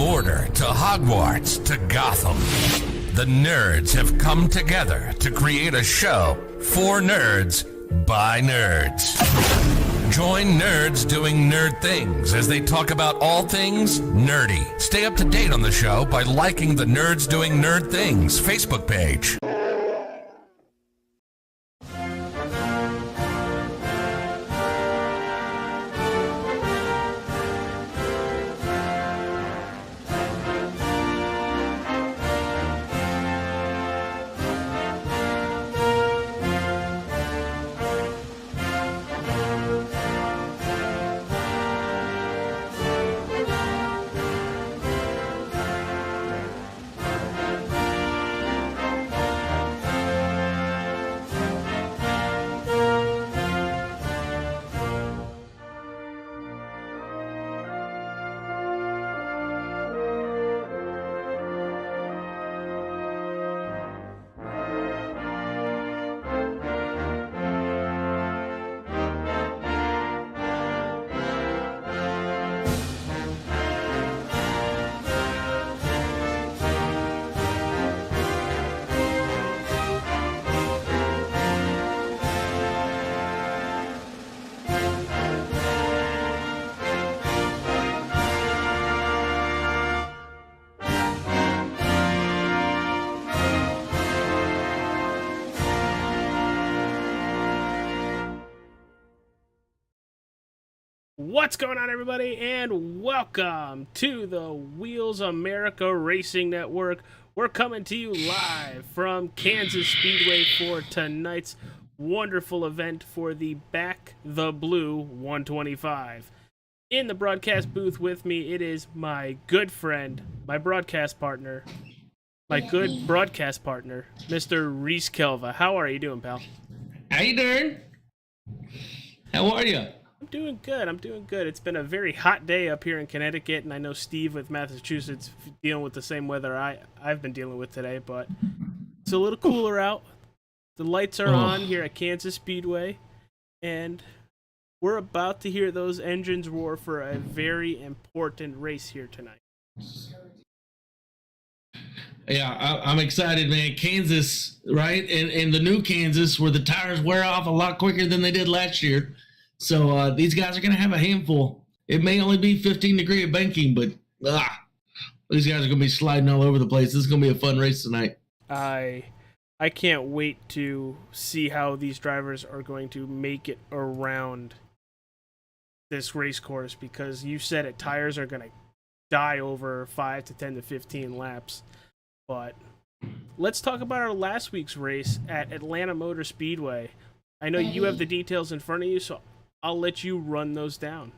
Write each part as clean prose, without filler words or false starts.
Mordor to Hogwarts to Gotham, the nerds have come together to create a show for nerds by nerds. Join nerds doing nerd things as they talk about all things nerdy. Stay up to date on the show by liking the Nerds Doing Nerd Things Facebook page. What's going on, everybody, and welcome to the Wheels America Racing Network. We're coming to you live from Kansas Speedway for tonight's wonderful event for the Back the Blue 125. In the broadcast booth with me, it is my good friend, my broadcast partner, Mr. Reese Kelva. How are you doing, pal? How you doing? How are you? I'm doing good. It's been a very hot day up here in Connecticut, and I know Steve with Massachusetts dealing with the same weather I've been dealing with today, but it's a little cooler out. The lights are on here at Kansas Speedway, and we're about to hear those engines roar for a very important race here tonight. Yeah, I'm excited, man. Kansas, right? And the new Kansas, where the tires wear off a lot quicker than they did last year. So these guys are going to have a handful. It may only be 15-degree of banking, but these guys are going to be sliding all over the place. This is going to be a fun race tonight. I can't wait to see how these drivers are going to make it around this race course, because you said it, tires are going to die over 5 to 10 to 15 laps. But let's talk about our last week's race at Atlanta Motor Speedway. I know you have the details in front of you, so I'll let you run those down.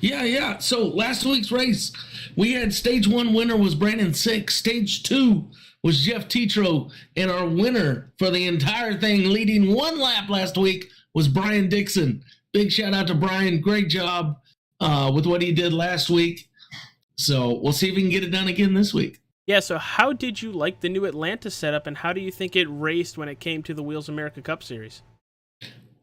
Yeah. So last week's race, we had stage 1 winner was Brandon Six. Stage 2 was Jeff Tetro. And our winner for the entire thing, leading one lap last week, was Brian Dixon. Big shout out to Brian. Great job with what he did last week. So we'll see if we can get it done again this week. Yeah, so how did you like the new Atlanta setup, and how do you think it raced when it came to the Wheels America Cup Series?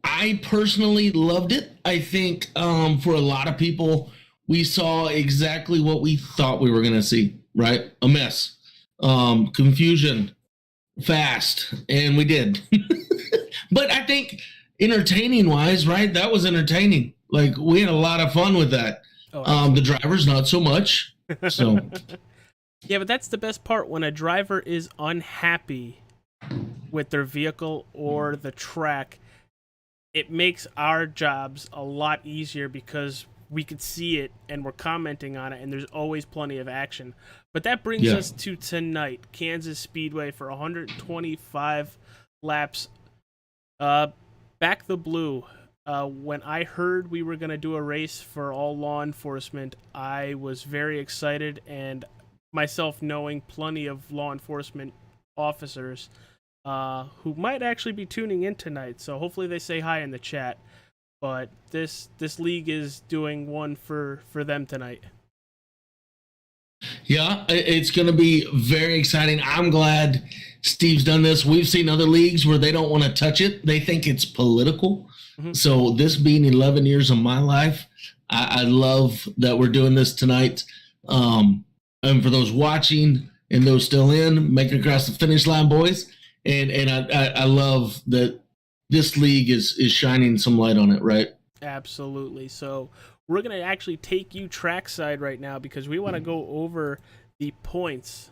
I personally loved it. I think for a lot of people, we saw exactly what we thought we were going to see, right? A mess, confusion, fast, and we did. But I think entertaining-wise, right, that was entertaining. Like, we had a lot of fun with that. The drivers, not so much. So, yeah, but that's the best part, when a driver is unhappy with their vehicle or the track. It makes our jobs a lot easier because we could see it and we're commenting on it, and there's always plenty of action. But that brings us to tonight, Kansas Speedway for 125 laps. Back the Blue. When I heard we were going to do a race for all law enforcement, I was very excited, and myself knowing plenty of law enforcement officers who might actually be tuning in tonight, so hopefully they say hi in the chat. But this league is doing one for them tonight. Yeah, it's going to be very exciting. I'm glad Steve's done this. We've seen other leagues where they don't want to touch it. They think it's political. Mm-hmm. So this being 11 years of my life, I love that we're doing this tonight. And for those watching and those still in, make it across the finish line, boys. And I love that this league is shining some light on it, right? Absolutely. So we're going to actually take you trackside right now because we want to go over the points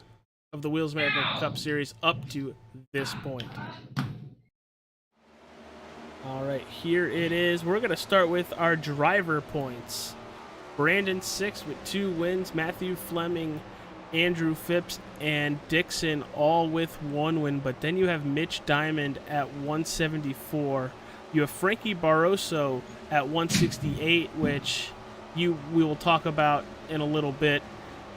of the Wheels America Cup Series up to this point. All right, here it is. We're going to start with our driver points. Brandon 6 with 2 wins. Matthew Fleming, Andrew Phipps, and Dixon all with 1 win. But then you have Mitch Diamond at 174. You have Frankie Barroso at 168, which we will talk about in a little bit.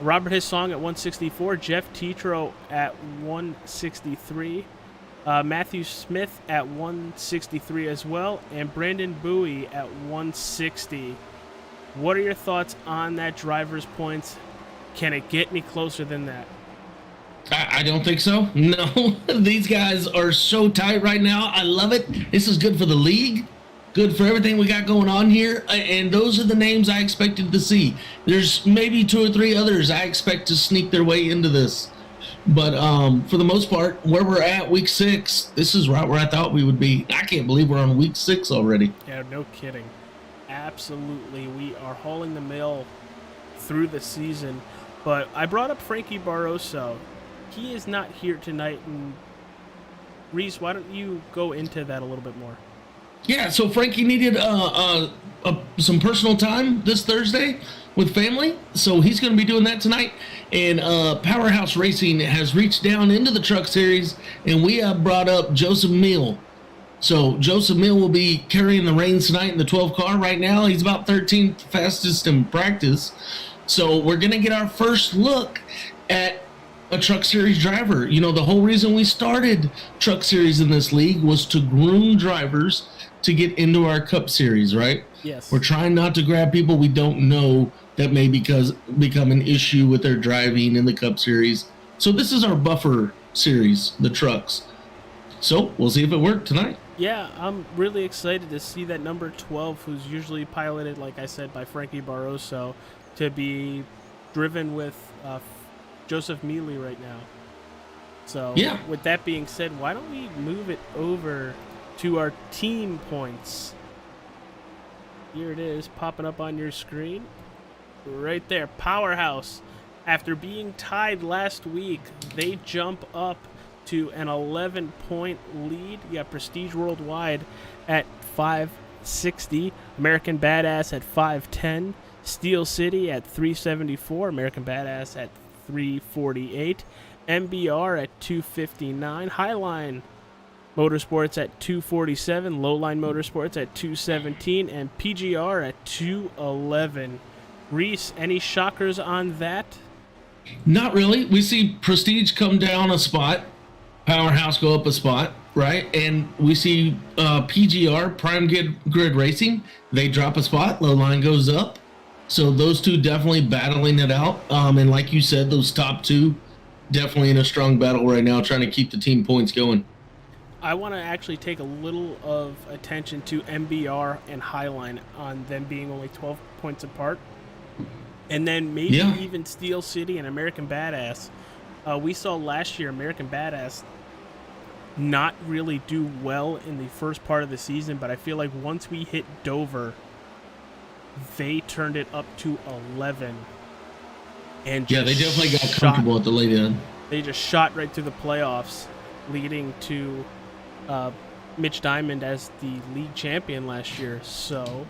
Robert Hissong at 164. Jeff Tetro at 163. Matthew Smith at 163 as well. And Brandon Bowie at 160. What are your thoughts on that driver's points? Can it get any closer than that? I don't think so. No, these guys are so tight right now. I love it. This is good for the league, good for everything we got going on here. And those are the names I expected to see. There's maybe 2 or 3 others I expect to sneak their way into this. But for the most part, where we're at, week 6, this is right where I thought we would be. I can't believe we're on week 6 already. Yeah, no kidding. Absolutely. We are hauling the mail through the season. But I brought up Frankie Barroso. He is not here tonight. And Reese, why don't you go into that a little bit more? Yeah, so Frankie needed some personal time this Thursday with family, so he's going to be doing that tonight. And Powerhouse Racing has reached down into the Truck Series, and we have brought up Joseph Mill. So Joseph Mill will be carrying the reins tonight in the 12 car. Right now, he's about 13th fastest in practice. So we're going to get our first look at a Truck Series driver. You know, the whole reason we started Truck Series in this league was to groom drivers to get into our Cup Series, right? Yes. We're trying not to grab people we don't know that may become an issue with their driving in the Cup Series. So this is our buffer series, the trucks. So we'll see if it worked tonight. Yeah, I'm really excited to see that number 12, who's usually piloted, like I said, by Frankie Barroso, to be driven with Joseph Mealy right now. So yeah. With that being said, why don't we move it over to our team points? Here it is, popping up on your screen. Right there, Powerhouse. After being tied last week, they jump up to an 11-point lead. You got Prestige Worldwide at 560, American Badass at 510, Steel City at 374, American Badass at 348, MBR at 259, Highline Motorsports at 247, Lowline Motorsports at 217, and PGR at 211. Reese, any shockers on that? Not really. We see Prestige come down a spot, Powerhouse go up a spot, right? And we see PGR, Prime Grid Racing, they drop a spot, Lowline goes up. So those two definitely battling it out. And like you said, those top two definitely in a strong battle right now, trying to keep the team points going. I want to actually take a little of attention to MBR and Highline on them being only 12 points apart. And then maybe even Steel City and American Badass. We saw last year American Badass not really do well in the first part of the season, but I feel like once we hit Dover, they turned it up to 11. And they definitely got comfortable at the late end. They just shot right through the playoffs, leading to Mitch Diamond as the league champion last year. So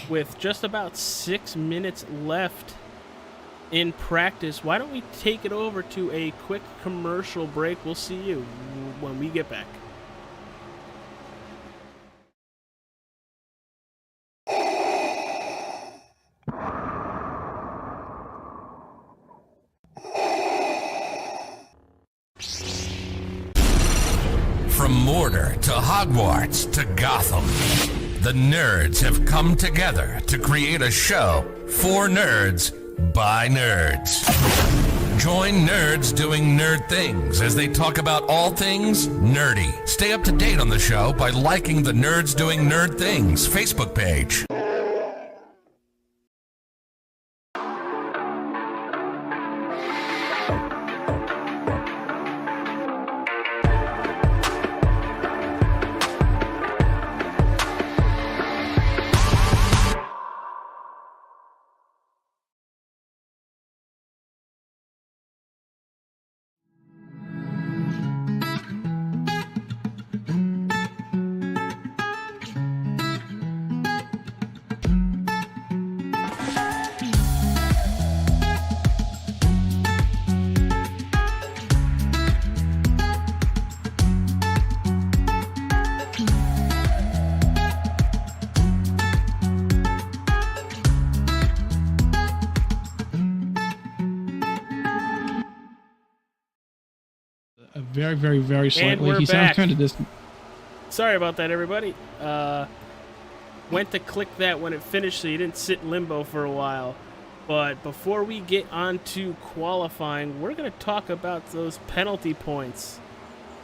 with just about 6 minutes left in practice, why don't we take it over to a quick commercial break? We'll see you when we get back. From Mordor to Hogwarts to Gotham, the nerds have come together to create a show for nerds by nerds. Join nerds doing nerd things as they talk about all things nerdy. Stay up to date on the show by liking the Nerds Doing Nerd Things Facebook page. very, very, very slightly. we're He back. sounds kind of distant. Sorry about that, everybody. Went to click that when it finished, so you didn't sit in limbo for a while. But before we get on to qualifying, we're going to talk about those penalty points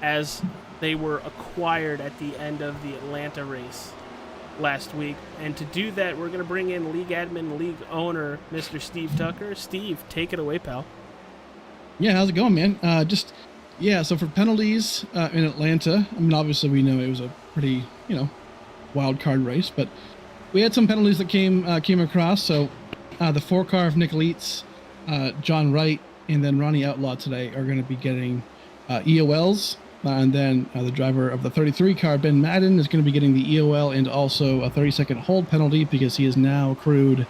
as they were acquired at the end of the Atlanta race last week. And to do that, we're going to bring in league admin, league owner, Mr. Steve Tucker. Steve, take it away, pal. Yeah, how's it going, man? So for penalties in Atlanta, I mean, obviously we know it was a pretty, wild card race, but we had some penalties that came across. So the 4-car of Nick Leitz, John Wright, and then Ronnie Outlaw today are going to be getting EOLs. And then the driver of the 33 car, Ben Madden, is going to be getting the EOL and also a 30-second hold penalty because he has now accrued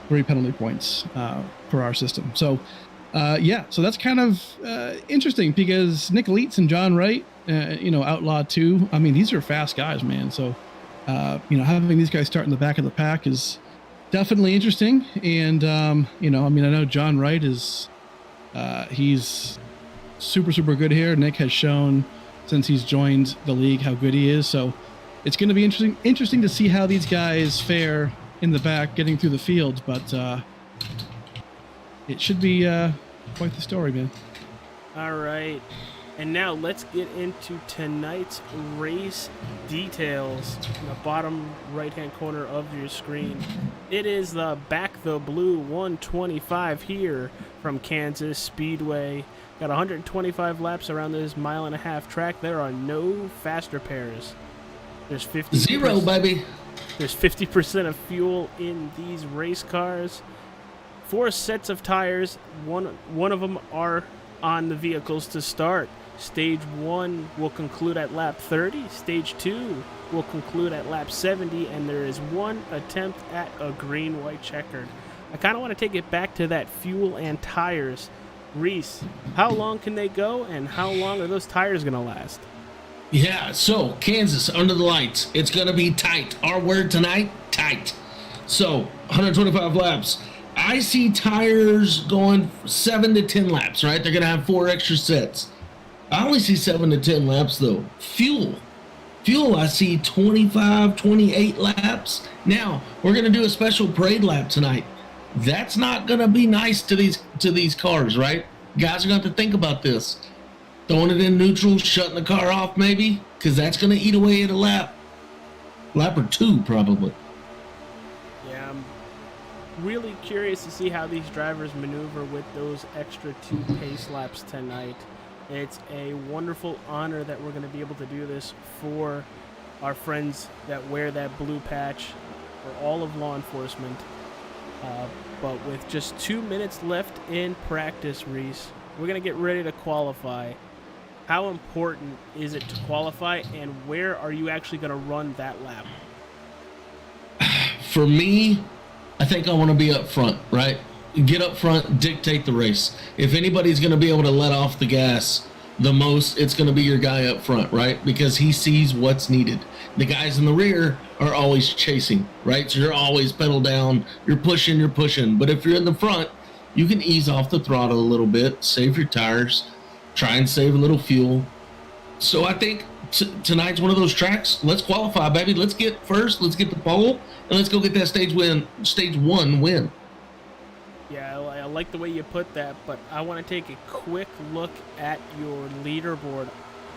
3 penalty points for our system. So, so that's kind of interesting because Nick Leitz and John Wright, Outlaw too. I mean, these are fast guys, man. So, having these guys start in the back of the pack is definitely interesting. And, I know John Wright is, he's super, super good here. Nick has shown since he's joined the league how good he is. So it's going to be interesting to see how these guys fare in the back getting through the field. But it should be quite the story, man. All right. And now let's get into tonight's race details in the bottom right-hand corner of your screen. It is the Back the Blue 125 here from Kansas Speedway. Got 125 laps around this 1.5-mile track. There are no faster pairs. There's 0, baby. There's 50% of fuel in these race cars. 4 sets of tires. One of them are on the vehicles to start. Stage 1 will conclude at lap 30. Stage 2 will conclude at lap 70, and there is 1 attempt at a green-white checkered. I kind of want to take it back to that fuel and tires. Reese, how long can they go, and how long are those tires going to last? Yeah, so Kansas, under the lights, it's going to be tight. Our word tonight, tight. So 125 laps. I see tires going 7 to 10 laps, right? They're going to have 4 extra sets. I only see 7 to 10 laps, though. Fuel, I see 25, 28 laps. Now, we're going to do a special parade lap tonight. That's not going to be nice to these cars, right? Guys are going to have to think about this. Throwing it in neutral, shutting the car off maybe, because that's going to eat away at a lap or 2 probably. Yeah, I'm really curious to see how these drivers maneuver with those extra 2 pace laps tonight. It's a wonderful honor that we're going to be able to do this for our friends that wear that blue patch, for all of law enforcement. But with just 2 minutes left in practice, Reese, we're going to get ready to qualify. How important is it to qualify, and where are you actually going to run that lap? For me, I think I want to be up front, right? Get up front, dictate the race. If anybody's going to be able to let off the gas the most, it's going to be your guy up front, right? Because he sees what's needed. The guys in the rear are always chasing, right? So you're always pedal down, you're pushing. But if you're in the front, you can ease off the throttle a little bit, save your tires, try and save a little fuel. So I think tonight's one of those tracks. Let's qualify, baby. Let's get first, let's get the pole, and let's go get that stage 1 win. Yeah, I like the way you put that, but I want to take a quick look at your leaderboard.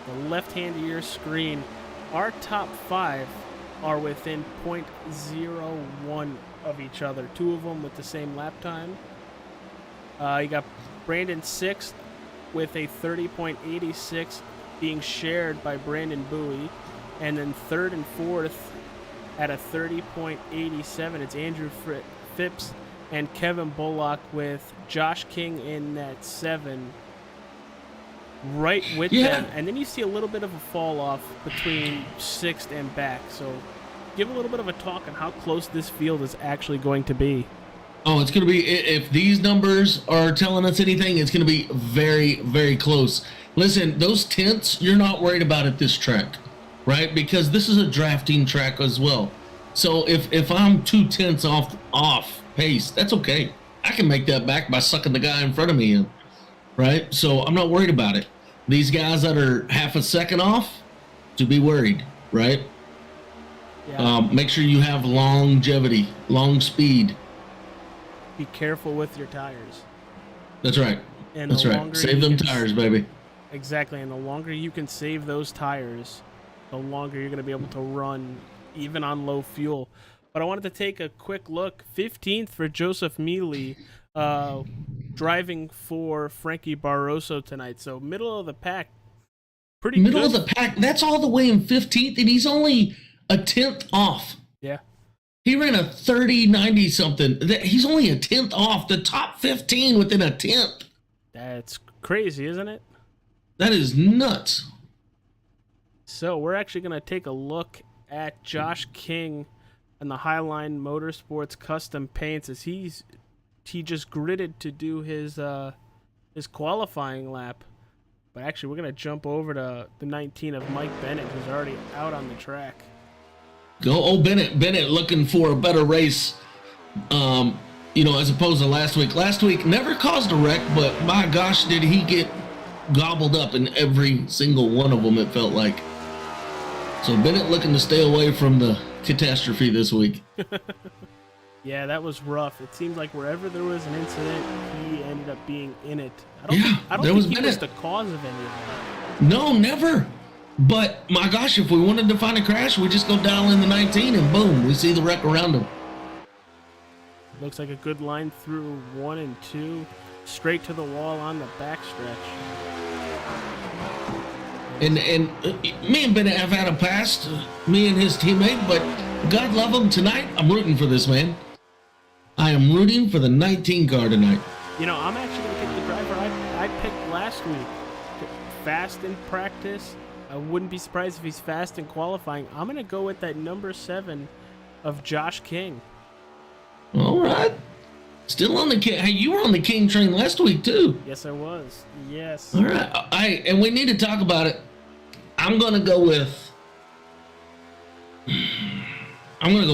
The left hand of your screen, our top 5 are within 0.01 of each other. 2 of them with the same lap time. You got Brandon 6th with a 30.86 being shared by Brandon Bowie. And then 3rd and 4th at a 30.87, it's Andrew Phipps and Kevin Bullock, with Josh King in that 7 right with them. And then you see a little bit of a fall off between 6th and back. So give a little bit of a talk on how close this field is actually going to be. Oh, it's going to be, if these numbers are telling us anything, it's going to be very, very close. Listen, those tenths, you're not worried about at this track, right? Because this is a drafting track as well. So if I'm 2 tenths off pace, that's okay. I can make that back by sucking the guy in front of me in, right? So I'm not worried about it. these guys that are half a second off, to be worried, right? Yeah. Make sure you have longevity, long speed. Be careful with your tires. That's right. And That's the right. longer Save you them can- tires, baby. Exactly, and the longer you can save those tires, the longer you're going to be able to run, even on low fuel. But I wanted to take a quick look. 15th for Joseph Mealy, driving for Frankie Barroso tonight. So middle of the pack, pretty Middle good. of the pack. That's all the way in 15th, and he's only a 10th off. Yeah, He ran a 30-90 something. He's only a 10th off. The top 15 within a 10th. that's crazy, isn't it? That is nuts. So we're actually going to take a look at Josh King and the Highline Motorsports custom paints as he just gridded to do his qualifying lap. But actually, we're going to jump over to the 19 of Mike Bennett, who's already out on the track. Go, Bennett looking for a better race, as opposed to last week. Last week never caused a wreck, but my gosh, did he get gobbled up in every single one of them, it felt like. So Bennett looking to stay away from the catastrophe this week. Yeah, that was rough. It seemed like wherever there was an incident, he ended up being in it. I don't there think was he was Bennett. the cause of any of that. No, never. But my gosh, if we wanted to find a crash, we just go dial in the 19 and boom, we see the wreck around him. Looks like a good line through 1 and 2, straight to the wall on the backstretch. And me and Bennett have had a past, me and his teammate, but God love him, tonight I'm rooting for this man. I am rooting for the 19 car tonight. You know, I'm actually going to pick the driver I picked last week. Fast in practice. I wouldn't be surprised if he's fast in qualifying. I'm going to go with that number 7 of Josh King. All right. Still on the King. Hey, you were on the King train last week too. Yes, I was. Yes. All right. And we need to talk about it. I'm going to go with... I'm going to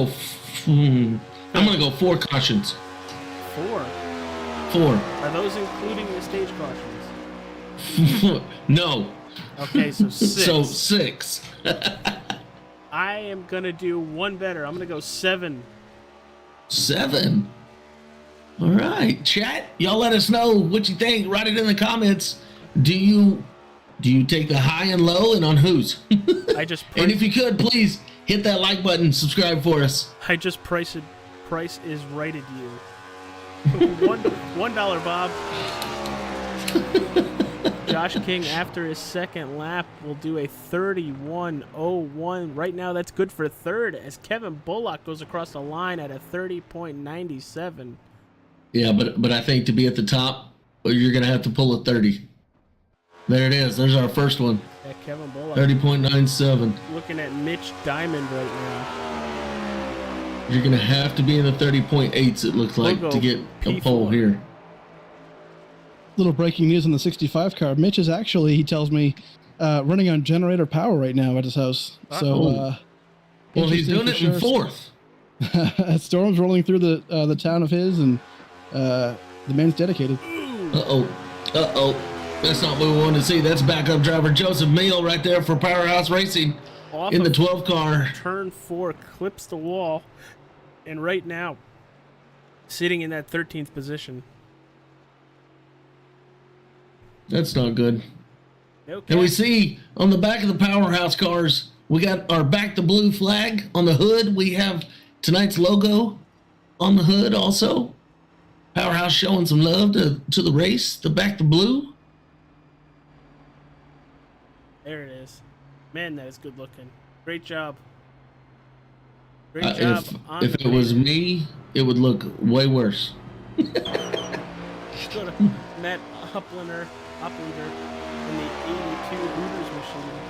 go 4 cautions. 4. 4. Are those including the stage cautions? No. Okay, so 6. So 6. I am going to do one better. I'm going to go 7. 7. All right, chat. Y'all let us know what you think. Write it in the comments. Do you take the high and low, and on whose? I just And if you could, please hit that like button, subscribe for us. price is righted you. $1, Bob. Josh King, after his second lap, will do a 31.01. Right now, that's good for third, as Kevin Bullock goes across the line at a 30.97. Yeah, but I think to be at the top, you're gonna have to pull a 30. There it is. There's our first one. That Kevin Bullock 30.97. looking at Mitch Diamond right now. You're gonna have to be in the 30.8s. It looks like We'll to go get a P4. pole here. Little breaking news on the 65 car. Mitch is actually, he tells me, running on generator power right now at his house. So, Well, he's interesting doing for it in sure. 4th. Storm's rolling through the town of his, and the man's dedicated. Uh-oh. That's not what we wanted to see. That's backup driver Joseph Meal right there for Powerhouse Racing Off in the of 12 car. Turn 4 clips the wall, and right now, sitting in that 13th position. That's not good. Okay. And we see on the back of the Powerhouse cars, we got our Back to Blue flag on the hood. We have tonight's logo on the hood also. Powerhouse showing some love to the race, the Back to Blue. There it is. Man, that is good looking. Great job. Great job. on If the it was banner. me, it would look way worse. Go to Matt Uplander in the 82 Hooters machine.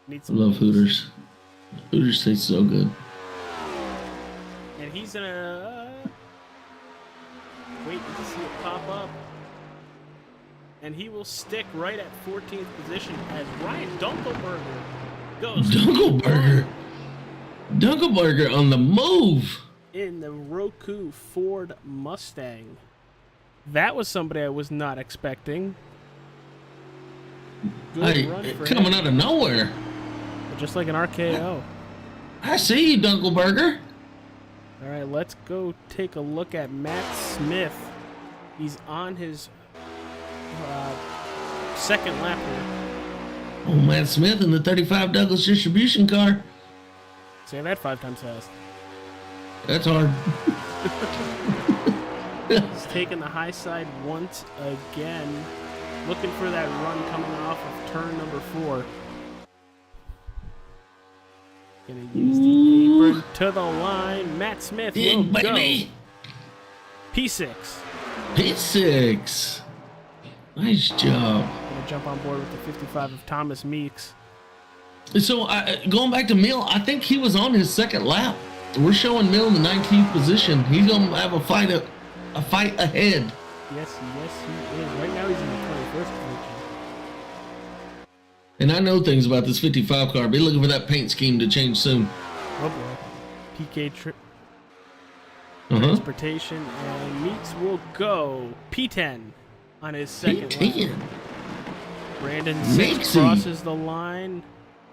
Need I some love Hooters. Hooters taste so good. And he's gonna wait to see it pop up. And he will stick right at 14th position as Ryan Dunkelberger goes Dunkelberger on the move. in the Roku Ford Mustang. That was somebody I was not expecting. Good Hey, run for coming him. out of nowhere. Just like an RKO. I see you, Dunkelberger. All right, let's go take a look at Matt Smith. He's on his second lap here. Oh, Matt Smith in the 35 Douglas distribution car. Say that 5 times fast. That's hard. He's taking the high side once again. Looking for that run coming off of turn number 4. Gonna use the apron to the line. Matt Smith will Yeah, go. baby. P6. P6. Nice job. Gonna jump on board with the 55 of Thomas Meeks. So going back to Mill, I think he was on his second lap. We're showing Mill in the 19th position. He's gonna have a fight ahead. Yes, he is. Right now he's in the 21st position. And I know things about this 55 car. Be looking for that paint scheme to change soon. Oh boy. PK Uh-huh. transportation, and Meeks will go P10 on his second lap. P10. Brandon 6 Meeksy. crosses the line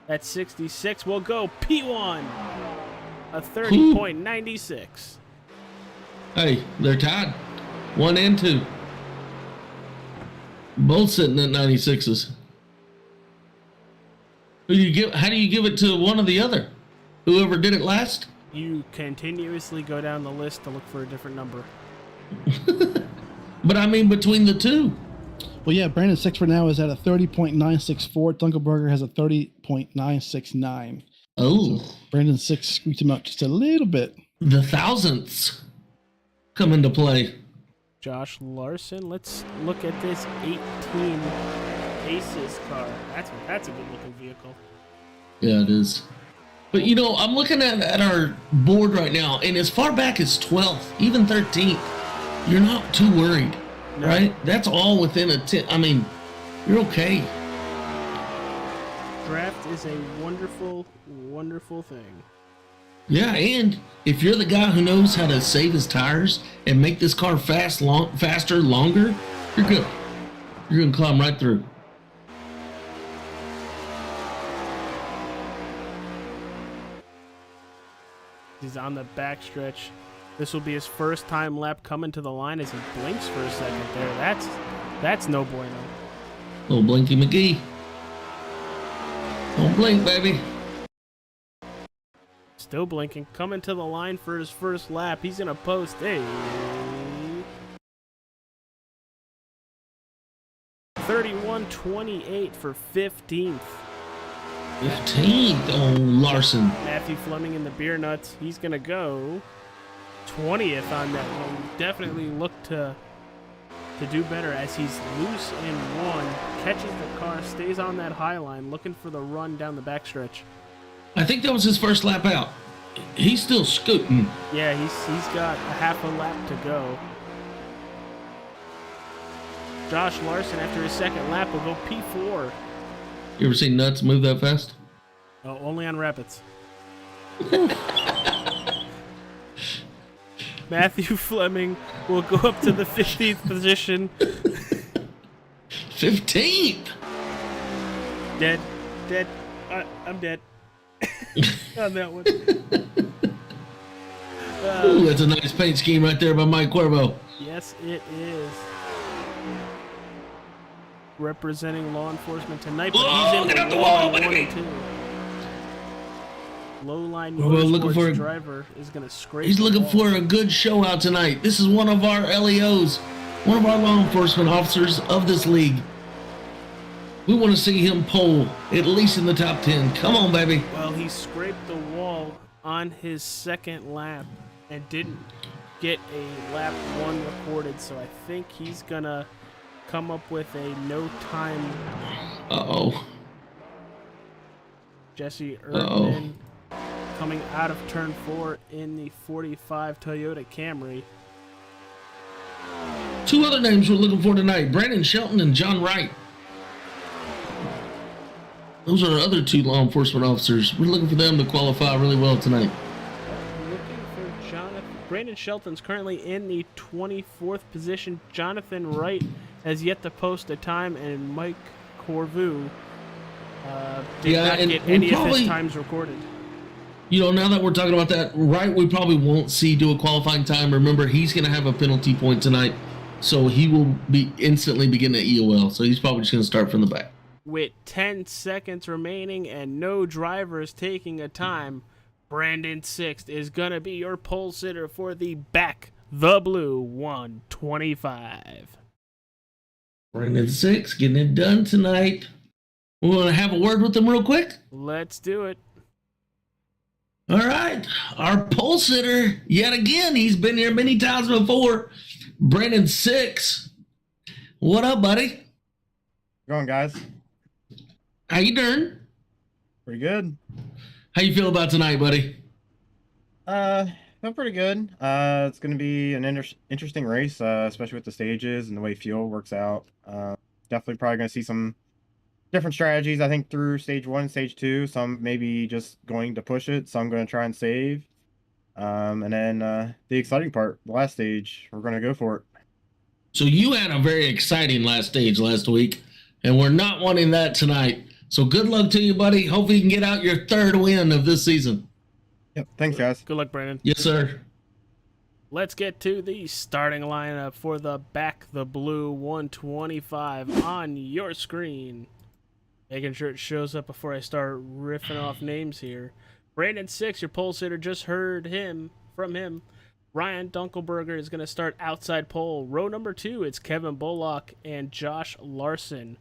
at 66. Will go P1, a 30.96. Hey, they're tied. 1 and 2. Both sitting at 96s. How do you give it to one or the other? Whoever did it last? You continuously go down the list to look for a different number. But I mean between the two. Well, yeah, Brandon 6 for now is at a 30.964. Dunkelberger has a 30.969. Oh, Brandon 6 squeaked him out just a little bit. the thousandths come into play. Josh Larson, let's look at this 18 Aces car. That's a good looking vehicle. Yeah, it is. But you know, I'm looking at our board right now, and as far back as 12th, even 13th, you're not too worried, No. right? That's all within a 10. I mean, you're okay. Draft is a wonderful, wonderful thing. Yeah, and if you're the guy who knows how to save his tires and make this car faster, longer, you're good. You're gonna climb right through. He's on the backstretch. This will be his first time lap coming to the line as he blinks for a second there. That's no bueno. Little Blinky McGee. Don't blink, baby. Still blinking. Coming to the line for his first lap. He's going to post a 31.28 for 15th. 15th. Oh, Larson. Matthew Fleming in the beer nuts. He's going to go 20th on that one. Definitely look to do better as he's loose in one. Catches the car, stays on that high line, looking for the run down the backstretch. I think that was his first lap out. He's still scooting. Yeah, he's got a half a lap to go. Josh Larson, after his second lap, will go P4. You ever seen Nuts move that fast? Oh, only on rapids. Matthew Fleming will go up to the 15th position. 15th. Dead. I'm dead. On that one. Ooh, that's a nice paint scheme right there by Mike Cuervo. Yes, it is. Representing law enforcement tonight, but Whoa, he's get in out the the wall, one baby. and two. Low-line We're looking for motorsports a- driver is going to scrape. He's the looking wall. for a good show out tonight. This is one of our LEOs, one of our law enforcement officers of this league. We want to see him pole at least in the top 10. Come on, baby. Well, he scraped the wall on his second lap and didn't get a lap one recorded, so I think he's going to come up with a no time. Uh-oh. Jesse Erdman coming out of turn 4 in the 45 Toyota Camry. Two other names we're looking for tonight, Brandon Shelton and John Wright. Those are our other two law enforcement officers. We're looking for them to qualify really well tonight. Looking for Jonathan. Brandon Shelton's currently in the 24th position. Jonathan Wright has yet to post a time, and Mike Corvu did Yeah, not and get we any of probably- his times recorded. You know, now that we're talking about that, right, we probably won't see do a qualifying time. Remember, he's going to have a penalty point tonight, so he will be instantly begin at EOL. So he's probably just going to start from the back. With 10 seconds remaining and no drivers taking a time, Brandon Sixt is going to be your pole sitter for the Back the Blue 125. Brandon Six getting it done tonight. We want to have a word with him real quick. Let's do it. All right, our pole sitter yet again. He's been here many times before. Brandon Six, what up, buddy? Going, guys? How you doing? Pretty good. How you feel about tonight, buddy? Feel pretty good. It's going to be an interesting race, especially with the stages and the way fuel works out. Definitely probably going to see some different strategies, I think, through stage 1 and stage 2. Some maybe just going to push it. Some going to try and save. And then the exciting part, the last stage, we're going to go for it. So you had a very exciting last stage last week, and we're not wanting that tonight. So good luck to you, buddy. Hopefully you can get out your third win of this season. Yep. Thanks, guys. Good luck, Brandon. Yes, sir. Let's get to the starting lineup for the Back the Blue 125 on your screen. Making sure it shows up before I start riffing off names here. Brandon Six, your pole sitter, just heard from him. Ryan Dunkelberger is going to start outside pole. Row number 2, it's Kevin Bullock and Josh Larson.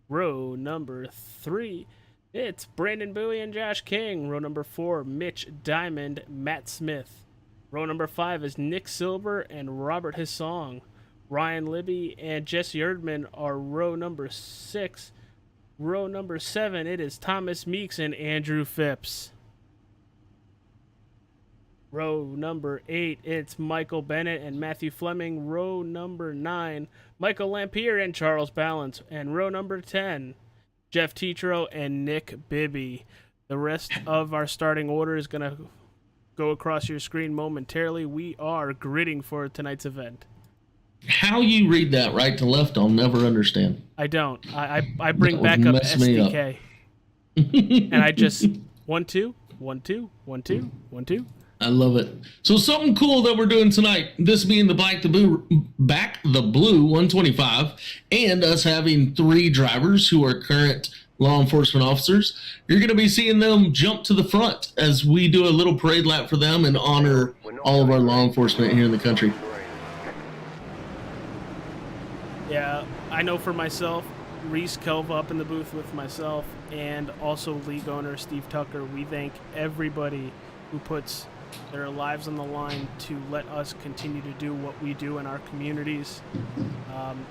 Row number 3, it's Brandon Bowie and Josh King. Row number 4, Mitch Diamond, Matt Smith. Row number 5 is Nick Silver and Robert Hissong. Ryan Libby and Jesse Erdman are row number 6. Row number 7, it is Thomas Meeks and Andrew Phipps. Row number 8, it's Michael Bennett and Matthew Fleming. Row number 9, Michael Lampier and Charles Balance. And row number 10, Jeff Tetro and Nick Bibby. The rest of our starting order is going to go across your screen momentarily. We are gridding for tonight's event. How you read that right to left, I'll never understand. I don't. I bring That back would up mess me up. SDK. And I just 1 2 1 2 1 2 1 2. I love it. So something cool that we're doing tonight, this being the Back the Blue 125, and us having 3 drivers who are current law enforcement officers. You're going to be seeing them jump to the front as we do a little parade lap for them and honor all of our law enforcement here in the country. Yeah, I know for myself, Reese Kelva up in the booth with myself, and also league owner Steve Tucker. We thank everybody who puts their lives on the line to let us continue to do what we do in our communities.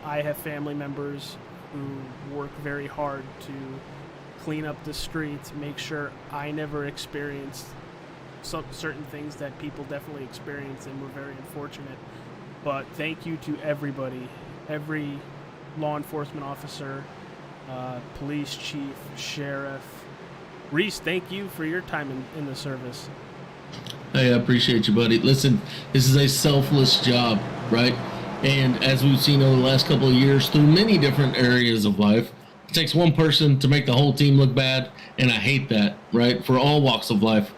I have family members who work very hard to clean up the streets, make sure I never experienced some certain things that people definitely experience, and we're very unfortunate. But thank you to everybody, every law enforcement officer, police chief, sheriff. Reese, thank you for your time in the service. Hey, I appreciate you, buddy. Listen, this is a selfless job, right? And as we've seen over the last couple of years through many different areas of life, it takes one person to make the whole team look bad, and I hate that, right? For all walks of life.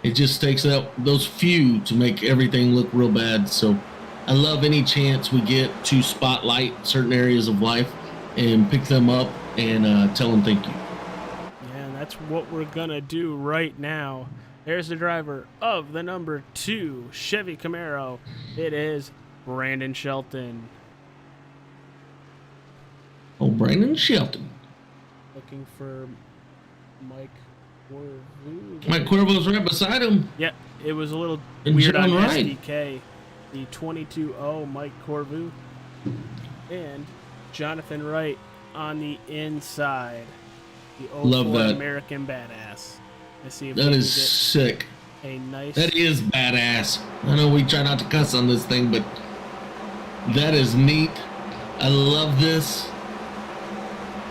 It just takes out those few to make everything look real bad. So I love any chance we get to spotlight certain areas of life and pick them up and tell them thank you. Yeah, and that's what we're going to do right now. There's the driver of the number 2 Chevy Camaro. It is Brandon Shelton. Oh, Brandon Shelton. Looking for Mike Corvu. Mike Cuervo's right beside him. Yep, it was a little And weird on John Wright. SDK. The 22-0 Mike Corvu. And Jonathan Wright on the inside. The Love 04 that. American Badass. Let's see if That we is can sick. get a nice... That is badass. I know we try not to cuss on this thing, but that is neat. I love this.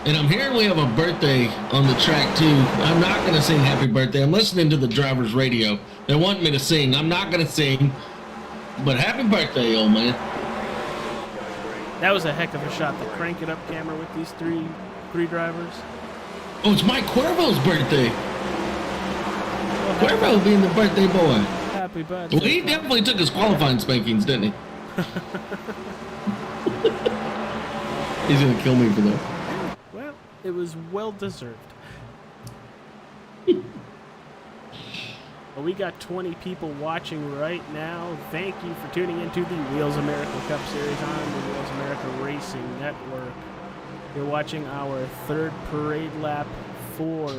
And I'm hearing we have a birthday on the track too. I'm not going to sing happy birthday. I'm listening to the driver's radio. They want me to sing. I'm not going to sing. But happy birthday, old man. That was a heck of a shot. The crank it up camera with these 3 3 drivers. Oh, it's Mike Cuervo's birthday. Cuervo being the birthday boy. Happy birthday. Well, he definitely took his qualifying spankings, didn't he? He's gonna kill me for that. Well, it was well deserved. Well, we got 20 people watching right now. Thank you for tuning into the Wheels America Cup Series on the Wheels America Racing Network. You're watching our 3rd parade lap for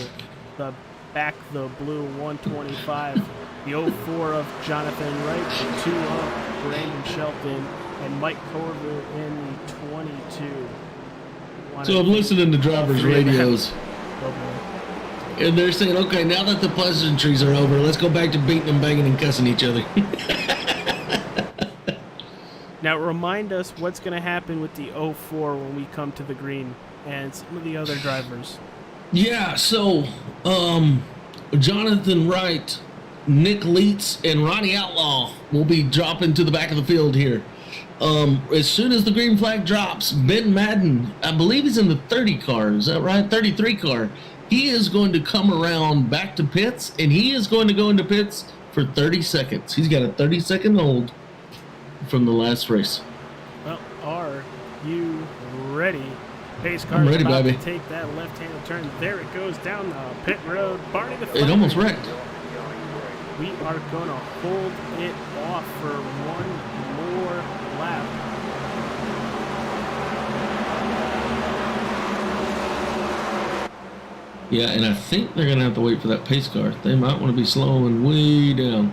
the Back the Blue 125. The 04 of Jonathan Wright, the 2 of Brandon Shelton, and Mike Corver in the 22. So I'm listening to drivers' radios, Oh, boy. and they're saying, okay, now that the pleasantries are over, let's go back to beating and banging and cussing each other. Now remind us what's going to happen with the 04 when we come to the green and some of the other drivers. Yeah, so Jonathan Wright, Nick Leitz, and Ronnie Outlaw will be dropping to the back of the field here. As soon as the green flag drops, Ben Madden, I believe he's in the 30 car, is that right? 33 car. He is going to come around back to pits, and he is going to go into pits for 30 seconds. He's got a 30-second hold from the last race. Well, are you ready? Pace car I'm ready, about baby. to take that left-handed turn. There it goes down the pit road. Barney the It Flag. almost wrecked. We are going to hold it off for one more lap. Yeah, and I think they're going to have to wait for that pace car. They might want to be slowing way down.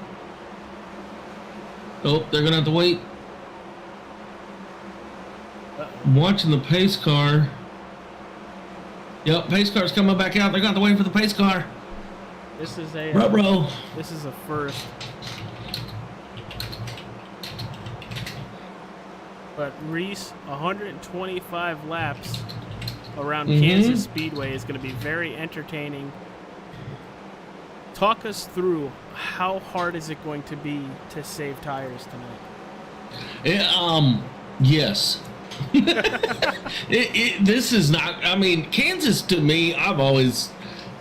Oh, they're going to have to wait. I'm watching the pace car. Yep, pace car's coming back out. They're going to have to wait for the pace car. This is a Ruh-roh. this is a first. But Reese, 125 laps around Kansas Speedway is going to be very entertaining. Talk us through how hard is it going to be to save tires tonight? Yes. This is not, I mean, Kansas to me, I've always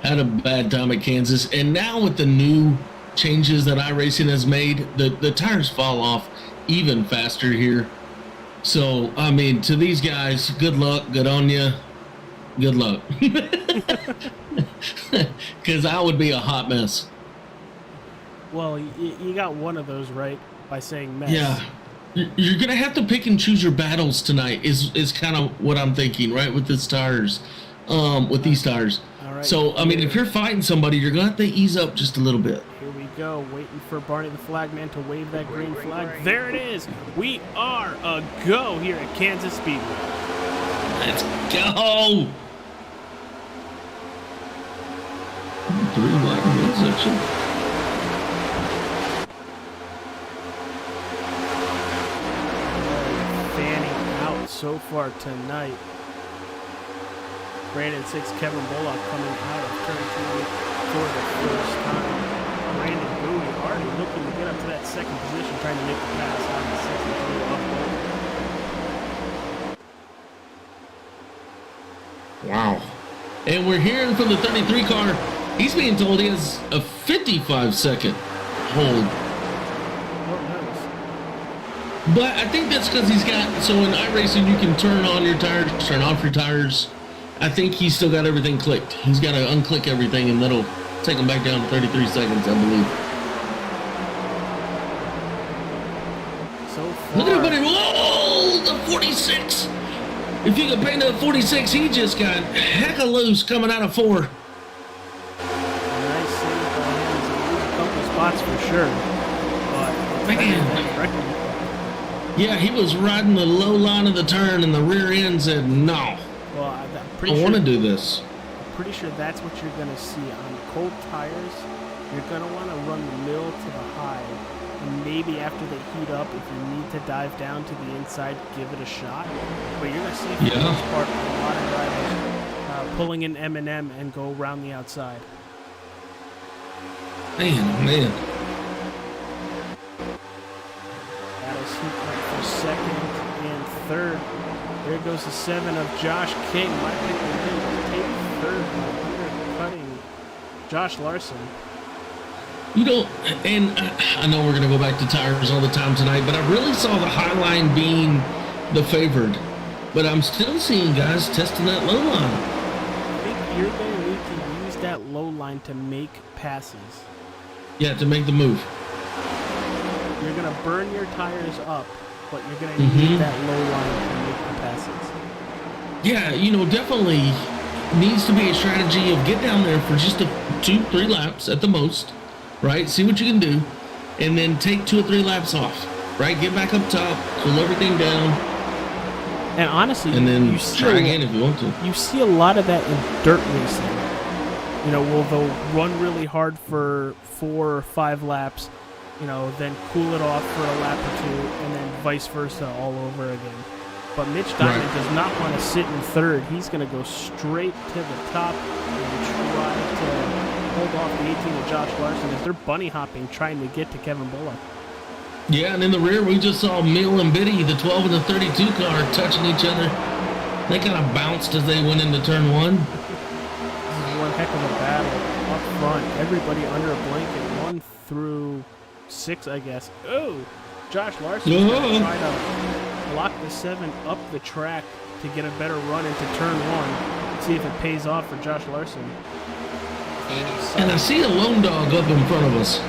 had a bad time at Kansas. And now with the new changes that iRacing has made, the tires fall off even faster here. So, I mean, to these guys, good luck, good on you. Good luck. Because I would be a hot mess. Well, you got one of those right by saying mess. Yeah. You're going to have to pick and choose your battles tonight is kind of what I'm thinking, right, with these tires. With these tires. All right. So, I mean, if you're fighting somebody, you're going to have to ease up just a little bit. Here we go, waiting for Barney the Flagman to wave that green flag. There it is. We are a go here at Kansas Speedway. Let's go. 3 wide midsection. Fanning out so far tonight. Brandon 6, Kevin Bullock coming out of turn 2 for the first time. Brandon Bowie already looking to get up to that second position, trying to make the pass on the 63 off. Wow. And we're hearing from the 33 car, he's being told he has a 55-second hold. Lord knows. But I think that's because he's got, so in iRacing you can turn on your tires, turn off your tires. I think he's still got everything clicked. He's got to unclick everything and that'll take him back down to 33 seconds, I believe. So far. Look at everybody, whoa, the 46. If you can paint a 46, he just got hecka loose coming out of 4. Nice save by him. He's going to lose a couple spots for sure. But Man. Yeah, he was riding the low line of the turn and the rear end said, no, well, I'm I pretty want to sure, do this. pretty sure that's what you're going to see on cold tires. You're going to want to run the middle to the high. And maybe after they heat up, if you need to dive down to the inside, give it a shot. But you're going to see for the most part a lot of drivers pulling an M&M and go around the outside. Man. Battles heat up for second and third. There goes the 7 of Josh King. My pick will take third by undercutting Josh Larson. You know, and I know we're going to go back to tires all the time tonight, but I really saw the high line being the favored. But I'm still seeing guys testing that low line. I think you're going to need to use that low line to make passes. Yeah, to make the move. You're going to burn your tires up, but you're going to need that low line to make the passes. Yeah, you know, definitely needs to be a strategy of get down there for just 2-3 laps at the most, right? See what you can do, and then take 2 or 3 laps off, right? Get back up top, cool everything down, And honestly, and then you see try a- again if you want to. You see a lot of that in dirt racing. You know, they'll run really hard for 4 or 5 laps, you know, then cool it off for a lap or 2, and then vice versa all over again. But Mitch Diamond does not want to sit in third. He's going to go straight to the top and try to hold off the 18 of Josh Larson as they're bunny hopping trying to get to Kevin Bullock. Yeah, and in the rear, we just saw Mill and Biddy, the 12 and the 32 car, touching each other. They kind of bounced as they went into turn 1. This is one heck of a battle up front. Everybody under a blanket, 1 through 6, I guess. Oh, Josh Larson's going to try to block the 7 up the track to get a better run into turn 1. See if it pays off for Josh Larson. And I see a lone dog up in front of us.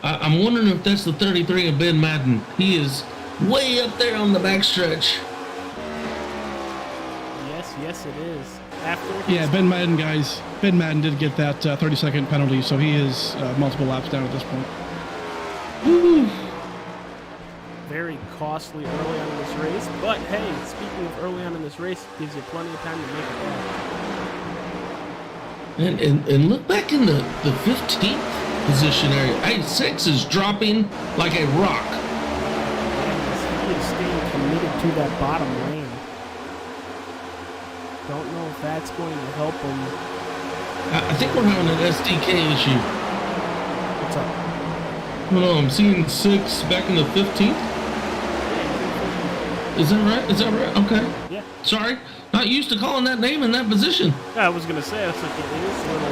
I'm wondering if that's the 33 of Ben Madden. He is way up there on the backstretch. Yes, it is. After Yeah, Ben Madden, guys. Ben Madden did get that 30-second penalty, so he is multiple laps down at this point. Woo. very costly early on in this race. But hey, speaking of early on in this race, it gives you plenty of time to make it back. And look back in the 15th position area. Hey, 6 is dropping like a rock. And he is staying committed to that bottom lane. Don't know if that's going to help him. I think we're having an SDK issue. What's up? I don't know, I'm seeing 6 back in the 15th. Is that right? Is that right? Okay. Yeah. Sorry. Not used to calling that name in that position. I was going to say, I was like, it is a little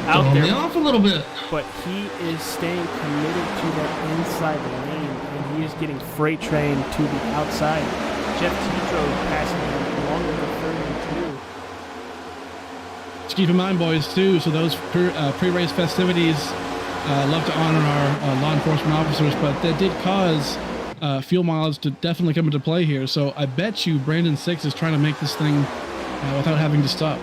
out Throwing me there. off a little bit. But he is staying committed to that inside lane, and he is getting freight trained to the outside. Jeff Tetro passing him along with the 32. Just keep in mind, boys, too, so those pre-race festivities love to honor our law enforcement officers, but that did cause fuel mileage to definitely come into play here. So I bet you Brandon Six is trying to make this thing without having to stop.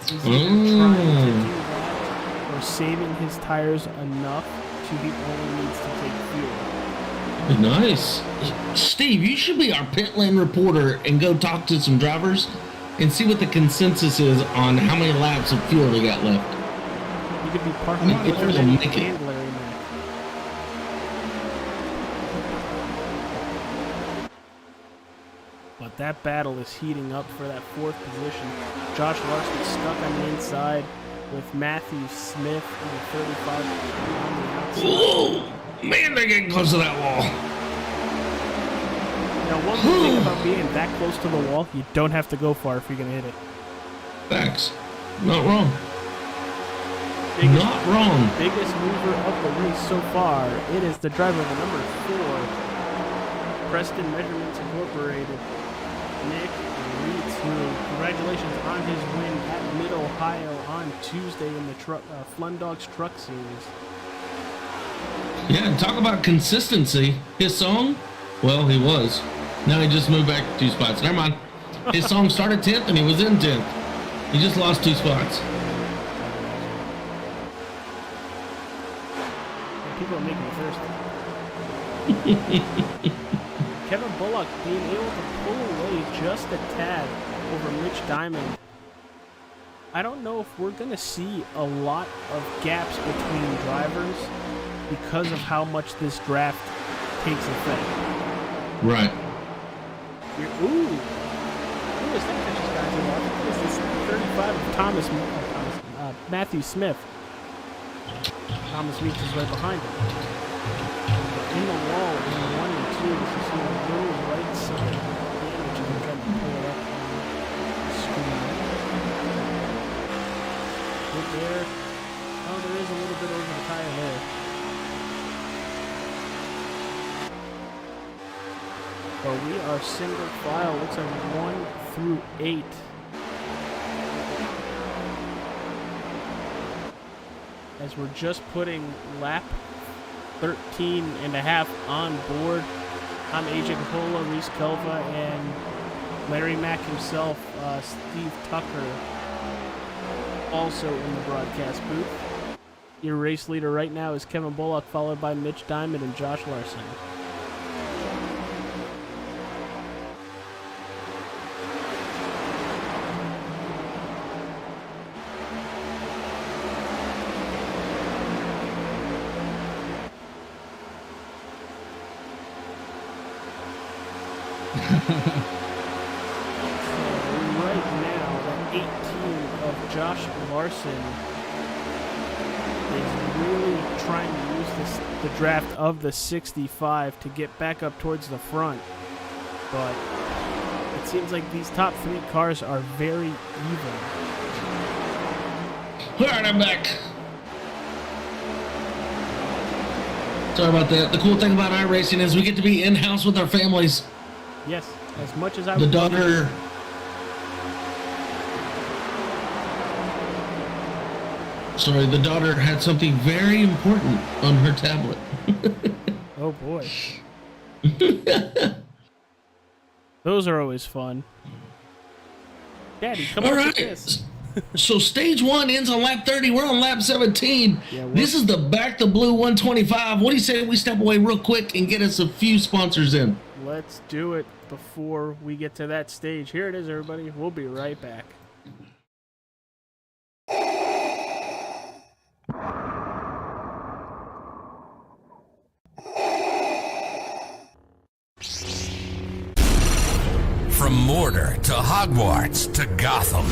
He's either trying to do that or saving his tires enough to he only needs to take fuel. Nice. Steve, you should be our pit lane reporter and go talk to some drivers and see what the consensus is on how many laps of fuel they got left. You could be part I mean, of if the we're gonna make it. and Larry Mack. But that battle is heating up for that 4th position. Josh Larson stuck on the inside with Matthew Smith in the 35 on the outside. Whoa! Man, they're getting close to that wall. Now, one good thing about being that close to the wall, you don't have to go far if you're going to hit it. Facts. Not wrong. Biggest, Not wrong. biggest mover of the race so far, it is the driver of the number 4, Preston Measurements Incorporated, Nick Reitz, who congratulations on his win at Mid-Ohio on Tuesday in the Flundogs Truck Series. Yeah, and talk about consistency. His song, well, he was. Now he just moved back 2 spots. Never mind. His song started 10th and he was in 10th. He just lost 2 spots. People are making me thirsty. Kevin Bullock being able to pull away just a tad over Mitch Diamond. I don't know if we're going to see a lot of gaps between drivers because of how much this draft takes effect. Right. Who is that that just got to the What is this 35 of Matthew Smith? Thomas Meeks is right behind him. In the wall in 1 and here is you see a little right side damage, and I'm trying to pull it up on the screen. Right there. Oh, there is a little bit over the tire there. But we are single file. Looks like 1 through 8. As we're just putting lap 13 and a half on board. I'm AJ Capola, Reese Kelva, and Larry Mack himself, Steve Tucker, also in the broadcast booth. Your race leader right now is Kevin Bullock, followed by Mitch Diamond and Josh Larson. Right now, that 18 of Josh Larson is really trying to use the draft of the 65 to get back up towards the front. But it seems like these top 3 cars are very even. All right, I'm back. Sorry about that. The cool thing about iRacing is we get to be in-house with our families. Yes, as much as I The would love daughter... Sorry, the daughter had something very important on her tablet. Oh boy. Those are always fun. Daddy, come All on right. with this. So stage 1 ends on lap 30. We're on lap 17. Yeah, This is the Back the Blue 125. What do you say we step away real quick and get us a few sponsors in? Let's do it before we get to that stage. Here it is, everybody. We'll be right back. From Mordor to Hogwarts to Gotham,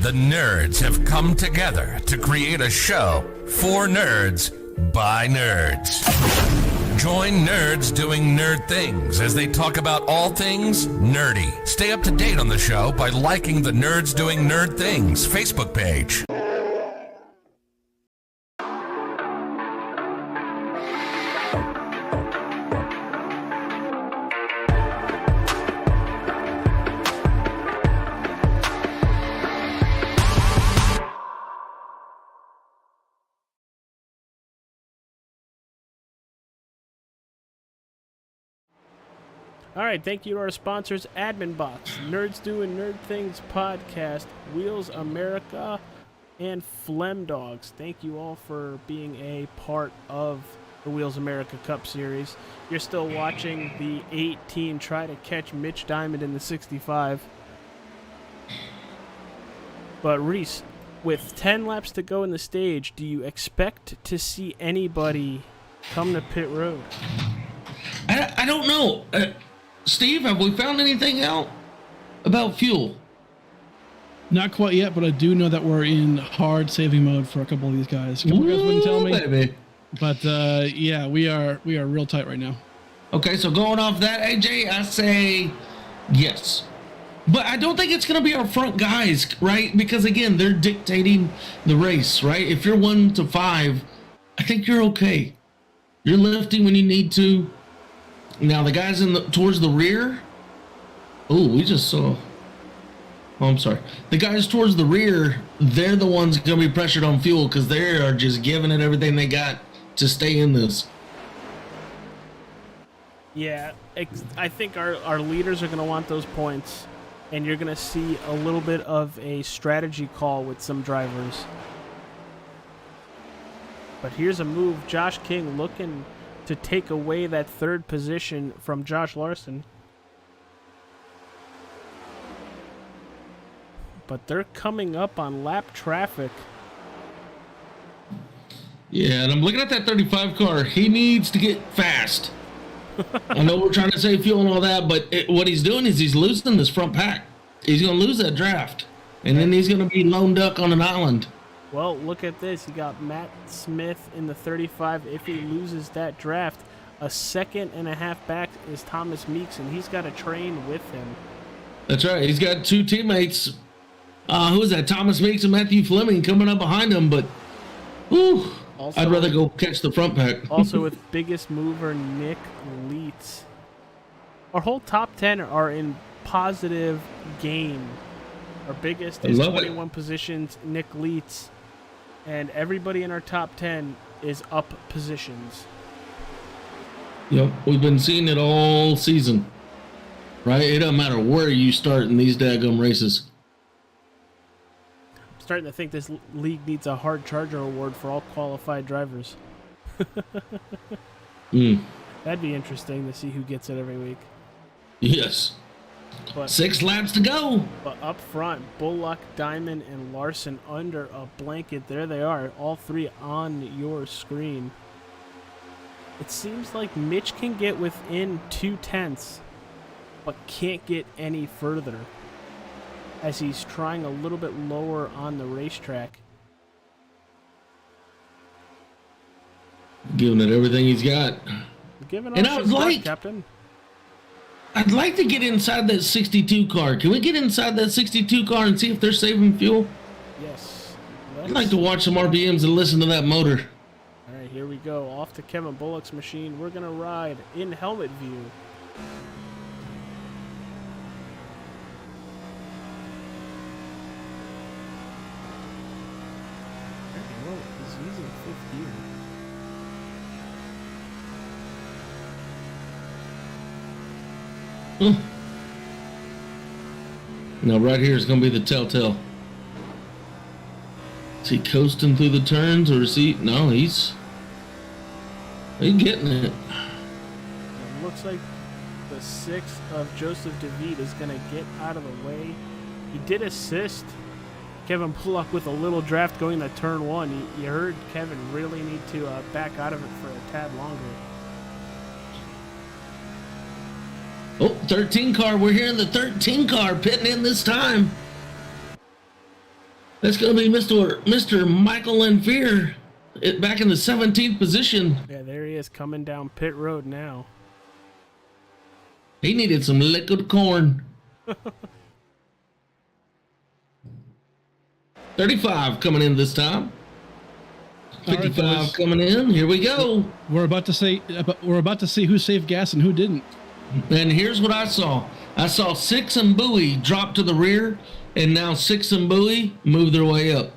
the nerds have come together to create a show for nerds by nerds. Join nerds doing nerd things as they talk about all things nerdy. Stay up to date on the show by liking the Nerds Doing Nerd Things Facebook page. All right, thank you to our sponsors, Admin Box, Nerds Doing Nerd Things Podcast, Wheels America, and Flem Dogs. Thank you all for being a part of the Wheels America Cup Series. You're still watching the 18 try to catch Mitch Diamond in the 65. But Reese, with 10 laps to go in the stage, do you expect to see anybody come to pit road? I don't know. Steve, have we found anything out about fuel? Not quite yet, but I do know that we're in hard saving mode for a couple of these guys. A couple of guys wouldn't tell me, Baby. but yeah, we are real tight right now. Okay, so going off that, AJ, I say yes. But I don't think it's going to be our front guys, right? Because, again, they're dictating the race, right? If you're 1 to 5, I think you're okay. You're lifting when you need to. Now, the guys towards the rear. Oh, we just saw. Oh, I'm sorry. The guys towards the rear, they're the ones going to be pressured on fuel because they are just giving it everything they got to stay in this. Yeah, I think our leaders are going to want those points, and you're going to see a little bit of a strategy call with some drivers. But here's a move. Josh King looking to take away that third position from Josh Larson. But they're coming up on lap traffic. Yeah, and I'm looking at that 35 car. He needs to get fast. I know we're trying to save fuel and all that, but what he's doing is he's losing this front pack. He's going to lose that draft, and then he's going to be lone duck on an island. Well, look at this. You got Matt Smith in the 35. If he loses that draft, A second and a half back is Thomas Meeks, and he's got to train with him. That's right. He's got two teammates. Who is that? Thomas Meeks and Matthew Fleming coming up behind him, but whew, Also, I'd rather go catch the front pack. Also with biggest mover Nick Leitz. Our whole top 10 are in positive gain. Our biggest is 21 positions, Nick Leitz. And everybody in our top 10 is up positions. Yep, we've been seeing it all season. Right? It doesn't matter where you start in these daggum races. I'm starting to think this league needs a hard charger award for all qualified drivers. That'd be interesting to see who gets it every week. Yes. But 6 laps to go. But up front, Bullock, Diamond, and Larson under a blanket. There they are, all three on your screen. It seems like Mitch can get within 2/10, but can't get any further, as he's trying a little bit lower on the racetrack. Giving it everything he's got. Giving And up I his was butt, like- Captain. I'd like to get inside that 62 car. Can we get inside that 62 car and see if they're saving fuel? Yes. I'd like to watch some RPMs and listen to that motor. All right, here we go. Off to Kevin Bullock's machine. We're going to ride in helmet view. Whoa, he's using fifth gear. Now right here is going to be the telltale. Is he coasting through the turns or is he... No, he's getting it. It looks like the 6 of Joseph DeVete is going to get out of the way. He did assist Kevin Bullock with a little draft going to turn 1. You heard Kevin really need to back out of it for a tad longer. Oh, 13 car. We're hearing the 13 car pitting in this time. That's going to be Mr. Michael Lanfear back in the 17th position. Yeah, there he is coming down pit road now. He needed some liquid corn. 35 coming in this time. 55 boys. coming in. Here we go. We're about to see who saved gas and who didn't. And here's what I saw. I saw Six and Bowie drop to the rear, and now Six and Bowie move their way up.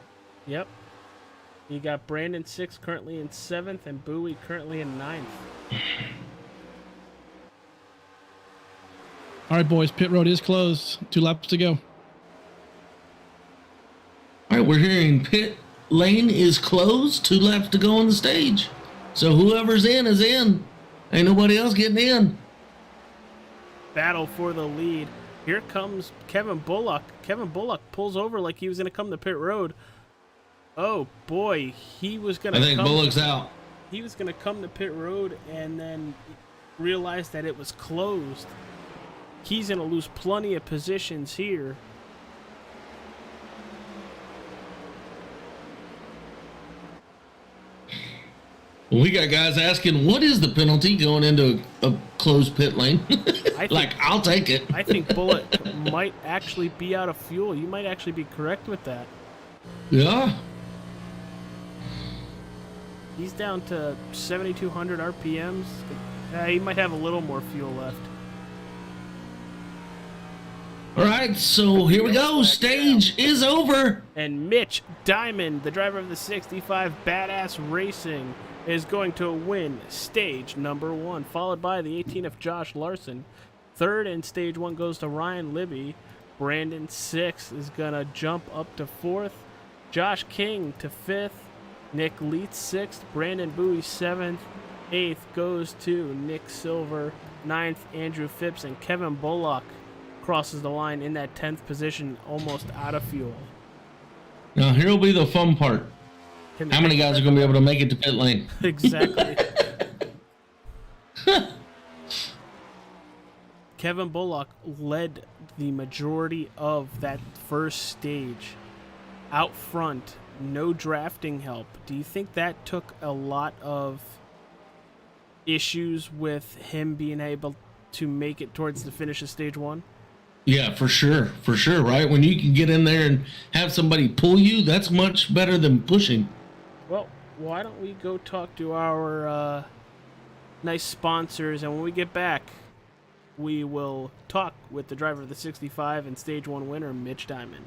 Yep. You got Brandon 6 currently in 7th and Bowie currently in 9th. All right, boys, pit road is closed. 2 laps to go. All right, we're hearing pit lane is closed. 2 laps to go on the stage. So whoever's in is in. Ain't nobody else getting in. Battle for the lead. Here comes Kevin Bullock. Kevin Bullock pulls over like he was going to come to pit road. Oh boy, he was going to I think Bullock's out. He was going to come to pit road and then realized that it was closed. He's going to lose plenty of positions here. We got guys asking, what is the penalty going into a closed pit lane? I'll take it. I think Bullock might actually be out of fuel. You might actually be correct with that. Yeah. He's down to 7,200 RPMs. He might have a little more fuel left. All right, so here we go. Stage is over. And Mitch Diamond, the driver of the 65 Badass Racing, is going to win stage number 1, followed by the 18 of Josh Larson. Third in stage 1 goes to Ryan Libby. Brandon 6 is going to jump up to 4th. Josh King to 5th. Nick Leitz 6th. Brandon Bowie 7th. 8th goes to Nick Silver. 9th, Andrew Phipps. And Kevin Bullock crosses the line in that 10th position, almost out of fuel. Now, here will be the fun part. How many guys are going to be able to make it to pit lane? Exactly. Kevin Bullock led the majority of that first stage. Out front, no drafting help. Do you think that took a lot of issues with him being able to make it towards the finish of stage 1? Yeah, for sure, right? When you can get in there and have somebody pull you, that's much better than pushing. Well, why don't we go talk to our nice sponsors, and when we get back, we will talk with the driver of the 65 and stage 1 winner, Mitch Diamond.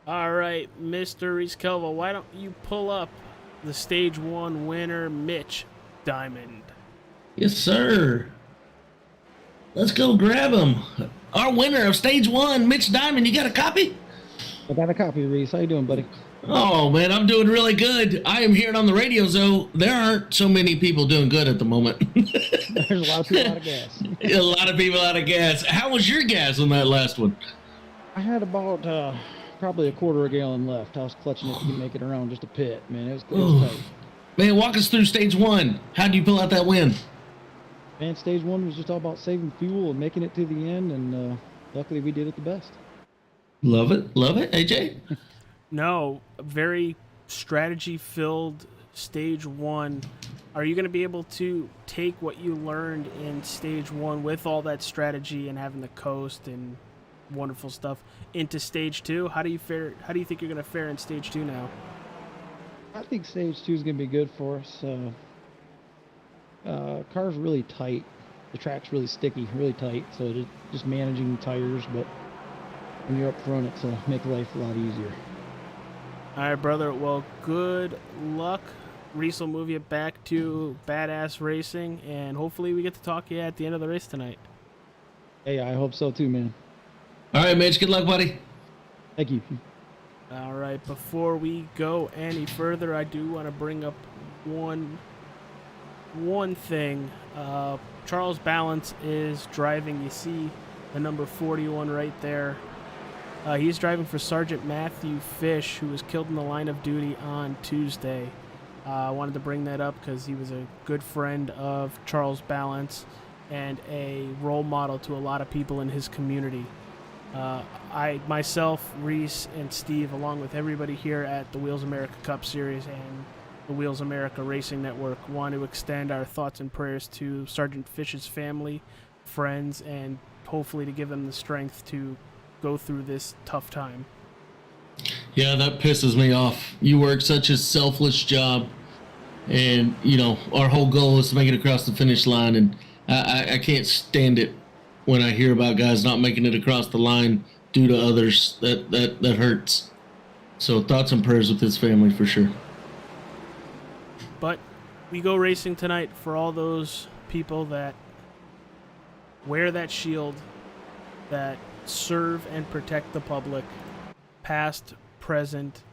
All right, Mr. Rizkelva, why don't you pull up the stage 1 winner, Mitch Diamond? Yes, sir. Let's go grab him. Our winner of stage 1, Mitch Diamond. You got a copy? I got a copy, Reese. How you doing, buddy? Oh, man, I'm doing really good. I am hearing on the radio, though, there aren't so many people doing good at the moment. There's a lot of people out of gas. A lot of people out of gas. How was your gas on that last one? I had about probably a quarter of a gallon left. I was clutching it to make it around just a pit, man. It was tight. Man, walk us through stage 1. How do you pull out that win? Man, stage 1 was just all about saving fuel and making it to the end, and luckily we did it the best. Love it, AJ. No, a very strategy-filled stage 1. Are you going to be able to take what you learned in stage 1 with all that strategy and having the coast and wonderful stuff into stage 2? How do you think you're going to fare in stage 2 now? I think stage 2 is going to be good for us. Car's really tight. The track's really sticky, really tight. So just managing tires, but when you're up front, it's make life a lot easier. All right, brother. Well, good luck. Reese will move you back to badass racing, and hopefully we get to talk to you at the end of the race tonight. Hey, I hope so too, man. All right, Mitch. Good luck, buddy. Thank you. All right. Before we go any further, I do want to bring up one thing. Charles Balance is driving. You see the number 41 right there. He's driving for Sergeant Matthew Fish, who was killed in the line of duty on Tuesday. I wanted to bring that up because he was a good friend of Charles Balance and a role model to a lot of people in his community. I, myself, Reese, and Steve, along with everybody here at the Wheels America Cup Series and the Wheels America Racing Network, want to extend our thoughts and prayers to Sergeant Fish's family, friends, and hopefully to give them the strength to go through this tough time. Yeah, that pisses me off. You work such a selfless job, and our whole goal is to make it across the finish line, and I can't stand it when I hear about guys not making it across the line due to others. That hurts. So thoughts and prayers with his family for sure. But we go racing tonight for all those people that wear that shield, that serve and protect the public, past, present.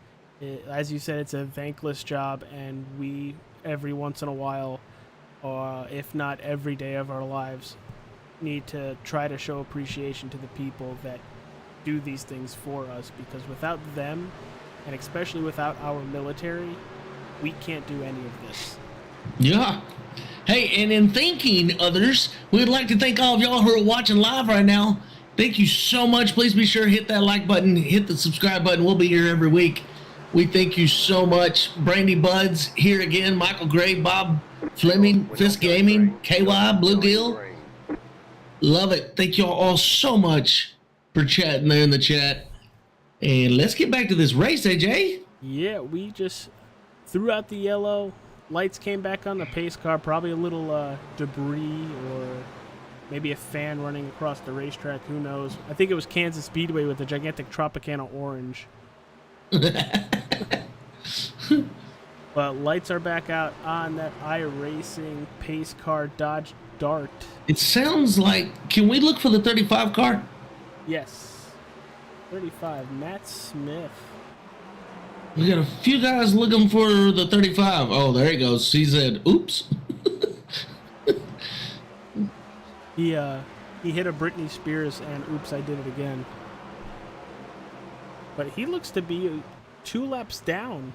As you said, it's a thankless job, and we, every once in a while, if not every day of our lives, need to try to show appreciation to the people that do these things for us, because without them, and especially without our military, we can't do any of this. Yeah. Hey, and in thanking others, we'd like to thank all of y'all who are watching live right now. Thank you so much. Please be sure to hit that like button, hit the subscribe button. We'll be here every week. We thank you so much. Brandy Buds here again, Michael Gray, Bob Fleming, Fisk Gaming, KY, Bluegill. Love it. Thank y'all all so much for chatting there in the chat. And let's get back to this race, AJ. Yeah, we just threw out the yellow. Lights came back on the pace car. Probably a little debris or Maybe a fan running across the racetrack. Who knows? I think it was Kansas Speedway with the gigantic Tropicana orange. But lights are back out on that iRacing pace car Dodge Dart. It sounds like, can we look for the 35 car? Yes. 35, Matt Smith. We got a few guys looking for the 35. Oh, there he goes. He said, oops. He hit a Britney Spears and oops, I did it again. But he looks to be 2 laps down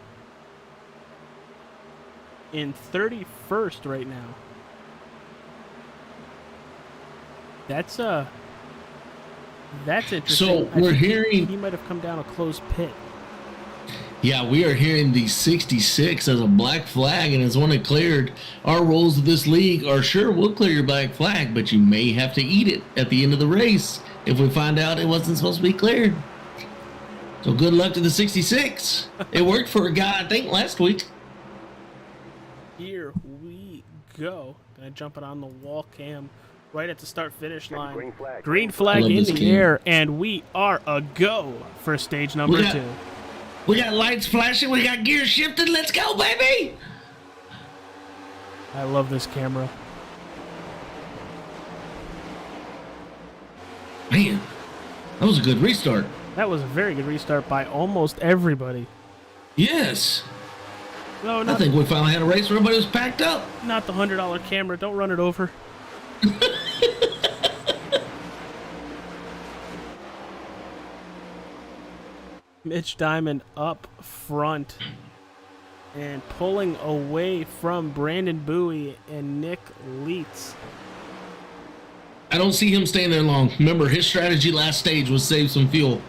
in 31st right now. That's interesting. So we're hearing, he might have come down a closed pit. yeah, we are hearing the 66 as a black flag, and as one that cleared. Our rules of this league are sure we'll clear your black flag, but you may have to eat it at the end of the race if we find out it wasn't supposed to be cleared. So good luck to the 66. It worked for a guy, I think, last week. Here we go. Gonna jump it on the wall cam right at the start finish line. Green flag Love in this the game. air, and we are a go for stage number 2. We got lights flashing. We got gear shifted. Let's go, baby. I love this camera. Man, that was a good restart. That was a very good restart by almost everybody. Yes. No, I not, think we finally had a race where everybody was packed up. not the $100 camera. Don't run it over. Mitch Diamond up front and pulling away from Brandon Bowie and Nick Leitz. I don't see him staying there long. Remember, his strategy last stage was save some fuel.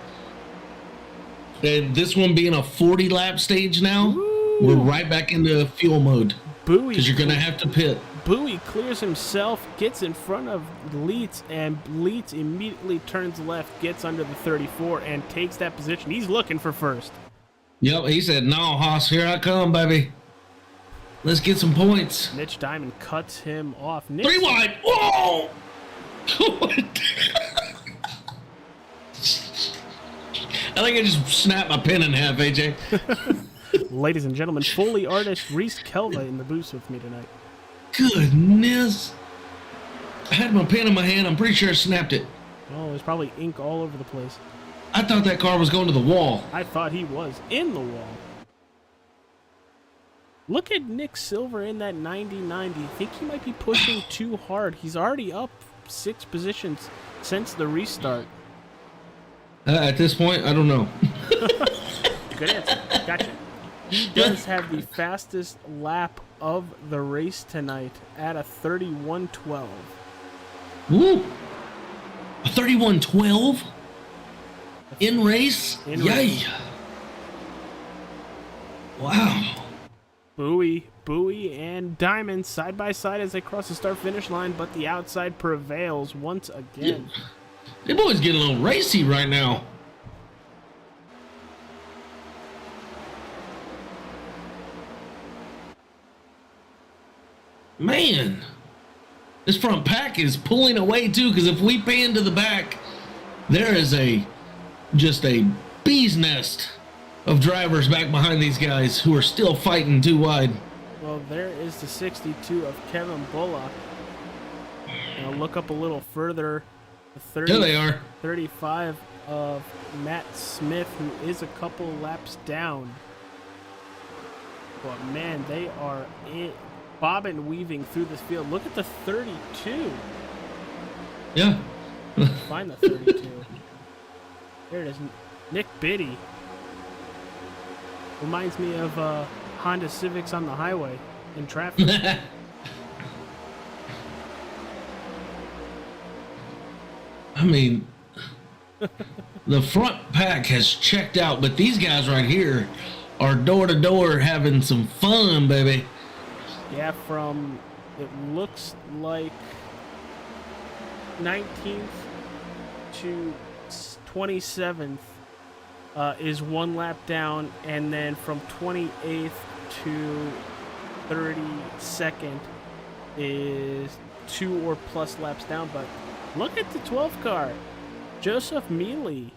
And this one being a 40-lap stage now, we're right back into fuel mode. Bowie, Because you're going to have to pit. Bowie clears himself, gets in front of Leitz, and Leitz immediately turns left, gets under the 34, and takes that position. He's looking for first. Yep, he said, no, Haas, here I come, baby. Let's get some points. Mitch Diamond cuts him off. Nick 3 wide. Whoa! I think I just snapped my pen in half, AJ. Ladies and gentlemen, Foley artist Reese Kelva in the booth with me tonight. Goodness. I had my pen in my hand. I'm pretty sure I snapped it. Oh, there's probably ink all over the place. I thought that car was going to the wall. I thought he was in the wall. Look at Nick Silver in that 90-90. I think he might be pushing too hard. He's already up 6 positions since the restart. At this point, I don't know. Good answer. Gotcha. He does have the fastest lap of the race tonight at a 31:12. Woo! A 31:12 in race? In Yay! race. Wow. Bowie, and Diamond side by side as they cross the start-finish line, but the outside prevails once again. They boys getting a little racy right now. Man, this front pack is pulling away too, because if we pan to the back, there is just a bee's nest of drivers back behind these guys who are still fighting too wide. Well, there is the 62 of Kevin Bullock. Now look up a little further. The 30, There they are. 35 of Matt Smith, who is a couple laps down. But man, they are bobbing, weaving through this field. Look at the 32. Yeah. Find the 32. There it is. Nick Biddy. Reminds me of Honda Civics on the highway in traffic. I mean, the front pack has checked out, but these guys right here are door to door having some fun, baby. Yeah, from, it looks like 19th to 27th is 1 lap down, and then from 28th to 32nd is 2 or plus laps down. But look at the 12th car. Joseph Mealy.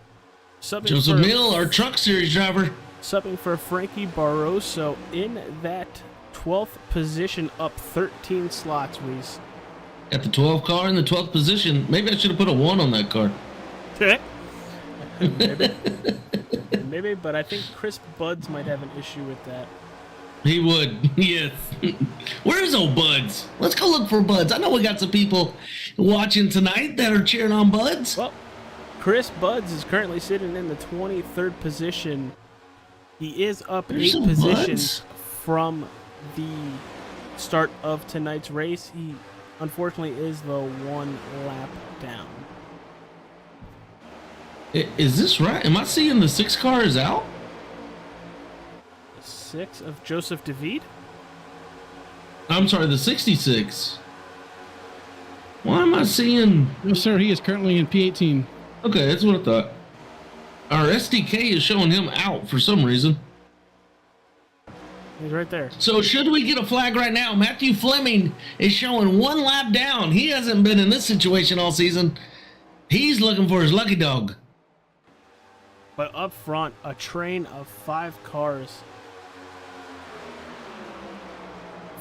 Joseph Mill, our truck series driver. Subbing for Frankie Barroso in that 12th position, up 13 slots, Reese. At the 12th car in the 12th position. Maybe I should have put a 1 on that car. Maybe. Maybe, but I think Chris Buds might have an issue with that. He would, yes. Where's old Buds? Let's go look for Buds. I know we got some people watching tonight that are cheering on Buds. Well, Chris Buds is currently sitting in the 23rd position. He is up There's 8 some positions Buds. from the start of tonight's race. He unfortunately is the 1 lap down. Is this right? Am I seeing the 6 car is out? 6 of Joseph David. I'm sorry, the 66. Why am I seeing... No, sir. He is currently in P18. Okay, that's what I thought. Our SDK is showing him out for some reason. He's right there. So should we get a flag right now? Matthew Fleming is showing 1 lap down. He hasn't been in this situation all season. He's looking for his lucky dog. But up front, a train of 5 cars.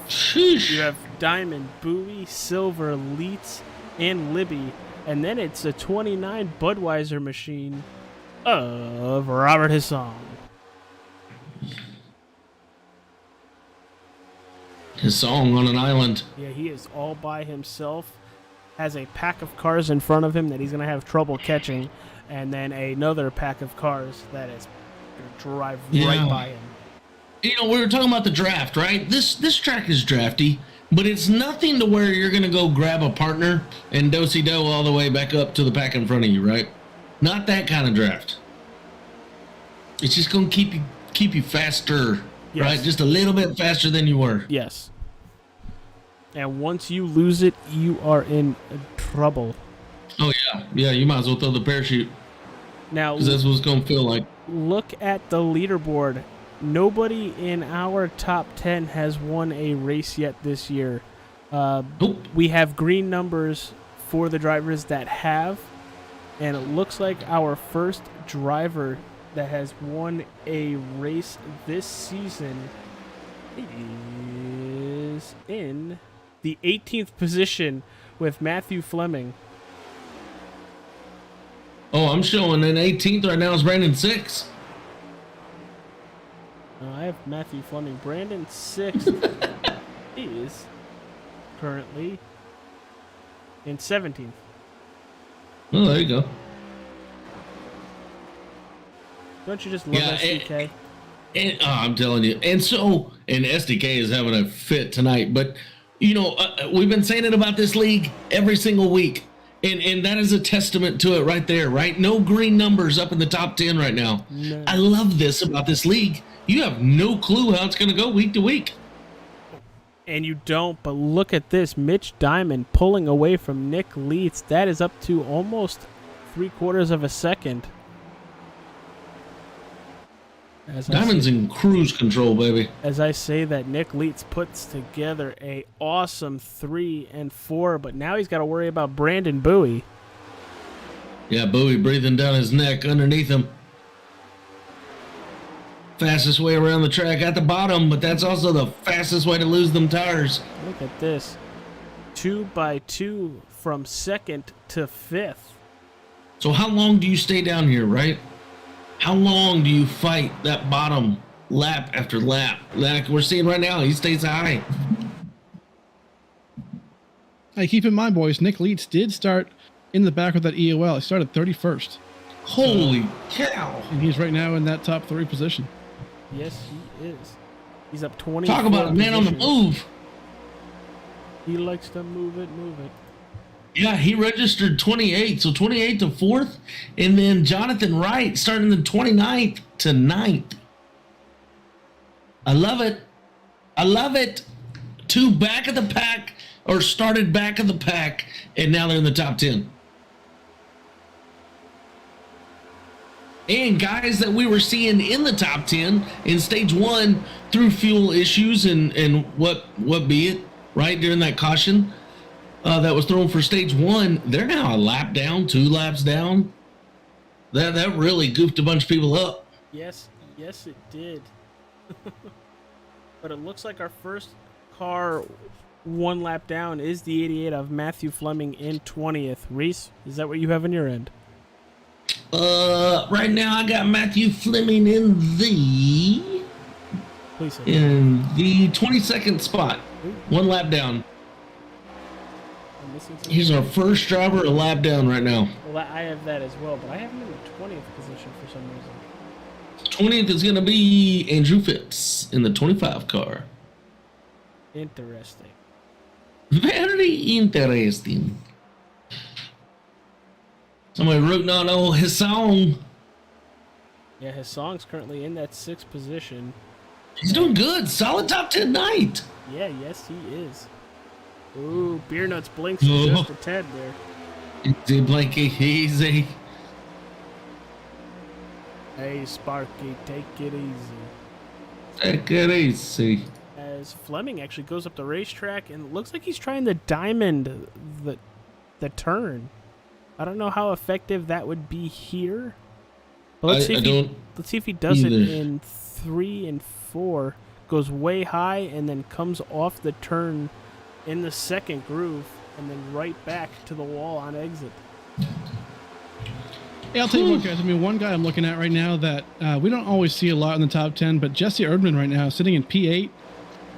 Sheesh. You have Diamond, Bowie, Silver, Leitz, and Libby. And then it's a 29 Budweiser machine of Robert Hassan. His song on an island. Yeah, he is all by himself. Has a pack of cars in front of him that he's going to have trouble catching. And then another pack of cars that is going to drive right by him. You know, we were talking about the draft, right? This track is drafty, but it's nothing to where you're going to go grab a partner and do-si-do all the way back up to the pack in front of you, right? Not that kind of draft. It's just going to keep you faster, Yes. right? Just a little bit faster than you were. Yes. And once you lose it, you are in trouble. Oh, yeah. Yeah, you might as well throw the parachute Now, because that's what it's going to feel like. look at the leaderboard. Nobody in our top 10 has won a race yet this year. Nope. We have green numbers for the drivers that have, and it looks like our first driver that has won a race this season is in the 18th position with Matthew Fleming. Oh, I'm showing an 18th right now is Brandon 6. I have Matthew Fleming. Brandon 6 is currently in 17th. Oh, there you go. Don't you just love SDK? I'm telling you. And SDK is having a fit tonight. But, you know, we've been saying it about this league every single week. And that is a testament to it right there, right? No green numbers up in the top 10 right now. No. I love this about this league. You have no clue how it's going to go week to week. And you don't, but look at this. Mitch Diamond pulling away from Nick Leitz. That is up to almost 3/4 of a second. Diamond's in cruise control, baby. As I say that, Nick Leitz puts together a awesome 3 and 4, but now he's got to worry about Brandon Bowie. Yeah, Bowie breathing down his neck underneath him. Fastest way around the track at the bottom, but that's also the fastest way to lose them tires. Look at this. 2 by 2 from 2nd to 5th. So how long do you stay down here, right? How long do you fight that bottom lap after lap? Like we're seeing right now, he stays high. Hey, keep in mind, boys, Nick Leitz did start in the back of that EOL. He started 31st, Holy cow. and he's right now in that top 3 position. Yes, he is. He's up 20. Talk about a man on the move. He likes to move it, move it. Yeah, he registered 28, so 28 to 4th. And then Jonathan Wright starting the 29th to 9th. I love it. I love it. 2 back of the pack, or started back of the pack, and now they're in the top 10. And guys that we were seeing in the top 10 in stage 1 through fuel issues and what be it, right, during that caution. that was thrown for stage 1, they're now a lap down, 2 laps down. That really goofed a bunch of people up. Yes, it did. But it looks like our first car 1 lap down is the 88 of Matthew Fleming in 20th. Reese, is that what you have on your end? Right now I got Matthew Fleming in the Please say. 22nd spot, 1 lap down. I'm missing something. He's our first driver a lap down right now. Well, I have that as well, but I have him in the 20th position for some reason. 20th is going to be Andrew Phipps in the 25 car. Interesting. Very interesting. Somebody rooting on old his song. Yeah, his song's currently in that 6th position. He's doing good. Solid top 10 night. Yeah, yes, he is. Ooh, Beer Nuts blinks just a tad there. Easy, Blanky, easy. Hey, Sparky, take it easy. Take it easy. As Fleming actually goes up the racetrack and it looks like he's trying to diamond the turn. I don't know how effective that would be here. But let's see if he does it in 3 and 4. Goes way high and then comes off the turn in the 2nd groove and then right back to the wall on exit. Yeah, I'll tell you what, guys. I mean, one guy I'm looking at right now that we don't always see a lot in the top 10, but Jesse Erdman right now sitting in P8.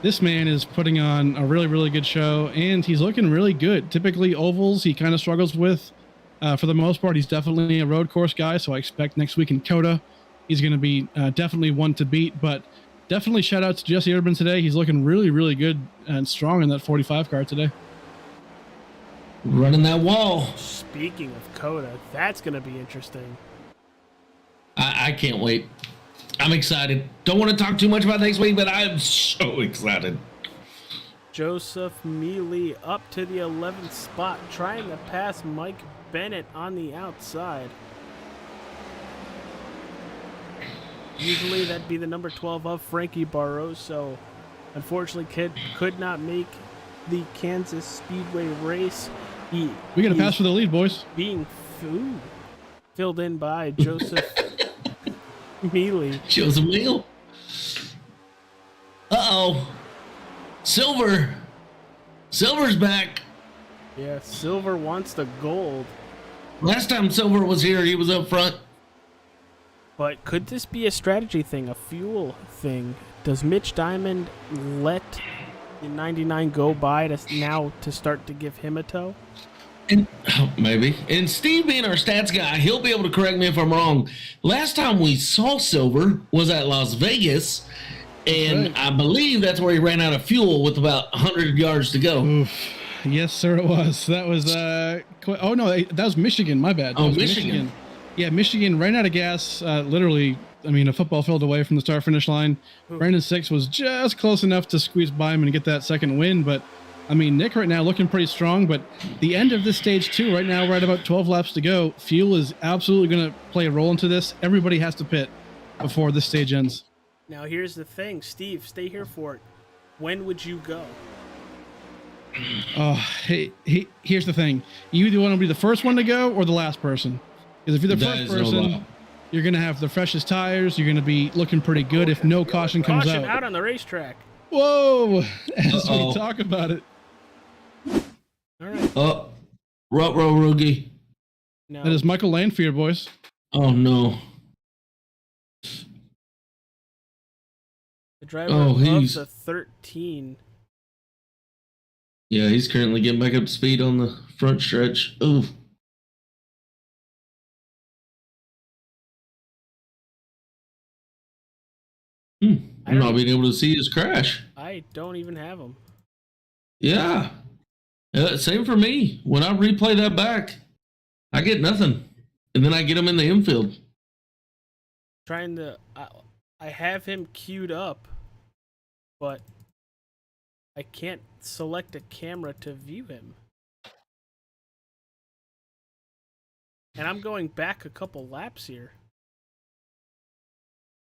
This man is putting on a really, really good show, and he's looking really good. Typically, ovals he kind of struggles with. For the most part, he's definitely a road course guy, so I expect next week in COTA he's going to be definitely one to beat. But definitely shout out to Jesse Erdman today. He's looking really, really good and strong in that 45 car today. Running that wall. Speaking of COTA, that's going to be interesting. I can't wait. I'm excited. Don't want to talk too much about next week, but I'm so excited. Joseph Mealy up to the 11th spot, trying to pass Mike Bennett on the outside. Usually that'd be the number 12 of Frankie Barroso. Unfortunately, could not make the Kansas Speedway race. We got to pass for the lead, boys. Being filled in by Joseph Mealy. Joseph Meal. Uh-oh. Silver's back. Yeah, Silver wants the gold. Last time Silver was here, he was up front. But could this be a strategy thing, a fuel thing? Does Mitch Diamond let the 99 go by to start to give him a tow? And, maybe. And Steve being our stats guy, he'll be able to correct me if I'm wrong. Last time we saw Silver was at Las Vegas, and right. I believe that's where he ran out of fuel with about 100 yards to go. Oof. Yes, sir, it was. That was, oh, no, that was Michigan. My bad. That was Michigan. Yeah, Michigan ran out of gas, literally, I mean, a football field away from the start-finish line. Brandon Six was just close enough to squeeze by him and get that second win, but, I mean, Nick right now looking pretty strong, but the end of this stage 2, right now, we're at about 12 laps to go. Fuel is absolutely going to play a role into this. Everybody has to pit before this stage ends. Now, here's the thing. Steve, stay here for it. When would you go? Oh, here's the thing. You either want to be the first one to go or the last person. Because if you're the first person, you're going to have the freshest tires. You're going to be looking pretty good if no caution comes Caution out. out on the racetrack. Whoa! As we talk about it. All right. Oh, ruh-roh Roogie. Now, That is Michael Landfear, boys. Oh, no. the driver Oh, of he's- the 13. Yeah, he's currently getting back up to speed on the front stretch. Ooh. I'm not being able to see his crash. I don't even have him. Yeah. Same for me. When I replay that back, I get nothing. And then I get him in the infield. Trying to... I have him queued up, but I can't select a camera to view him. And I'm going back a couple laps here.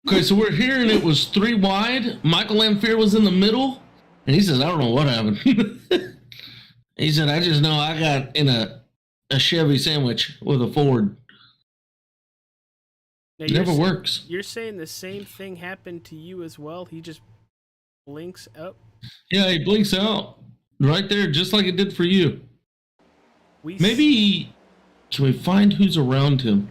Okay, so we're hearing it was 3 wide. Michael Lamphere was in the middle. And he says, I don't know what happened. He said, I just know I got in a Chevy sandwich with a Ford. Now, It never works. You're saying the same thing happened to you as well? He just blinks up? Yeah, he blinks out right there, just like it did for you. Maybe, can we find who's around him?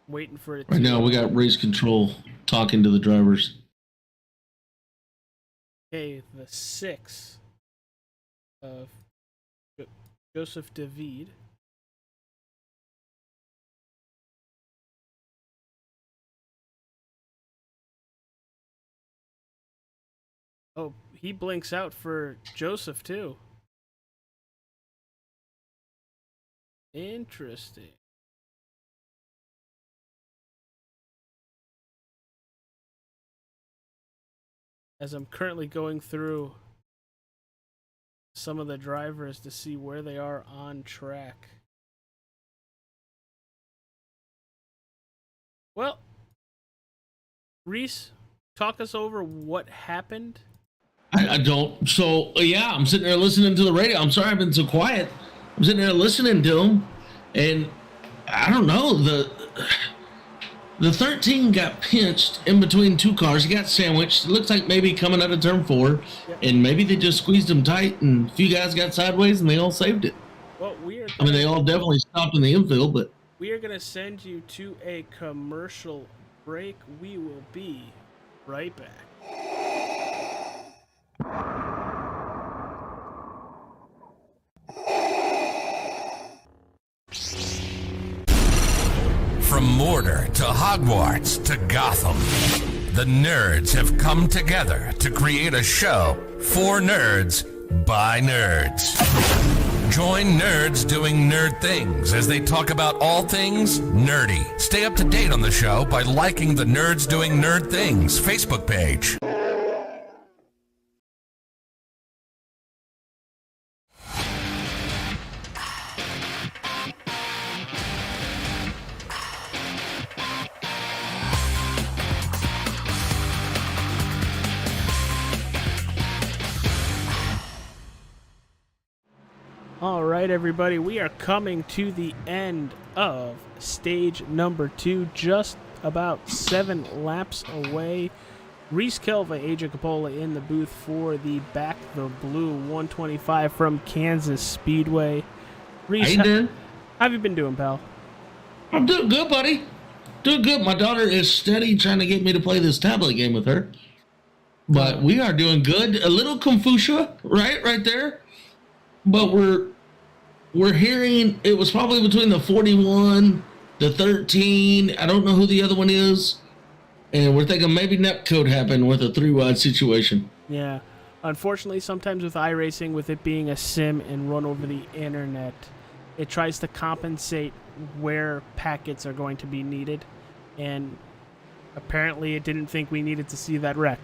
Waiting for it. Right now, we got race control talking to the drivers. Okay, the 6 of Joseph David. Oh, he blinks out for Joseph too. Interesting. As I'm currently going through some of the drivers to see where they are on track. Well, Reese, talk us over what happened. I don't. So, yeah, I'm sitting there listening to the radio. I'm sorry I've been so quiet. I'm sitting there listening to him, and I don't know. The 13 got pinched in between two cars. He got sandwiched. It looks like maybe coming out of turn 4, and maybe they just squeezed him tight, and a few guys got sideways, and they all saved it. Well, they all definitely stopped in the infield, but we are going to send you to a commercial break. We will be right back. From Mordor to Hogwarts to Gotham, the nerds have come together to create a show for nerds by nerds. Join nerds doing nerd things as they talk about all things nerdy. Stay up to date on the show by liking the Nerds Doing Nerd Things Facebook page. All right, everybody, we are coming to the end of stage number 2, just about 7 laps away. Reese Kelva, AJ Capola in the booth for the Back the Blue 125 from Kansas Speedway. Reese, how have you been doing, pal? I'm doing good, buddy. Doing good. My daughter is steady trying to get me to play this tablet game with her. But we are doing good. A little confusion, right there. But we're hearing it was probably between the 41, the 13. I don't know who the other one is. And we're thinking maybe netcode happened with a 3-wide situation. Yeah. Unfortunately, sometimes with iRacing, with it being a sim and run over the internet, it tries to compensate where packets are going to be needed. And apparently it didn't think we needed to see that wreck.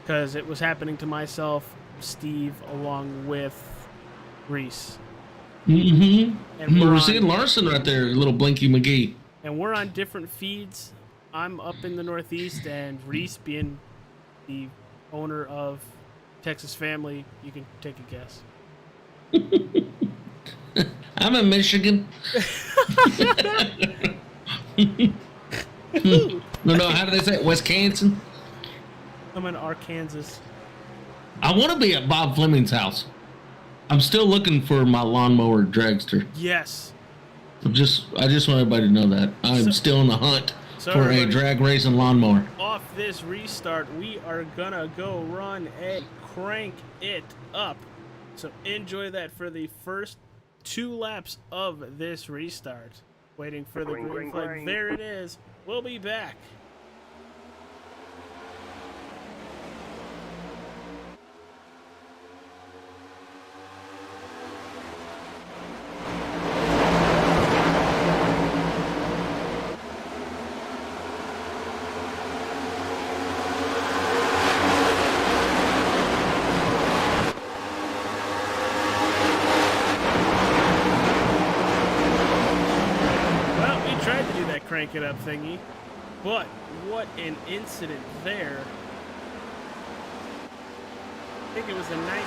Because it was happening to myself, Steve, along with Reese. Mm-hmm. And we're seeing Larson right there, little Blinky McGee. And we're on different feeds. I'm up in the Northeast, and Reese, being the owner of Texas Family, you can take a guess. I'm in Michigan. No, how do they say it? Wisconsin? I'm in Arkansas. I want to be at Bob Fleming's house. I'm still looking for my lawnmower dragster. Yes. I just want everybody to know that. I'm still in the hunt for a drag racing lawnmower. Off this restart, we are gonna go run and crank it up. So enjoy that for the first 2 laps of this restart. Waiting for the green flag. There it is. We'll be back. Crank it up thingy. But what an incident there. I think it was a 19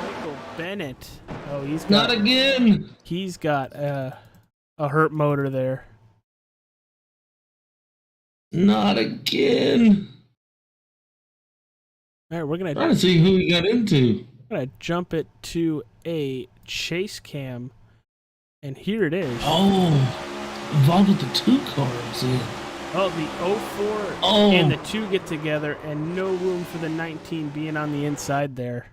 Michael Bennett. Oh, Not again. He's got a hurt motor there. Not again. All right, we're Trying gonna to see who he got into. jump it to a chase cam, and here it is. Oh, involved with the 2 cars. Yeah. Oh, the 04 Oh. and the 2 get together, and no room for the 19 being on the inside there.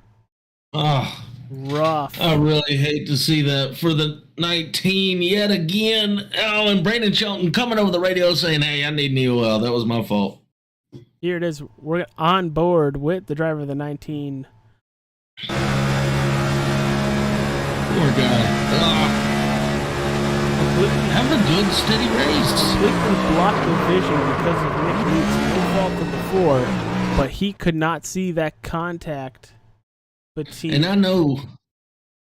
Ah. Rough. I really hate to see that for the 19 yet again. Oh, and Brandon Shelton coming over the radio saying, "Hey, I need new oil. That was my fault." Here it is. We're on board with the driver of the 19. Poor guy. Having a good, steady race. Completely blocked the vision because of Nick Leeds. No fault of the 4, but he could not see that contact And I know,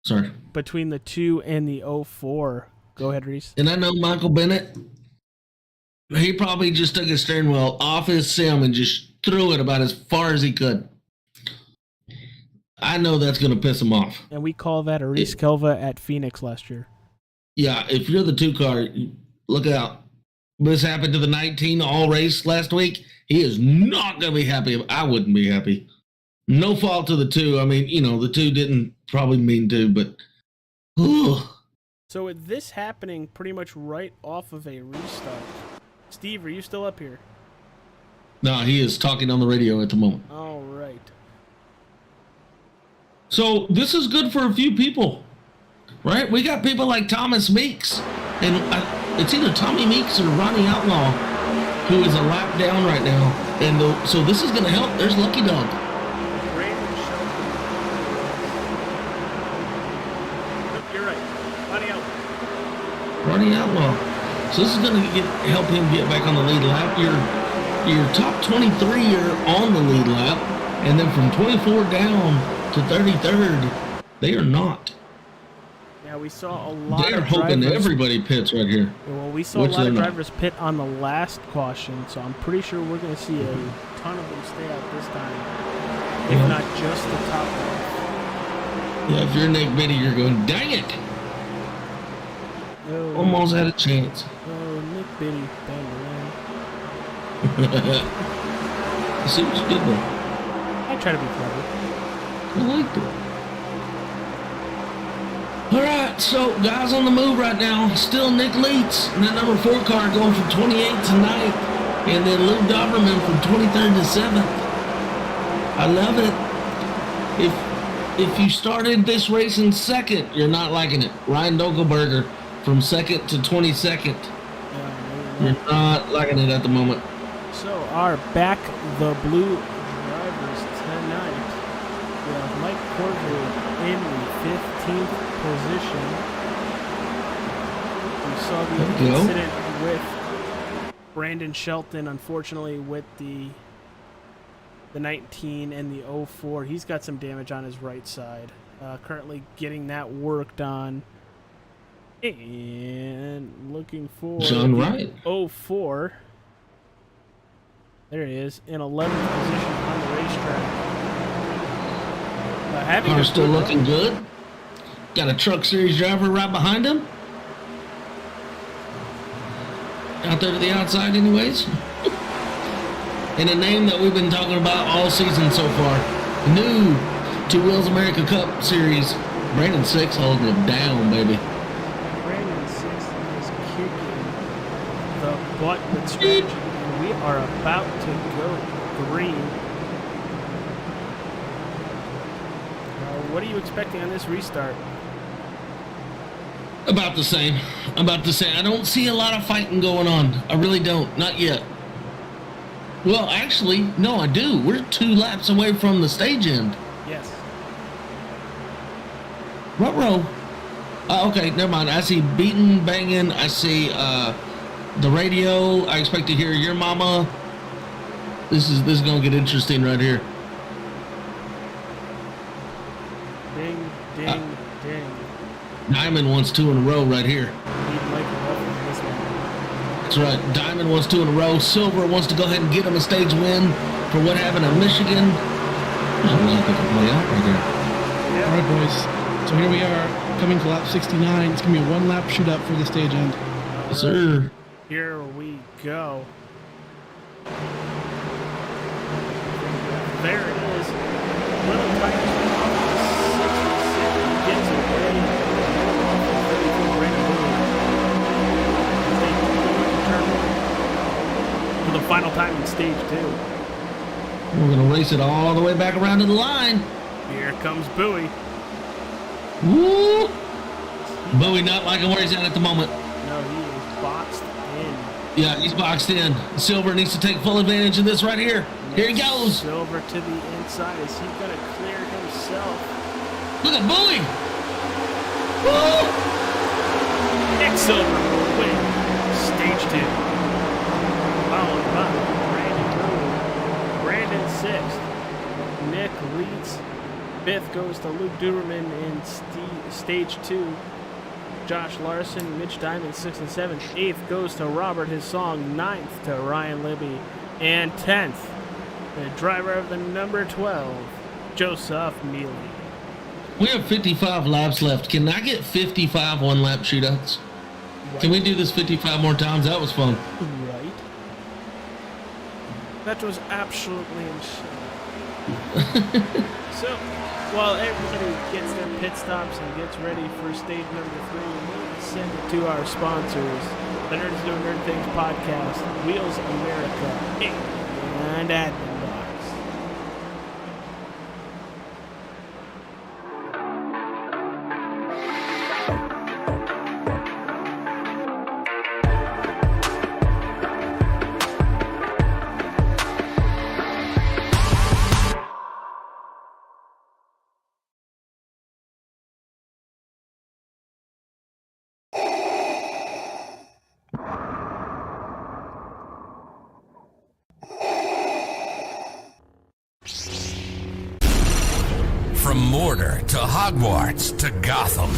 sorry. between the 2 and the 04. Go ahead, Reese. And I know Michael Bennett, he probably just took his steering wheel off his sim and just threw it about as far as he could. I know that's going to piss him off. And we call that a Reese Kelva at Phoenix last year. Yeah, if you're the 2 car, look out. This happened to the 19 all race last week. He is not going to be happy. I wouldn't be happy. No fault to the 2. I mean, the 2 didn't probably mean to, but. Ugh. So with this happening pretty much right off of a restart, Steve, are you still up here? No, he is talking on the radio at the moment. All right. So this is good for a few people, right? We got people like Thomas Meeks, and it's either Tommy Meeks or Ronnie Outlaw, who is a lap down right now. And so this is going to help. There's Lucky Dog. Brandon Shelton. Nope, you're right. Ronnie Outlaw. Ronnie Outlaw. So this is going to help him get back on the lead lap. Your top 23 are on the lead lap, and then from 24 down to 33rd, they are not. Yeah, we saw a lot They're of hoping drivers. everybody pits right here. Well, we saw Which a lot they're of not. drivers pit on the last caution, so I'm pretty sure we're going to see a ton of them stay out this time, if Yeah. not just the top one. Yeah, if you're Nick Biddy, you're going, dang it! Oh, Almost had a chance. oh, Nick Biddy, bang See what you did there. I try to be clever. I liked it. All right, so guys on the move right now. Still Nick Leitz in that number 4 car going from 28th to 9th. And then Lou Doberman from 23rd to 7th. I love it. If you started this race in 2nd, you're not liking it. Ryan Dogelberger from 2nd to 22nd. You're not liking it at the moment. So our back the blue drivers tonight. We have Mike Corver in the 15th position. We saw the There we go. incident with Brandon Shelton, unfortunately, with the 19 and the 04. He's got some damage on his right side. Currently getting that worked on. And looking for John the Wright. 04. There he is, in 11th position on the racetrack. Having Car's a still good- looking good. Got a Truck Series driver right behind him. Out there to the outside anyways. And a name that we've been talking about all season so far. New to Wheels America Cup Series. Brandon Six holding it down, baby. Brandon Sixton is kicking the butt with strategy, and we are about to go green. What are you expecting on this restart? About the same. About the same. I don't see a lot of fighting going on. I really don't. Not yet. Well, actually, no, I do. We're 2 laps away from the stage end. Yes. What row? Okay, never mind. I see beating, banging. I see the radio. I expect to hear your mama. This is gonna get interesting right here. Ding, ding, ding. Diamond wants 2 in a row right here. Need Michael Huff in this one. That's right. Diamond wants 2 in a row. Silver wants to go ahead and get him a stage win for what happened at Michigan. There's a lot that can play out right there. All right, boys. So here we are coming to lap 69. It's going to be a 1-lap shootout for the stage end. Yes, sir. Here we go. There it is. Little Tigers off the 66 gets it ready. For the final time in stage 2. We're going to race it all the way back around to the line. Here comes Bowie. Woo! Bowie not liking where he's at the moment. No, he is boxed in. Yeah, he's boxed in. Silver needs to take full advantage of this right here. Here he goes. Silver to the inside. Is he going to clear himself? Look at Bowie. Woo! Nick Silver will win stage 2. Followed by Brandon Bowie. Brandon 6th. Nick leads. 5th goes to Luke Duberman in stage 2. Josh Larson, Mitch Diamond 6th and 7th. 8th goes to Robert His Song. 9th to Ryan Libby. And 10th, the driver of the number 12, Joseph Mealy. We have 55 laps left. Can I get 55 1-lap shootouts? Can we do this 55 more times? That was fun. Right. That was absolutely insane. So, while everybody gets their pit stops and gets ready for stage number 3, we'll send it to our sponsors, the Nerds Doing Nerd Things podcast, Wheels America, Inc., and Admin Box. From Mordor to Hogwarts to Gotham,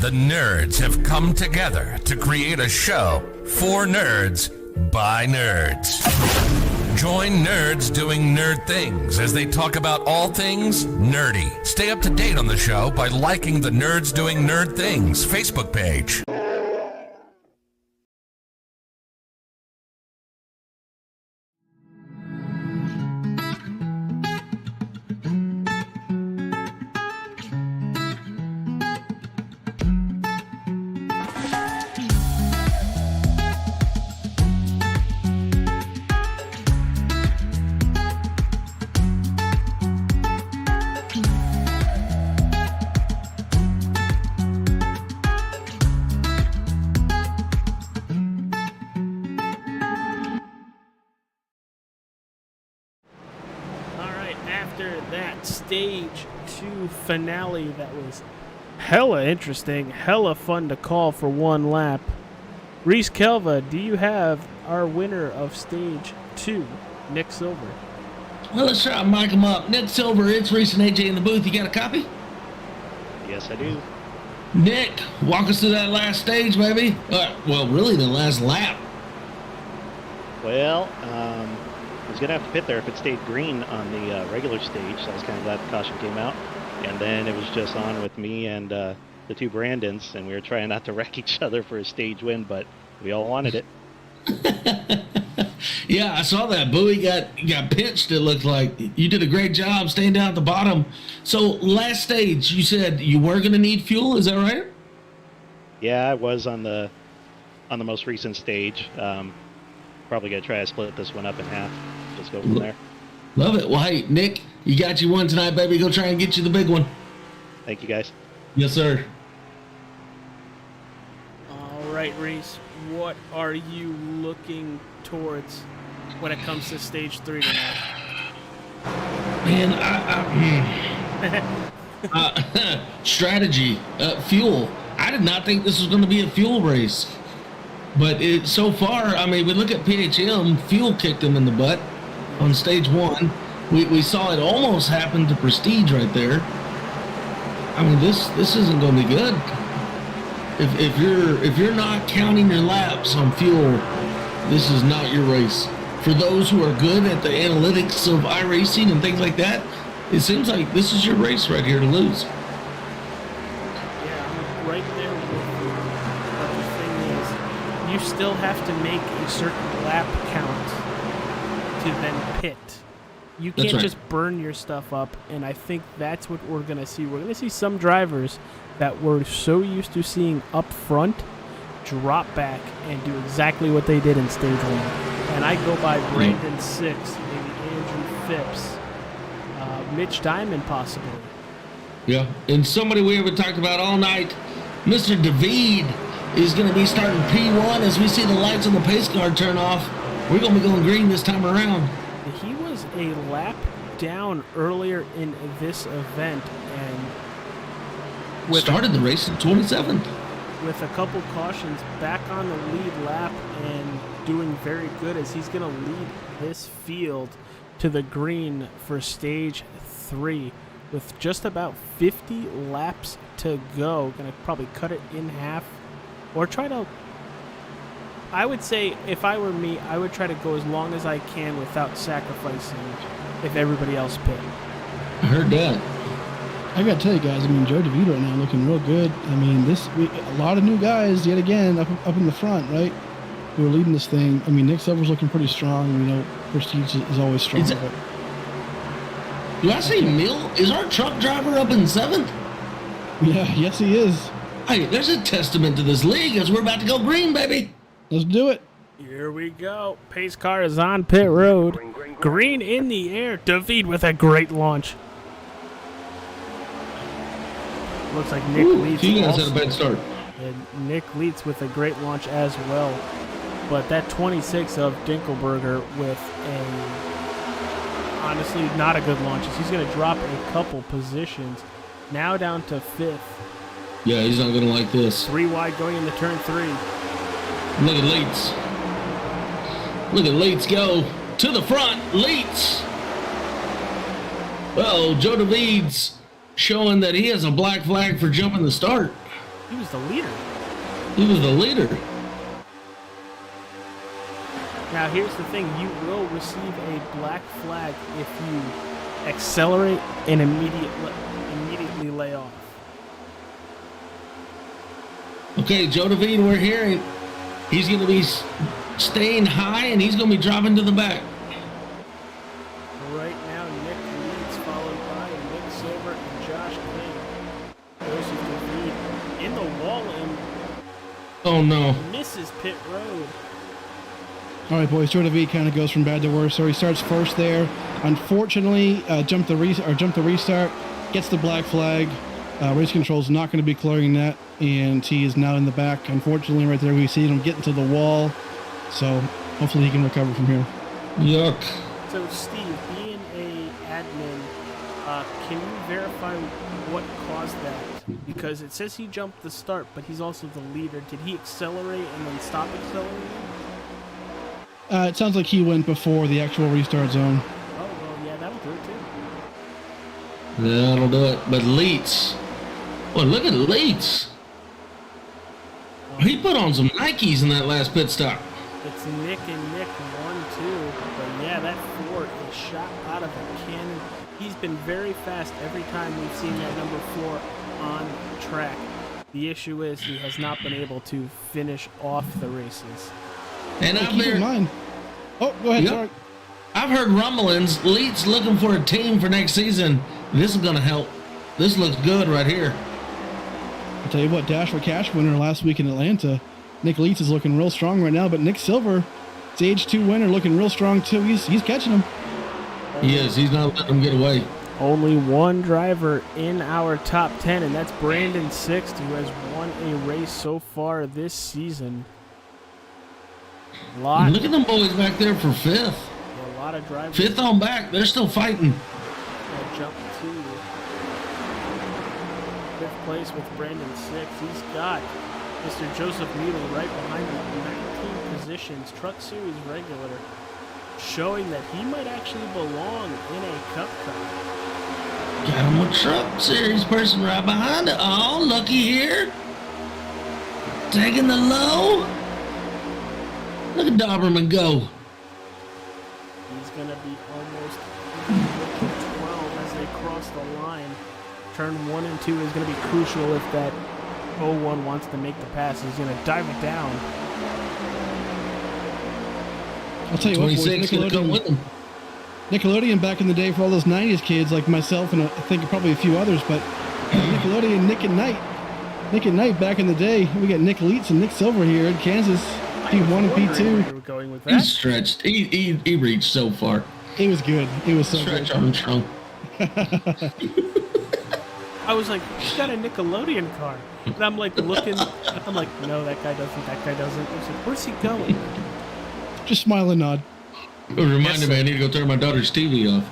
the nerds have come together to create a show for nerds by nerds. Join Nerds Doing Nerd Things as they talk about all things nerdy. Stay up to date on the show by liking the Nerds Doing Nerd Things Facebook page. After that stage 2 finale that was hella interesting, hella fun to call for 1 lap. Reese Kelva, do you have our winner of stage 2, Nick Silver? Well, let's try to mic him up. Nick Silver, it's Reese and AJ in the booth. You got a copy? Yes, I do. Nick, walk us through that last stage, baby. Well, really the last lap. Well, I was going to have to pit there if it stayed green on the regular stage, so I was kind of glad the caution came out. And then it was just on with me and the 2 Brandons, and we were trying not to wreck each other for a stage win, but we all wanted it. Yeah, I saw that. Bowie got pinched, it looked like. You did a great job staying down at the bottom. So, last stage, you said you were going to need fuel, is that right? Yeah, I was on the most recent stage. Probably going to try to split this one up in half. Just go from there. Love it. Well, hey, Nick, you got you one tonight, baby. Go try and get you the big one. Thank you, guys. Yes, sir. All right, Reese, what are you looking towards when it comes to stage 3 tonight? Man, strategy, fuel. I did not think this was going to be a fuel race. But so far, I mean, we look at PHM, fuel kicked them in the butt on stage 1. We saw it almost happen to Prestige right there. I mean, this isn't going to be good. If you're not counting your laps on fuel, this is not your race. For those who are good at the analytics of iRacing and things like that, it seems like this is your race right here to lose. Yeah, I'm right there with you. But the thing is, you still have to make a certain lap count to then pit. You That's can't right. just burn your stuff up, and I think that's what we're going to see. We're going to see some drivers that we're so used to seeing up front drop back and do exactly what they did in stage 1. And I go by Brandon Six, maybe Andrew Phipps, Mitch Diamond possibly. Yeah, and somebody we haven't talked about all night, Mr. David, is going to be starting P1 as we see the lights on the pace car turn off. We're going to be going green this time around. He was a lap down earlier in this event, and Started the race in 27th. with a couple cautions back on the lead lap and doing very good as he's going to lead this field to the green for stage 3 with just about 50 laps to go. Going to probably cut it in half or try to, I would say if I were me, I would try to go as long as I can without sacrificing if everybody else pit. I heard that. I gotta tell you guys, I mean, Joe DeVito right now looking real good. I mean, a lot of new guys yet again up in the front, right? Who are leading this thing. I mean, Nick Silver's looking pretty strong. You know, Prestige is always strong. Is it- Do I see Mill? Is our truck driver up in 7th? Yeah, yes, he is. Hey, there's a testament to this league as we're about to go green, baby. Let's do it. Here we go. Pace car is on pit road. Green in the air. David with a great launch. Looks like Nick Ooh, leads. you guys also. had a bad start. And Nick leads with a great launch as well. But that 26 of Dinkelberger with a honestly not a good launch. He's going to drop a couple positions. Now down to 5th. Yeah, he's not going to like this. 3 wide going into turn 3. Look at Leitz. Look at Leitz go to the front. Leitz. Well, Joe DeVide's showing that he has a black flag for jumping the start. He was the leader. He was the leader. Now here's the thing, you will receive a black flag if you accelerate and immediately lay off. Okay, Joe DeVide, we're hearing he's going to be staying high and he's going to be dropping to the back. Right now, Nick leads, followed by Nick Silver and Josh Kling. Joseph DeVide in the wall and Oh, no. misses pit road. All right, boys. Joe DeVito kind of goes from bad to worse. So he starts first there. Unfortunately, jumped the restart, gets the black flag. Race control's not going to be clearing that, and he is now in the back. Unfortunately, right there we see him getting to the wall. So hopefully he can recover from here. Yuck. So Steve, being a admin, can you verify what caused that? Because it says he jumped the start, but he's also the leader. Did he accelerate and then stop accelerating? It sounds like he went before the actual restart zone. Oh, well, yeah, that'll do it too. That'll do it. But Leitz. Well, look at Leitz. He put on some Nikes in that last pit stop. It's Nick and Nick 1-2. But yeah, that Ford is shot out of a cannon. He's been very fast every time we've seen that number 4 on track. The issue is he has not been able to finish off the races. And Hey, I've keep in heard, mind. Oh, go ahead. Yep. Sorry. I've heard rumblings. Leitz looking for a team for next season. This is going to help. This looks good right here. I'll tell you what, Dash for Cash winner last week in Atlanta. Nick Leitz is looking real strong right now, but Nick Silver, stage 2 winner, looking real strong too. He's catching him. He is. He's not letting him get away. Only one driver in our top 10, and that's Brandon Sixt, who has won a race so far this season. And look at them boys back there for 5th. A lot of drivers 5th on back. They're still fighting. jump to 5th place with Brandon Sixt. He's got Mr. Joseph Needle right behind him, 19 positions, Truck Series regular, showing that he might actually belong in a Cup car. Got him a Truck Series person right behind it. Oh, Lucky here. Taking the low. Look at Doberman go. He's going to be almost with the 12 as they cross the line. Turn 1 and 2 is going to be crucial if that 01 wants to make the pass. He's going to dive it down. I'll tell you what, boys, 26 gonna come with him. Nickelodeon back in the day for all those 90s kids like myself and I think probably a few others, but Nickelodeon, Nick at Night. Nick at Night back in the day. We got Nick Leitz and Nick Silver here in Kansas, P1 and Wondering where you P2. were going with He that. stretched. He reached so far. It was good. It was so Stretch good. Armstrong. I was like, he's got a Nickelodeon car. And I'm like looking, I'm like, no, that guy doesn't, that guy doesn't. I was like, where's he going? Just smile and nod. It reminded me I need to go turn my daughter's TV off.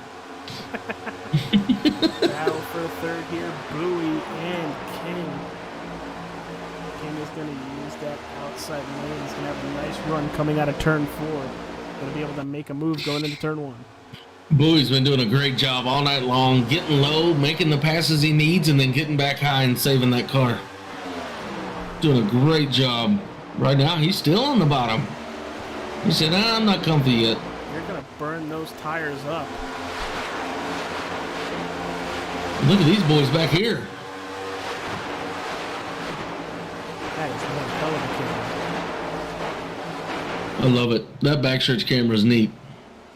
Battle for third here, Bowie and King. King is going to use that outside lane. He's going to have a nice run coming out of turn 4. Going to be able to make a move going into turn 1. Bowie's been doing a great job all night long, getting low, making the passes he needs, and then getting back high and saving that car. Doing a great job. Right now, he's still on the bottom. He said, I'm not comfy yet. You're going to burn those tires up. Look at these boys back here. That is one hell of a camera. I love it. That backstretch camera is neat.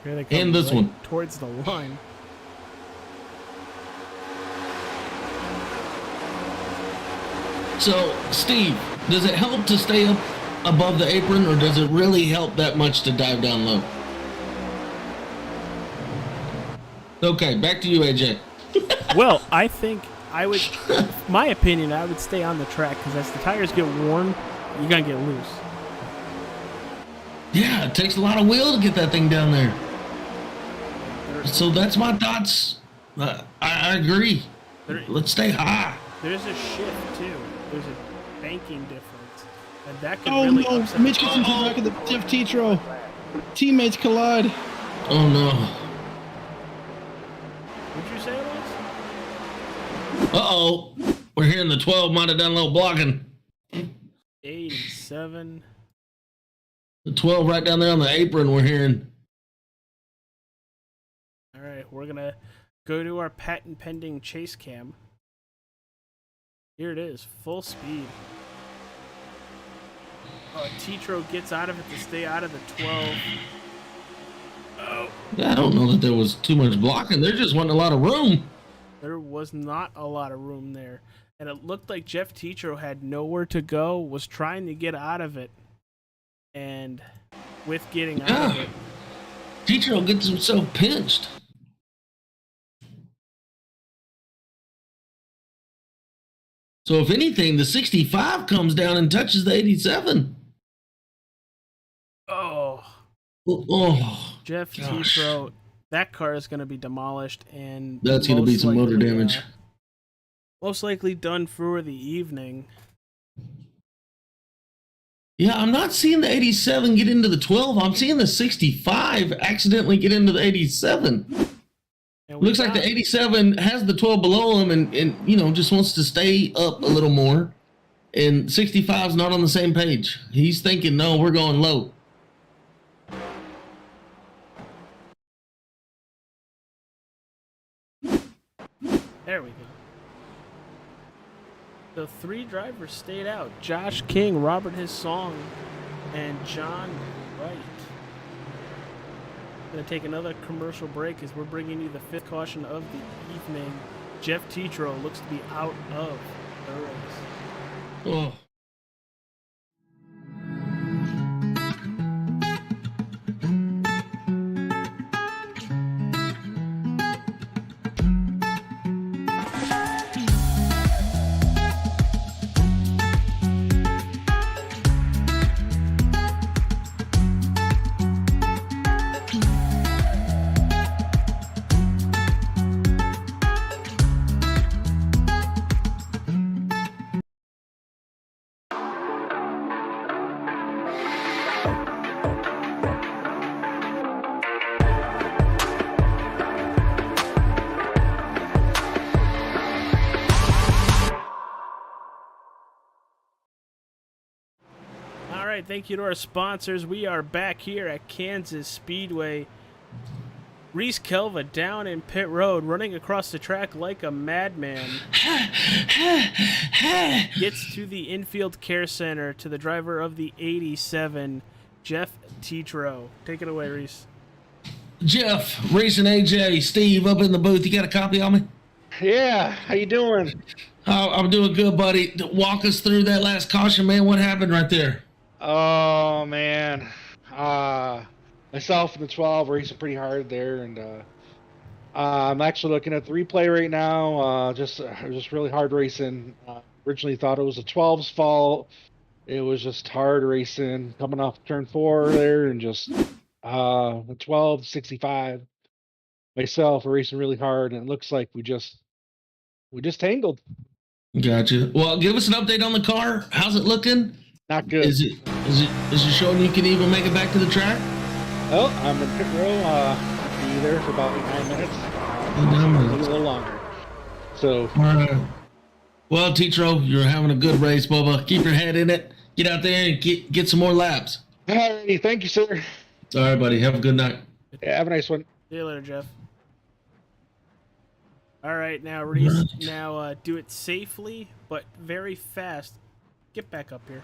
Here they come And this right one. towards the line. So, Steve, does it help to stay up above the apron, or does it really help that much to dive down low? Okay, back to you, AJ. Well, I think I would, my opinion, I would stay on the track because as the tires get worn, you're going to get loose. Yeah, it takes a lot of will to get that thing down there. So that's my thoughts. I agree. Let's stay high. There's a shift, too. There's a banking difference. And that could Oh really no, upset Mitch gets into the back of the Jeff Tetro. Teammates collide. Oh no. What'd you say it was? Uh-oh. We're hearing the 12 might have done a little blocking. 87. The 12 right down there on the apron we're hearing. All right, we're going to go to our patent pending chase cam. Here it is, full speed. Tetro gets out of it to stay out of the 12. Oh, Yeah, I don't know that there was too much blocking. There just wasn't a lot of room. there was not a lot of room there. And it looked like Jeff Tetro had nowhere to go, was trying to get out of it. And with getting out of Yeah. it, Tetro gets himself pinched. So if anything, the 65 comes down and touches the 87. oh, Oh, Jeff gosh. Tetro, that car is going to be demolished. And That's going to be most some motor likely, damage. Most likely done for the evening. Yeah, I'm not seeing the 87 get into the 12. I'm seeing the 65 accidentally get into the 87. And we Looks like got- the 87 has the 12 below him and you know, just wants to stay up a little more. And 65's not on the same page. He's thinking, no, we're going low. There we go. The 3 drivers stayed out. Josh King, Robert His Song, and John Wright. Gonna take another commercial break as we're bringing you the 5th caution of the evening. Jeff Tetro looks to be out of the race. Oh. right, thank you to our sponsors. We are back here at Kansas Speedway. Reese Kelva down in pit road, running across the track like a madman. Gets to the infield care center to the driver of the 87, Jeff Tetro. Take it away, Reese. Jeff, Reese and AJ, Steve up in the booth. You got a copy on me? Yeah, how you doing? I'm doing good, buddy. Walk us through that last caution, man. What happened right there? Oh man, myself and the 12 racing pretty hard there, and I'm actually looking at the replay right now. Just really hard racing. Originally thought it was the 12's fault. It was just hard racing coming off turn 4 there, and just the 12 65. Myself racing really hard, and it looks like we just tangled. Gotcha. Well, give us an update on the car. How's it looking? Not good. Is it showing you can even make it back to the track? Well, I'm in pit row. I'll be there for about 9 minutes. 9 minutes. Maybe a little longer. So. All right. Well, Tetro, you're having a good race, Bubba. Keep your head in it. Get out there and get some more laps. Alrighty, thank you, sir. All right, buddy. Have a good night. Yeah, have a nice one. See you later, Jeff. All right, now, Reese, now do it safely, but very fast. Get back up here.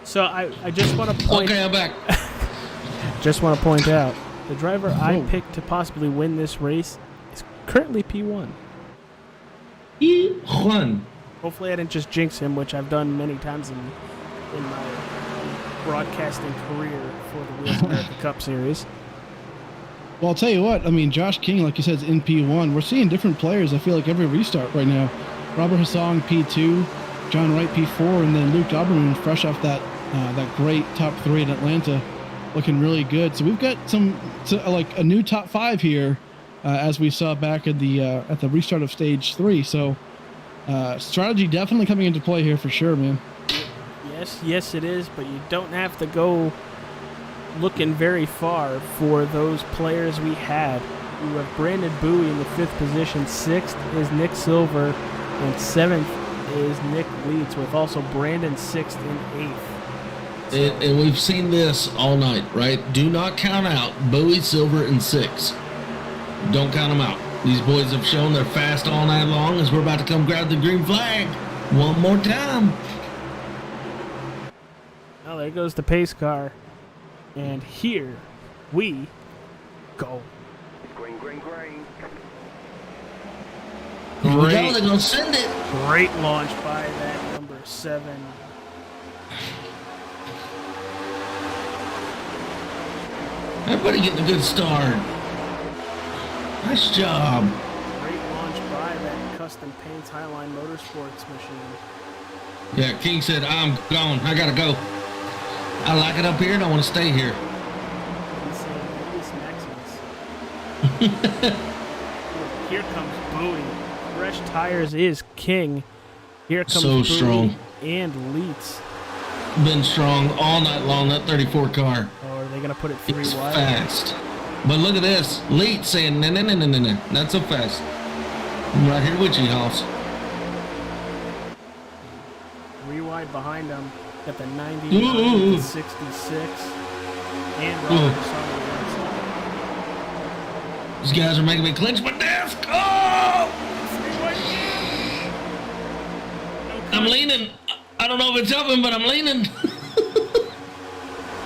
So I just want to point. Okay, I'm back. Just want to point out the driver I picked to possibly win this race is currently P1. P1. Hopefully, I didn't just jinx him, which I've done many times in my broadcasting career for the Wheels America Cup Series. Well, I'll tell you what. I mean, Josh King, like you said, is in P1. We're seeing different players. I feel like every restart right now. Robert Hassan P2, John Wright P4, and then Luke Doberman fresh off that great top 3 in Atlanta, looking really good. So we've got like a new top 5 here, as we saw back at the restart of stage 3. So strategy definitely coming into play here for sure, man. Yes, it is. But you don't have to go looking very far for those players we had. We have Brandon Bowie in the 5th position. 6th is Nick Silver, and 7th is Nick Leeds, with also Brandon 6th and 8th. And we've seen this all night, right? Do not count out Bowie, Silver, and 6. Don't count them out. These boys have shown they're fast all night long as we're about to come grab the green flag one more time. Oh, there goes the pace car. And here we go. Green. Here we go, they're going to send it. Great launch by that number 7. Everybody getting a good start. Nice job. Great launch by that Custom Paints Highline Motorsports machine. Yeah, King said, I'm gone. I got to go. I like it up here and I want to stay here. Here comes Bowie. Fresh tires is king. Here comes So Bowie strong. and Leitz. Been strong all night long, that 34 car. Oh, are they going to put it 3 It's wide? fast. But look at this. Leet saying, no, not so fast. I'm right here with you, Hoss. 3 wide behind them. Got the 90, Ooh. 66, and Ooh. Robert Hassan on the outside. These guys are making me clinch my desk. Oh! I'm leaning. I don't know if it's helping, but I'm leaning.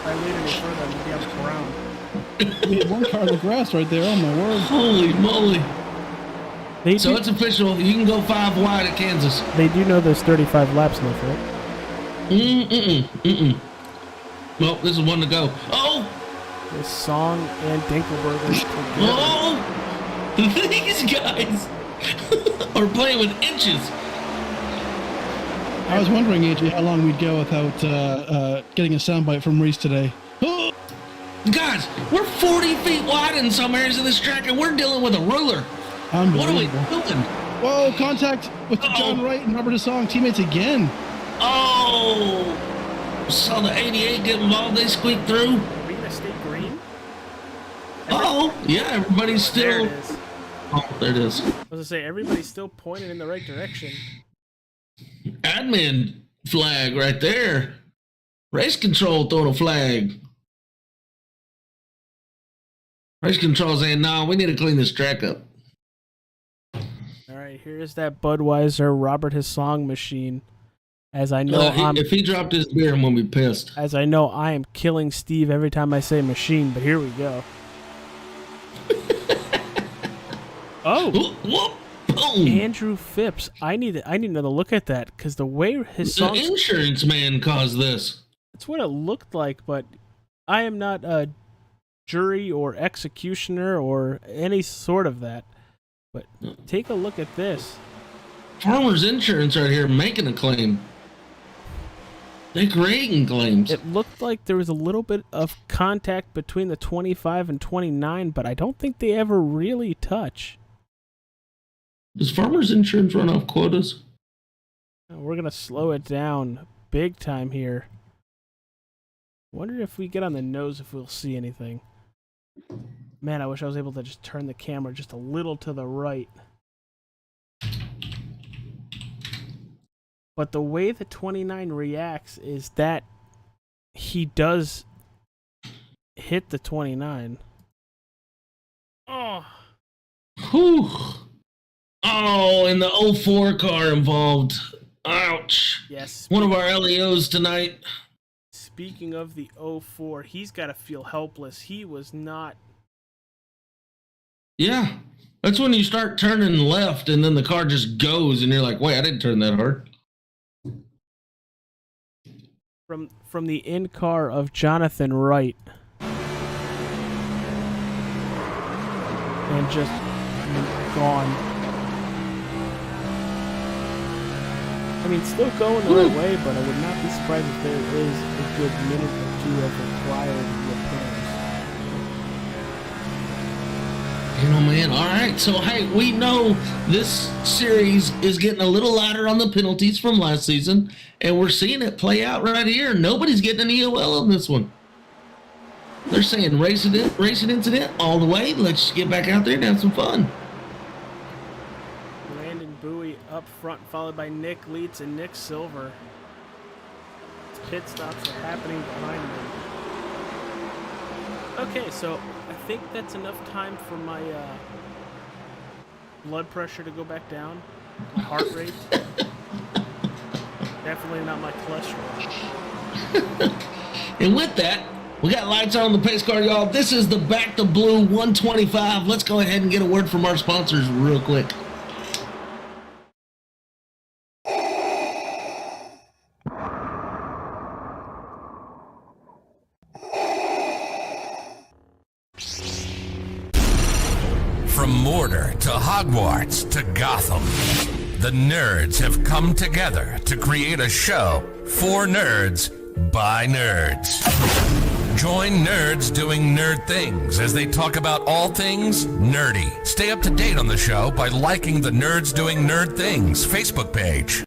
I lean any further, I'm going to be on the ground. We had one car on the grass right there. Oh my word! Holy moly. They So do, it's official. You can go 5 wide at Kansas. they do know there's 35 laps left, right? Well, this is one to go. Oh! This Song and Dinkelberger together. Oh! These guys are playing with inches. I was wondering, AJ, how long we'd go without getting a soundbite from Reese today. Oh! Guys, we're 40 feet wide in some areas of this track, and we're dealing with a ruler. What are we Unbelievable. doing? Whoa, contact with John Wright and Robert Hassan, teammates again. Oh! Saw the 88 get involved. They squeaked through. Are we going to stay green? Oh, yeah, everybody's There still. it is. Oh, there it is. I was gonna say everybody's still pointing in the right direction. Admin flag right there. Race control throwing a flag. Race control saying, no, we need to clean this track up. All right, here's that Budweiser Robert Hissong machine. As I know, if he dropped his beer, I'm gonna be pissed. As I know, I am killing Steve every time I say machine. But here we go. Oh, Whoop, boom. Andrew Phipps. I need another look at that because the way his The song. insurance man caused this. That's what it looked like, but I am not a jury or executioner or any sort of that. But take a look at this. Farmers Insurance right here making a claim. They're creating claims. It looked like there was a little bit of contact between the 25 and 29, but I don't think they ever really touch. Does Farmers Insurance run off quotas? We're going to slow it down big time here. Wonder if we get on the nose if we'll see anything. Man, I wish I was able to just turn the camera just a little to the right. But the way the 29 reacts is that he does hit the 29. Oh. Whew. Oh, and the 04 car involved. Ouch. Yes. One of our LEOs tonight. Speaking of the 04, he's got to feel helpless. He was not. Yeah. That's when you start turning left and then the car just goes and you're like, wait, I didn't turn that hard. From the in-car of Jonathan Wright. And just gone. I mean, still going the right way, but I would not be surprised if there is a good minute or two of required repairs. You know, man, all right. So, hey, we know this series is getting a little lighter on the penalties from last season, and we're seeing it play out right here. Nobody's getting an EOL on this one. They're saying racing incident all the way. Let's just get back out there and have some fun. Landon Bowie up front, followed by Nick Leitz and Nick Silver. Pit stops are happening behind them. Okay, so I think that's enough time for my blood pressure to go back down, my heart rate. Definitely not my cholesterol. And with that, we got lights on the pace car, y'all. This is the Back to Blue 125. Let's go ahead and get a word from our sponsors real quick. From Mordor to Hogwarts to Gotham, the nerds have come together to create a show for nerds by nerds. Join nerds doing nerd things as they talk about all things nerdy. Stay up to date on the show by liking the Nerds Doing Nerd Things Facebook page.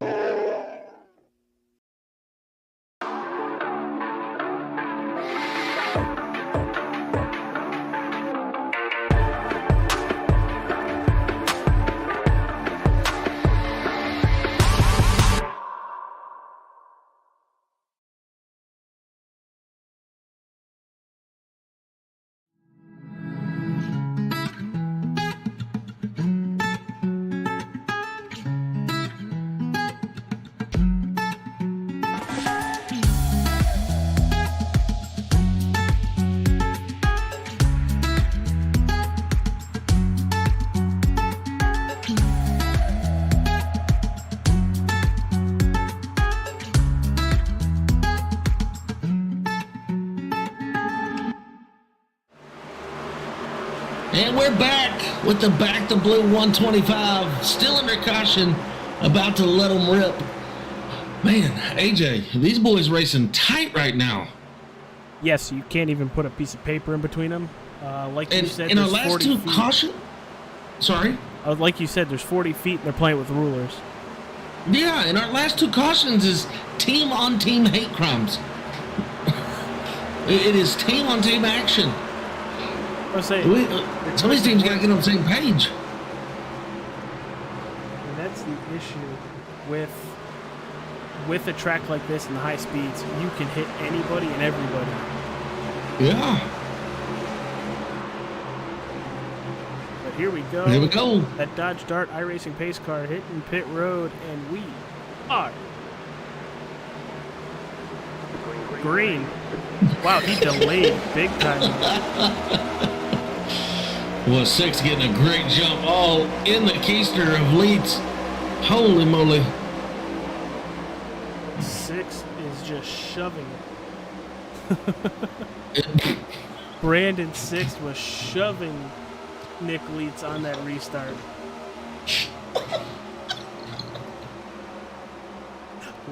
And we're back with the Back to Blue 125, still under caution, about to let them rip. Man, AJ, these boys racing tight right now. Yes, you can't even put a piece of paper in between them. Like you And said, in our there's last 40 two feet. caution, sorry? Like you said, there's 40 feet and they're playing with rulers. Yeah, and our last two cautions is team-on-team hate crimes. It is team-on-team action. I was saying, Some of these teams got to get on the same page. issue with a track like this and the high speeds. You can hit anybody and everybody. Yeah. But here we go. Here we go. That Dodge Dart iRacing pace car hitting pit road, and we are green. Wow, he delayed big time. Well, 6 getting a great jump all in the keister of Leeds. Holy moly. 6 is just shoving it. Brandon 6 was shoving Nick Leeds on that restart.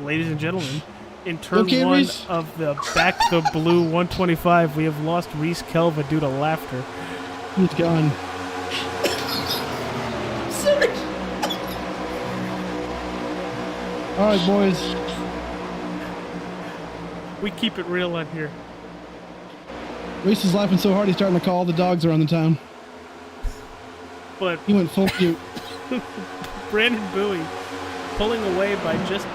Ladies and gentlemen, in turn Okay, 1 Reese? of the Back the Blue 125, we have lost Reese Kelva due to laughter. He's gone. Sorry. All right, boys. We keep it real on here. Reese is laughing so hard he's starting to call all the dogs around the town. But He went full cute. Brandon Bowie pulling away by just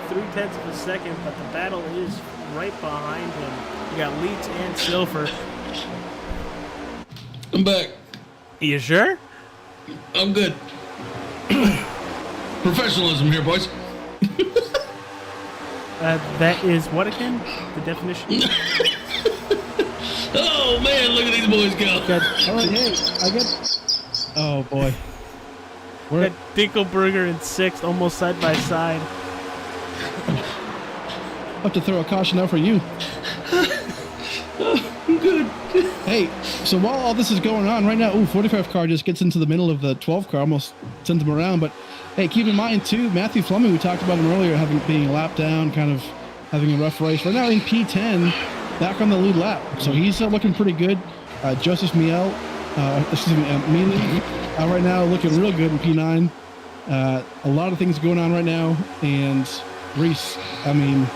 0.3 of a second, but the battle is right behind him. You got Leeds and Silver. I'm back. You sure? I'm good. Professionalism here, boys. That is what again? The definition? Oh, man, look at these boys go. Got, All right, hey, I get. Oh boy. We're got Dinkelberger in 6th, almost side by side. have to throw a caution out for you. I'm good. Hey, so while all this is going on right now, 45 car just gets into the middle of the 12 car, almost sends him around. But hey, keep in mind too, Matthew Fleming, we talked about him earlier, being a lap down, kind of having a rough race. Right now in P10, back on the lead lap, so he's looking pretty good. Joseph Mealy, right now looking real good in P9. A lot of things going on right now, and Reese, I mean,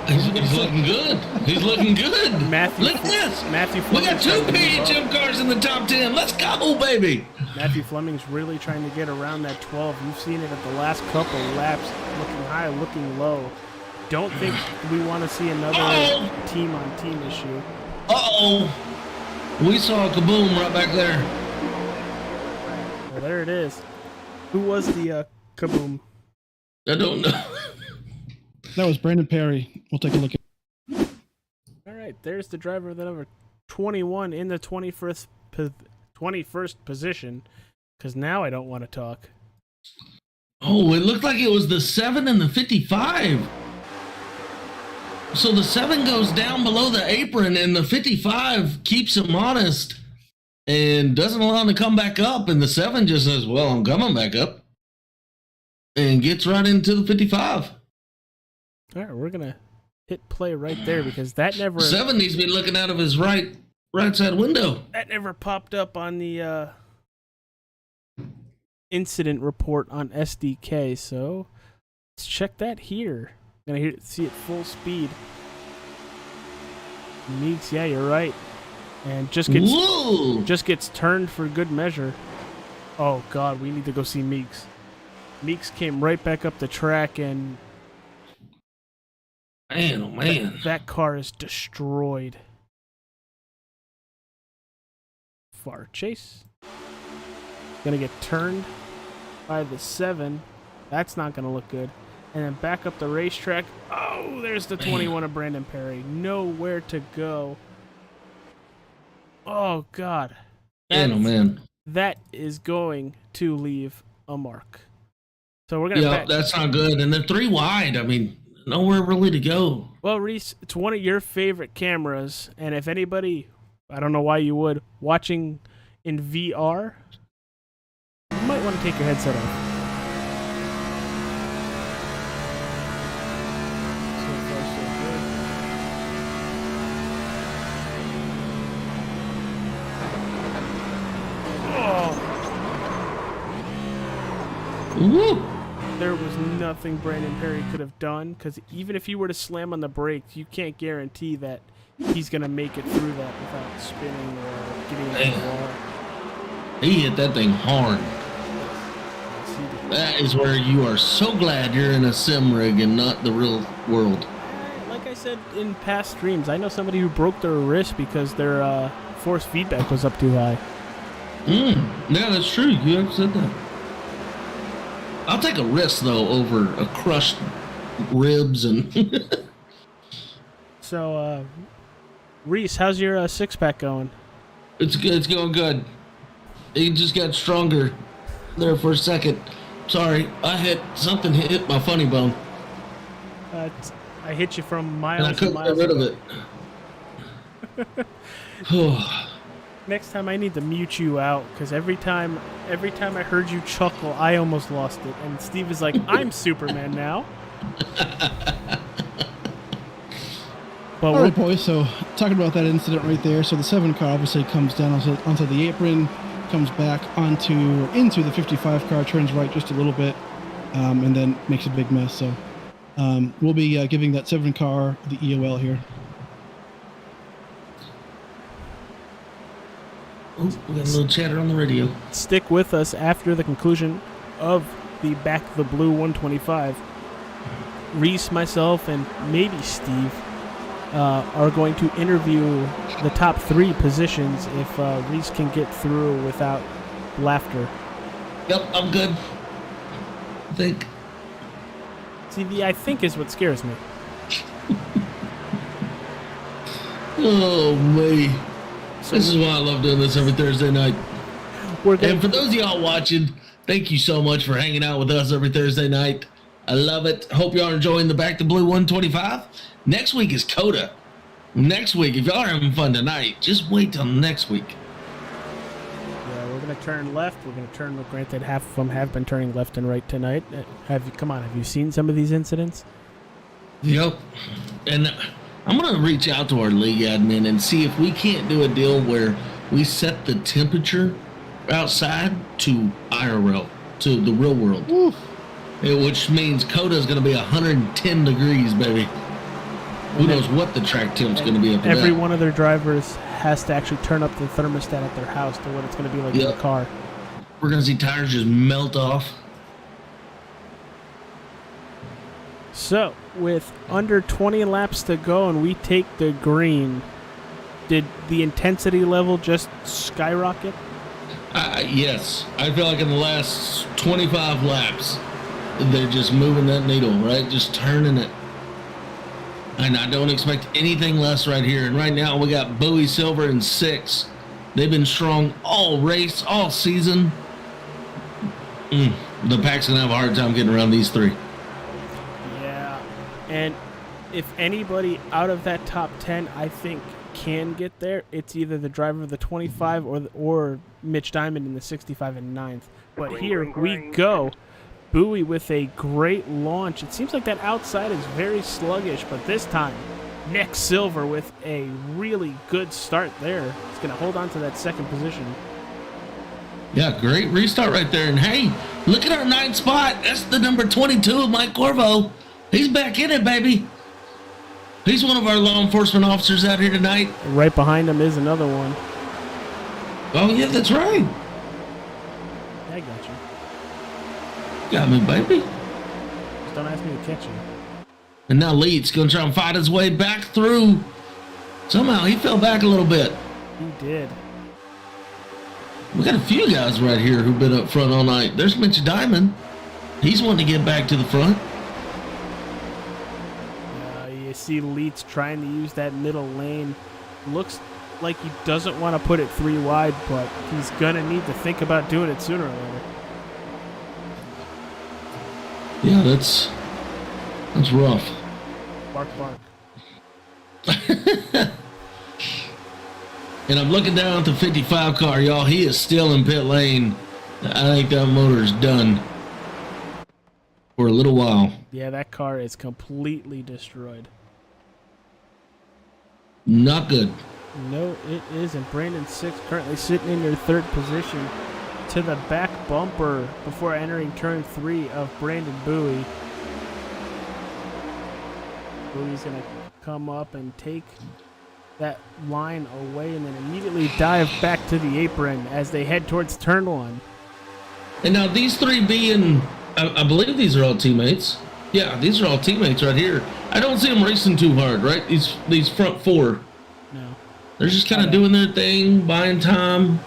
He's looking good. He's looking good. Matthew Look at this. Matthew We got Fleming's 2 trying to move up. PHM cars in the top 10. Let's go, baby. Matthew Fleming's really trying to get around that 12. You've seen it at the last couple laps, looking high, looking low. Don't think we want to see another team-on-team issue. Uh-oh. We saw a kaboom right back there. Well, there it is. Who was the kaboom? I don't know. that was Brandon Perry. We'll take a look at. All right, there's the driver of the number 21 in the 21st position, because now I don't want to talk. Oh, it looked like it was the 7 and the 55. So the 7 goes down below the apron, and the 55 keeps him honest and doesn't allow him to come back up. And the 7 just says, well, I'm coming back up, and gets right into the 55. All right, we're going to hit play right there, because that never 7 needs to be looking out of his right side window. popped up on the incident report on SDK. So let's check that here. Gonna see it full speed. Meeks, yeah, you're right, and just gets turned for good measure. Oh God, we need to go see Meeks. Meeks came right back up the track, and Man, oh man. that car is destroyed. Far chase. Gonna get turned by the 7. That's not gonna look good. And then back up the racetrack. Oh, there's the 21 of Brandon Perry. Nowhere to go. Oh, God. Man, oh man. That is going to leave a mark. So we're going to Yeah, that's not good. And they're 3 wide. I mean, nowhere really to go. Well, Reese, it's one of your favorite cameras. And if anybody, I don't know why you would, watching in VR, you might want to take your headset off. Woo! There was nothing Brandon Perry could have done, because even if he were to slam on the brakes, you can't guarantee that he's going to make it through that without spinning or getting into the wall. He hit that thing hard. That is where you are so glad you're in a sim rig and not the real world. Like I said in past streams, I know somebody who broke their wrist because their force feedback was up too high. Yeah, that's true. You have said that. I'll take a risk, though, over a crushed ribs and... So, Reese, how's your six-pack going? It's good. It's going good. It just got stronger there for a second. Sorry, something hit my funny bone. I hit you from And miles I couldn't and miles get rid away. of it. Next time I need to mute you out because every time I heard you chuckle, I almost lost it. And Steve is like, "I'm Superman now." But All right, boys. So talking about that incident right there. So the 7 car obviously comes down onto the apron, comes back into the 55 car, turns right just a little bit, and then makes a big mess. So we'll be giving that 7 car the EOL here. Oh, we got a little chatter on the radio. stick with us after the conclusion of the Back the Blue 125. Reese, myself, and maybe Steve are going to interview the top 3 positions if Reese can get through without laughter. Yep, I'm good. I think. See, the I think is what scares me. Oh, me. This is why I love doing this every Thursday night. And for those of y'all watching, thank you so much for hanging out with us every Thursday night. I love it. Hope y'all are enjoying the Back to Blue 125. Next week is COTA. Next week, if y'all are having fun tonight, just wait till next week. Yeah, we're going to turn left. We're going to turn, granted, half of them have been turning left and right tonight. Come on, have you seen some of these incidents? Yep. And I'm going to reach out to our league admin and see if we can't do a deal where we set the temperature outside to IRL, to the real world. Oof. Which means COTA is going to be 110 degrees, baby. Who knows what the track temp's going to be up to Every that. one of their drivers has to actually turn up the thermostat at their house to what it's going to be like in the car. We're going to see tires just melt off. So, with under 20 laps to go and we take the green, did the intensity level just skyrocket? Yes. I feel like in the last 25 laps, they're just moving that needle, right? Just turning it. And I don't expect anything less right here. And right now, we got Bowie Silver in 6. They've been strong all race, all season. The pack's going to have a hard time getting around these 3. Yeah. And if anybody out of that top 10, I think, can get there, it's either the driver of the 25 or Mitch Diamond in the 65 and 9th. But here we go. Bowie with a great launch. It seems like that outside is very sluggish, but this time, Nick Silver with a really good start there. He's going to hold on to that second position. Yeah, great restart right there. And hey, look at our 9th spot. That's the number 22 of Mike Corvo. He's back in it, baby. He's one of our law enforcement officers out here tonight. Right behind him is another one. Oh, yeah, that's right. I got you. Got me, baby. Just don't ask me to catch you. And now Leeds going to try and fight his way back through. Somehow he fell back a little bit. He did. We got a few guys right here who've been up front all night. There's Mitch Diamond. He's wanting to get back to the front. You see Leeds trying to use that middle lane. Looks like he doesn't want to put it 3 wide, but he's going to need to think about doing it sooner or later. Yeah, that's rough. Bark, bark. And I'm looking down at the 55 car, y'all. He is still in pit lane. I think that motor's done for a little while. Yeah, that car is completely destroyed. Not good. No, it isn't. Brandon Six currently sitting in your 3rd position to the back bumper before entering turn 3 of Brandon Bowie. Bowie's going to come up and take that line away and then immediately dive back to the apron as they head towards turn 1. And now these 3 being I believe these are all teammates. Yeah, these are all teammates right here. I don't see them racing too hard, right? These front four. No. They're just kind of doing their thing, buying time.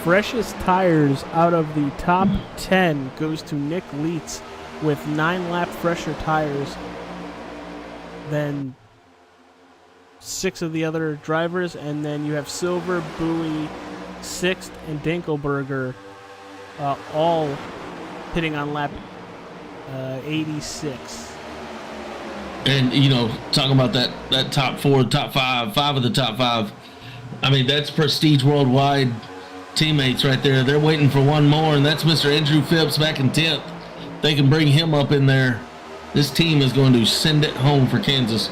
Freshest tires out of the top 10 goes to Nick Leitz with 9-lap fresher tires than 6 of the other drivers, and then you have Silver, Bowie, Sixth, and Dinkelberger all pitting on lap 86. And, talking about that top four, top five of the top 5. I mean, that's Prestige Worldwide teammates right there. They're waiting for one more, and that's Mr. Andrew Phipps back in 10th. They can bring him up in there. This team is going to send it home for Kansas.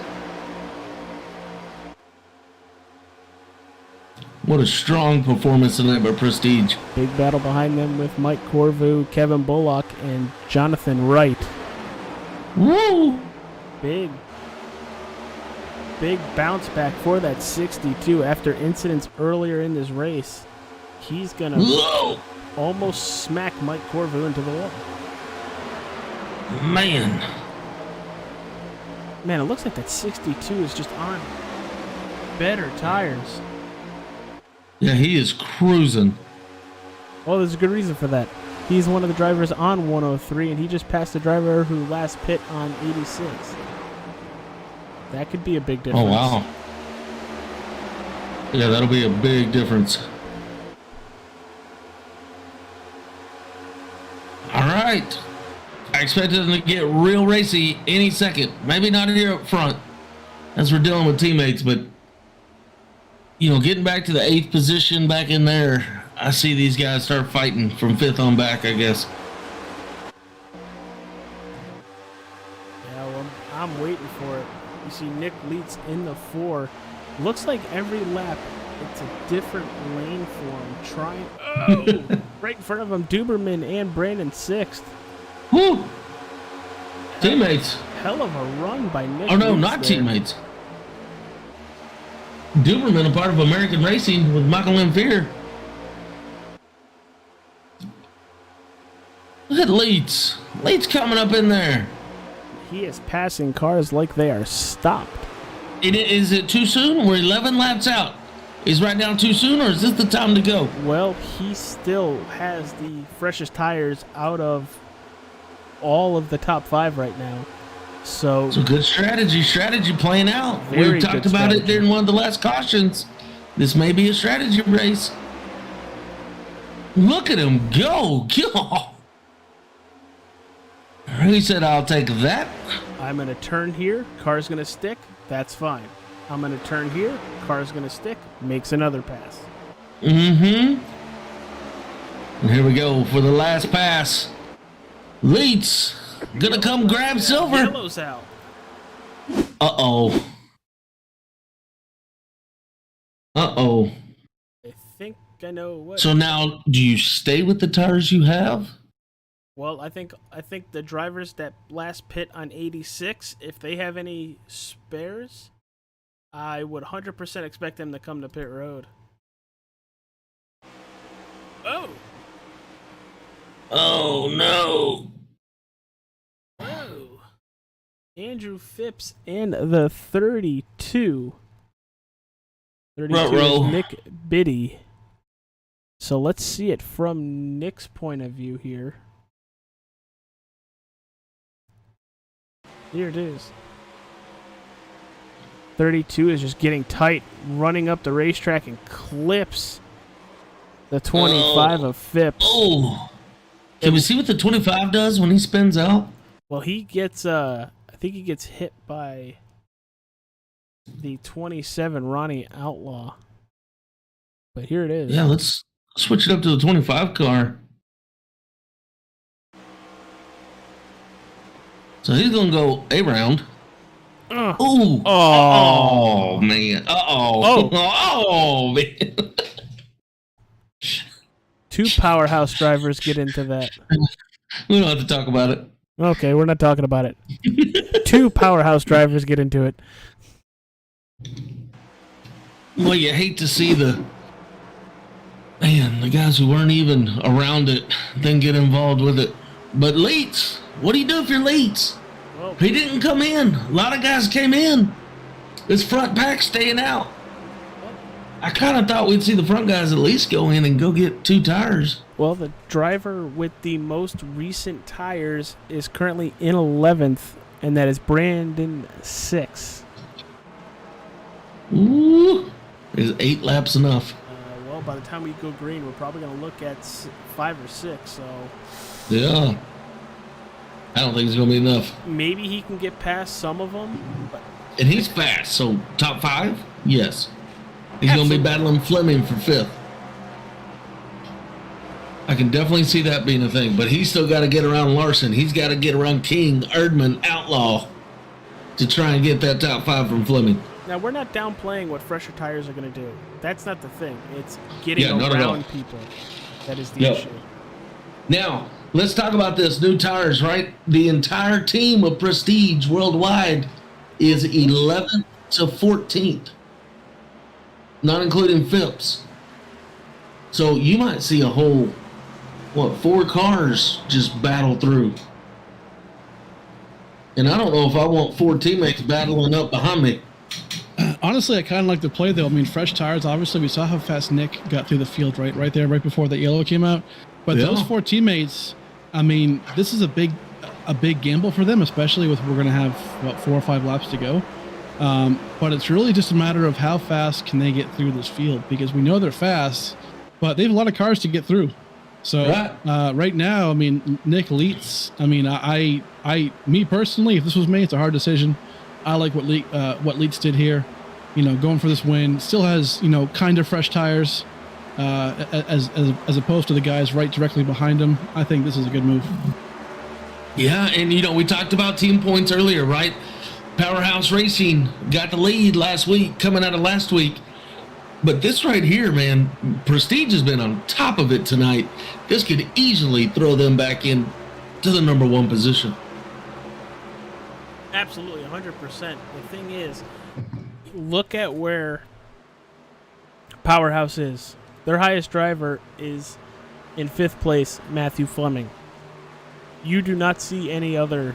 What a strong performance tonight by Prestige. Big battle behind them with Mike Corvu, Kevin Bullock, and Jonathan Wright. Woo! Big bounce back for that 62 after incidents earlier in this race. He's going to almost smack Mike Corvu into the wall. Man, it looks like that 62 is just on better tires. yeah, he is cruising. Well, there's a good reason for that. He's one of the drivers on 103, and he just passed the driver who last pit on 86. That could be a big difference. Oh, wow. Yeah, that'll be a big difference. All right. I expected them to get real racy any second. Maybe not here up front, as we're dealing with teammates, but, getting back to the 8th position back in there, I see these guys start fighting from 5th on back, I guess. Yeah, well, I'm waiting for it. You see Nick Leitz in the 4. Looks like every lap it's a different lane for him. Right in front of him, Duberman and Brandon Sixth. Woo! Teammates. Hell of a run by Nick Oh, no, Leitz not there. teammates. Duberman, a part of American Racing with Michael Lemfier. Look at Leitz. Leitz coming up in there. He is passing cars like they are stopped. Is it too soon? We're 11 laps out. Is right now too soon, or is this the time to go? Well, he still has the freshest tires out of all of the top 5 right now. So It's a good strategy playing out. Very We talked good about strategy. it during one of the last cautions. This may be a strategy race. Look at him go. He said, I'll take that. I'm going to turn here, car's going to stick, that's fine. I'm going to turn here, car's going to stick, makes another pass. Mm-hmm. And here we go for the last pass. Leitz gonna come grab silver. Yellow's out. Uh-oh. Uh-oh. I think I know what. So now, do you stay with the tires you have? Well, I think the drivers that last pit on 86, if they have any spares, I would 100% expect them to come to pit road. Oh. Oh, no. Oh. Andrew Phipps and the 32. 32 Ruh-roh. is Nick Biddy. So let's see it from Nick's point of view here. Here it is. 32 is just getting tight, running up the racetrack and clips the 25 of Phipps. Oh. Can we see what the 25 does when he spins out? Well, he gets, I think he gets hit by the 27 Ronnie Outlaw. But here it is. Yeah, let's switch it up to the 25 car. So he's going to go a round. Ooh. Oh, man. Uh-oh. Oh, man. 2 powerhouse drivers get into that. We don't have to talk about it. Okay, we're not talking about it. 2 powerhouse drivers get into it. Well, you hate to see the Man, the guys who weren't even around it then get involved with it. But Leeds, what do you do if you're Leeds? Well, He didn't come in. A lot of guys came in. This front pack staying out. I kind of thought we'd see the front guys at least go in and go get 2 tires. well, the driver with the most recent tires is currently in 11th, and that is Brandon 6. Ooh, is 8 laps enough? Well, by the time we go green, we're probably going to look at 5 or 6, so Yeah. I don't think it's going to be enough. maybe he can get past some of them. But And he's fast, so top 5? Yes. He's going to be battling Fleming for 5th. I can definitely see that being a thing, but he's still got to get around Larson. He's got to get around King, Erdman, Outlaw to try and get that top 5 from Fleming. now, we're not downplaying what fresher tires are going to do. That's not the thing. It's getting Yeah, not at all. around people that is the Yep. issue. Now, let's talk about this. New tires, right? The entire team of Prestige worldwide is 11th to 14th, not including Phipps. So you might see a whole, 4 cars just battle through. And I don't know if I want 4 teammates battling up behind me. Honestly, I kind of like the play though. I mean, fresh tires. Obviously, we saw how fast Nick got through the field right there, right before the yellow came out. But Yeah. those 4 teammates, I mean, this is a big gamble for them, especially with we're going to have 4 or 5 laps to go. But it's really just a matter of how fast can they get through this field, because we know they're fast, but they have a lot of cars to get through. So right now, I mean, Nick Leitz. I mean, me personally, if this was me, it's a hard decision. I like what Leitz did here. You know, going for this win. Still has, you know, kind of fresh tires, as opposed to the guys right directly behind him. I think this is a good move. Yeah, and we talked about team points earlier, right? Powerhouse Racing got the lead last week, coming out of last week. But this right here, man, Prestige has been on top of it tonight. This could easily throw them back in to the number 1 position. Absolutely, 100%. The thing is, look at where Powerhouse is. Their highest driver is in 5th place, Matthew Fleming. You do not see any other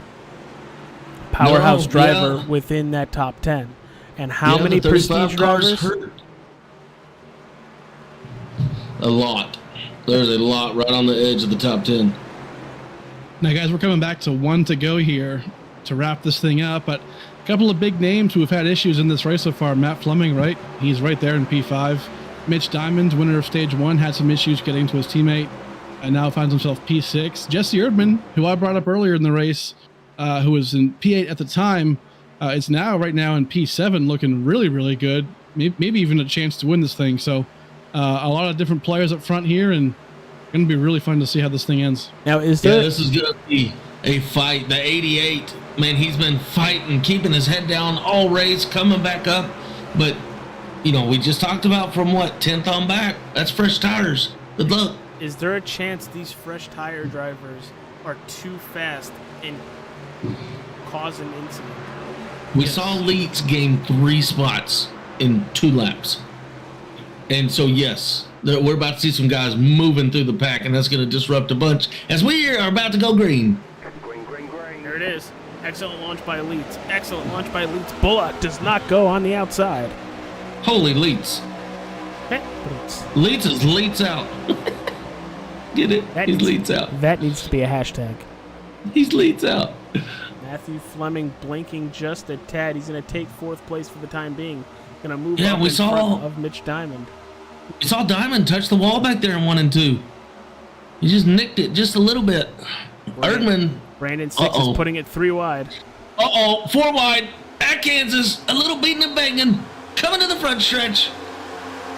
Powerhouse driver within that top 10. And how many the 35 Prestige drivers? hurt. A lot. There's a lot right on the edge of the top 10. Now, guys, we're coming back to 1 to go here to wrap this thing up, but a couple of big names who have had issues in this race so far. Matt Fleming, right? He's right there in P5. Mitch Diamond, winner of stage 1, had some issues getting to his teammate and now finds himself P6. Jesse Erdman, who I brought up earlier in the race, who was in P8 at the time, is right now in P7, looking really, really good. Maybe even a chance to win this thing. So a lot of different players up front here, and going to be really fun to see how this thing ends. Now, is Yeah, there... this is going to be a fight. The 88, man, he's been fighting, keeping his head down all race, coming back up. But, we just talked about from 10th on back. That's fresh tires. Good luck. Is there a chance these fresh tire drivers are too fast and cause an incident? We saw Leeds gain 3 spots in 2 laps. And so, yes, we're about to see some guys moving through the pack, and that's going to disrupt a bunch as we are about to go green. There it is. Excellent launch by Elites. Excellent launch by Elites. Bullock does not go on the outside. Holy Leeds. Leeds is Leeds out. Get it? He's Leeds out. That needs to be a hashtag. He's Leeds out. Matthew Fleming blinking just a tad. He's going to take 4th place for the time being. Going to move Yeah, up we in saw- front of Mitch Diamond. We saw Diamond touch the wall back there in 1 and 2. He just nicked it just a little bit. Erdman. Brandon 6 is putting it 3 wide. 4 wide. At Kansas. A little beating and banging. Coming to the front stretch.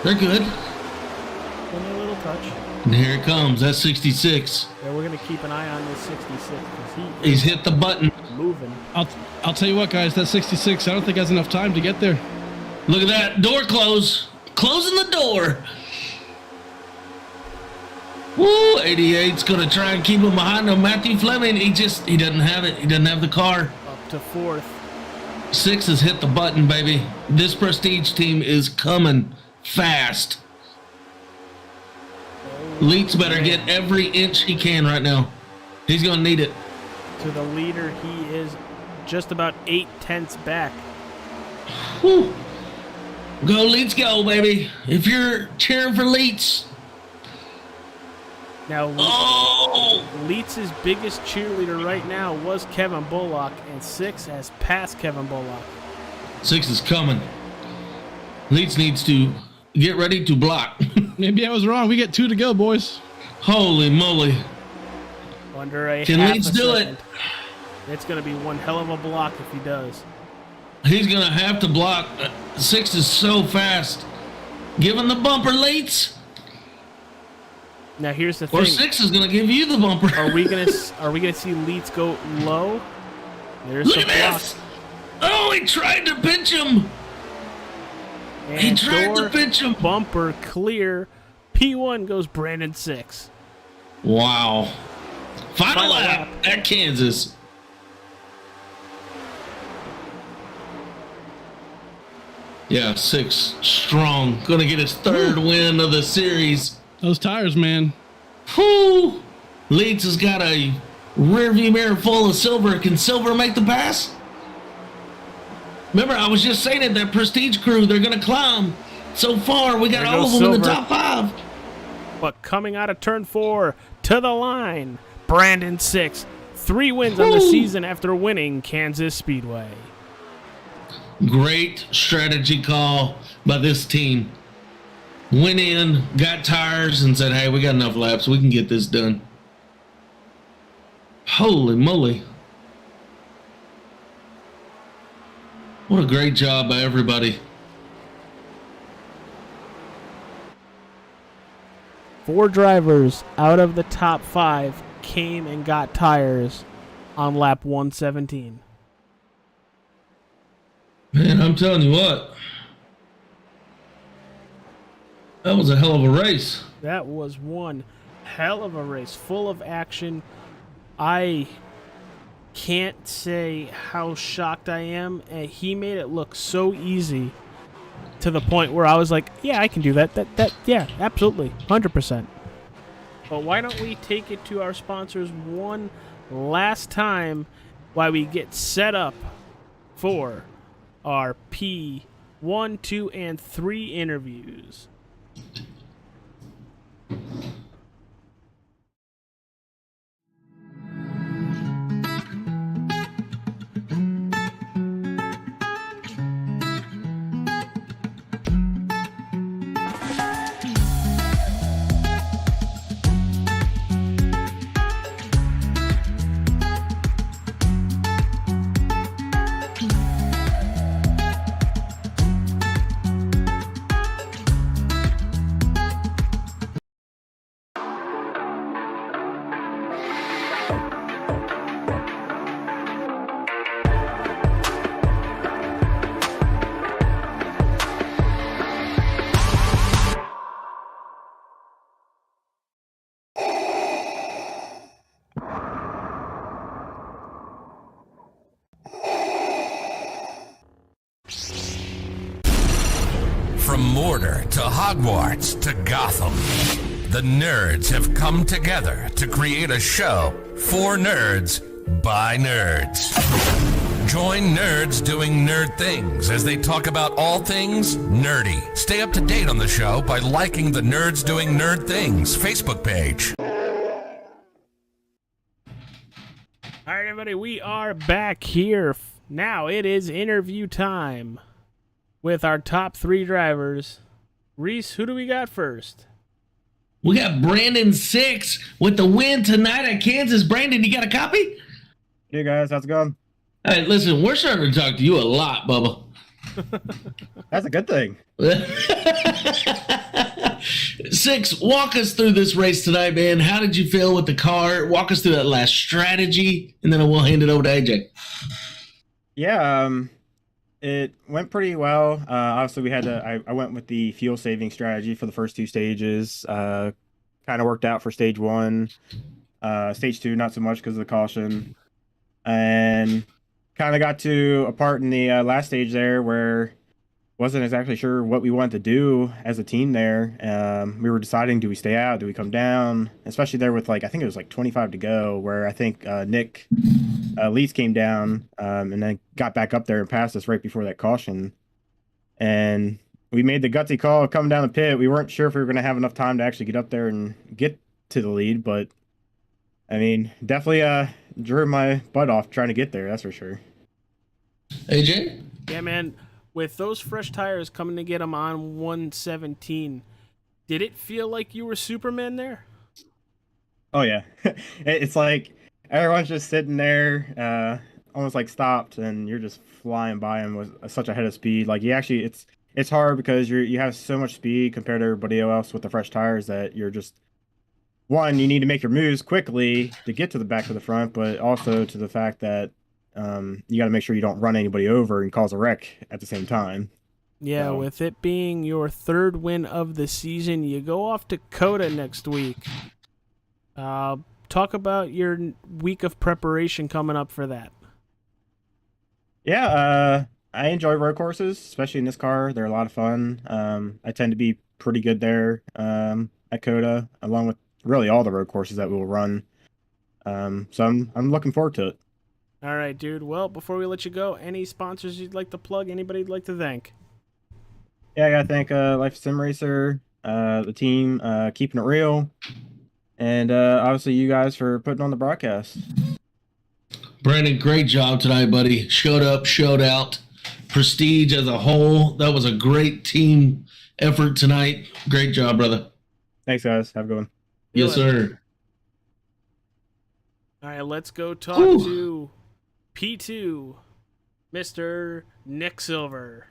They're good. Only a little touch. And here it comes. That's 66. Yeah, we're going to keep an eye on this 66 because He's hit the button. moving. I'll tell you what, guys, that 66, I don't think has enough time to get there. Look at that. Door close. Closing the door. Woo, 88's going to try and keep him behind him. Matthew Fleming, he doesn't have it. He doesn't have the car. Up to 4th. 6 has hit the button, baby. This Prestige team is coming fast. Leeds better get every inch he can right now. He's going to need it. To the leader, he is just about 8/10 back. Whew. Go Leeds, go, baby. If you're cheering for Leeds. Now, Oh! Leitz's biggest cheerleader right now was Kevin Bullock, and Six has passed Kevin Bullock. 6 is coming. Leeds needs to get ready to block. Maybe I was wrong. We get 2 to go, boys. Holy moly. Under a Can half Leeds a do second. it? It's going to be one hell of a block if he does. He's going to have to block. 6 is so fast. Give him the bumper, Leeds. Now here's the Or thing: 6 is going to give you the bumper. are we gonna see Leeds go low? There's Look the at block. this. Oh, he tried to pinch him. He And tried to door, pinch him. bumper clear. P1 goes Brandon 6. Wow. Final Final lap at Kansas. Yeah, 6 strong. Gonna get his 3rd win of the series. Those tires, man. Whew. Leeds has got a rearview mirror full of silver. Can Silver make the pass? Remember, I was just saying it, that Prestige crew, they're gonna climb. So far, we got There all of goes them in the Silver. top 5. But coming out of turn 4 to the line, Brandon 6. 3 wins on the Woo. season after winning Kansas Speedway. Great strategy call by this team. Went in, got tires, and said, hey, we got enough laps. We can get this done. Holy moly. What a great job by everybody. 4 drivers out of the top 5 came and got tires on lap 117. Man, I'm telling you what. That was a hell of a race. That was one hell of a race, full of action. I can't say how shocked I am. He made it look so easy to the point where I was like, yeah, I can do that. Yeah, absolutely. 100%. But why don't we take it to our sponsors one last time while we get set up for our P1, 2, and 3 interviews. From Mordor to Hogwarts to Gotham, the nerds have come together to create a show for nerds by nerds. Join nerds doing nerd things as they talk about all things nerdy. Stay up to date on the show by liking the Nerds Doing Nerd Things Facebook page. All right, everybody, we are back here. Now it is interview time with our top 3 drivers. Reese, who do we got first? We got Brandon 6 with the win tonight at Kansas. Brandon, you got a copy? Hey guys, how's it going? Hey, listen, we're starting to talk to you a lot, Bubba. That's a good thing. 6, walk us through this race tonight, man. How did you feel with the car? Walk us through that last strategy, and then we'll hand it over to AJ. Yeah, it went pretty well. Obviously, we had to. I went with the fuel saving strategy for the first 2 stages. Kind of worked out for stage 1. Stage 2, not so much because of the caution, and kind of got to a part in the last stage there where wasn't exactly sure what we wanted to do as a team there. We were deciding, do we stay out? Do we come down? Especially there with I think it was 25 to go, where I think Nick Leeds came down and then got back up there and passed us right before that caution. And we made the gutsy call coming down the pit. We weren't sure if we were going to have enough time to actually get up there and get to the lead, but I mean, definitely drew my butt off trying to get there, that's for sure. AJ? Yeah, man. With those fresh tires coming to get them on 117, did it feel like you were Superman there? Oh yeah, it's like everyone's just sitting there, almost stopped, and you're just flying by them with such a head of speed. It's hard because you have so much speed compared to everybody else with the fresh tires that you're just you need to make your moves quickly to get to the back of the front, but also to the fact that you got to make sure you don't run anybody over and cause a wreck at the same time. Yeah, So. with it being your third win of the season, you go off to COTA next week. Talk about your week of preparation coming up for that. Yeah, I enjoy road courses, especially in this car. They're a lot of fun. I tend to be pretty good there at COTA, along with really all the road courses that we'll run. So I'm looking forward to it. All right, dude. Well, before we let you go, any sponsors you'd like to plug? Anybody you'd like to thank? Yeah, I gotta thank Life Sim Racer, the team, keeping it real, and obviously you guys for putting on the broadcast. Brandon, great job tonight, buddy. Showed up, showed out. Prestige as a whole. That was a great team effort tonight. Great job, brother. Thanks, guys. Have a good one. Yes, sir. All right, let's go talk Whew. to P2, Mr. Nick Silver.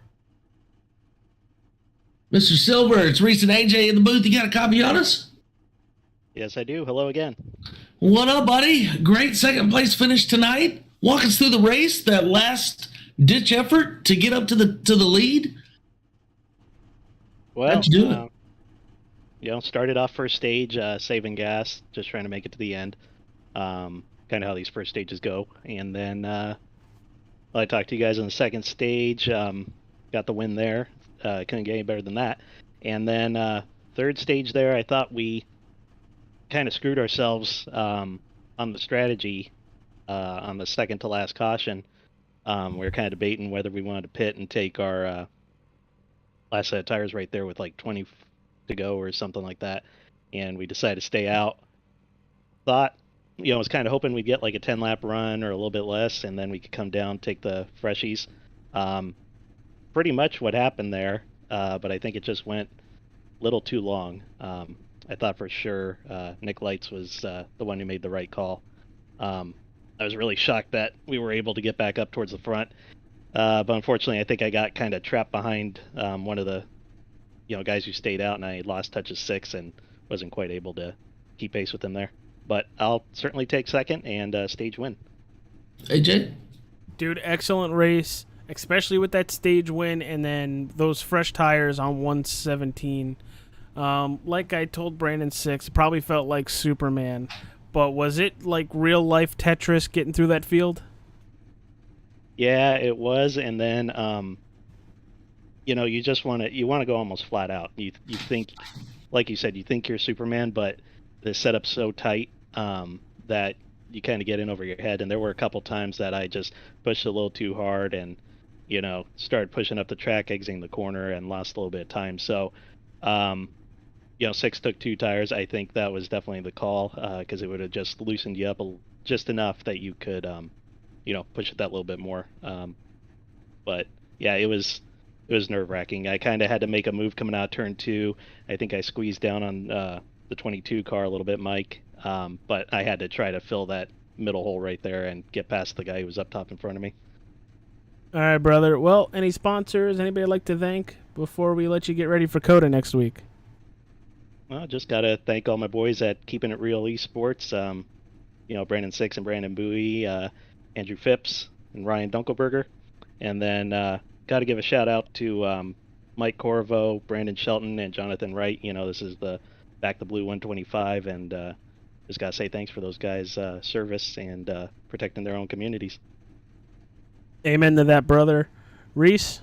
Mr. Silver, it's Reese and AJ in the booth. You got a copy on us? Yes, I do. Hello again. What up, buddy? Great second place finish tonight. Walk us through the race, that last ditch effort to get up to the lead. Well, How'd you do it? Started off first stage, saving gas, just trying to make it to the end. Kind of how these first stages go. And then I talked to you guys on the second stage, got the win there. Couldn't get any better than that. And then third stage there, I thought we kind of screwed ourselves on the strategy on the second to last caution. We were kind of debating whether we wanted to pit and take our last set of tires right there with 20 to go or something like that. And we decided to stay out. Thought, was kind of hoping we'd get a 10 lap run or a little bit less, and then we could come down, take the freshies. Pretty much what happened there, but I think it just went a little too long. I thought for sure Nick Lights was the one who made the right call. I was really shocked that we were able to get back up towards the front, but unfortunately I think I got kind of trapped behind one of the guys who stayed out, and I lost touch of 6 and wasn't quite able to keep pace with him there. But I'll certainly take second and stage win. AJ? Dude, excellent race, especially with that stage win and then those fresh tires on 117. Like I told Brandon 6, it probably felt like Superman. But was it like real life Tetris getting through that field? Yeah, it was. And then you just want to go almost flat out. You think, like you said, you think you're Superman, but the setup's so tight that you kind of get in over your head. And there were a couple times that I just pushed a little too hard and started pushing up the track, exiting the corner, and lost a little bit of time. So 6 took 2 tires. I think that was definitely the call because it would have just loosened you up just enough that you could push it that little bit more. But yeah, it was nerve-wracking. I kind of had to make a move coming out turn 2. I think I squeezed down on the 22 car a little bit, Mike, but I had to try to fill that middle hole right there and get past the guy who was up top in front of me. All right, brother. Well, any sponsors, anybody I'd like to thank before we let you get ready for COTA next week? Well, just got to thank all my boys at Keeping It Real Esports, Brandon 6 and Brandon Bowie, Andrew Phipps and Ryan Dunkelberger. And then got to give a shout out to Mike Corvo, Brandon Shelton, and Jonathan Wright. This is the Back the Blue 125, and just got to say thanks for those guys' service and protecting their own communities. Amen to that, brother. Reese?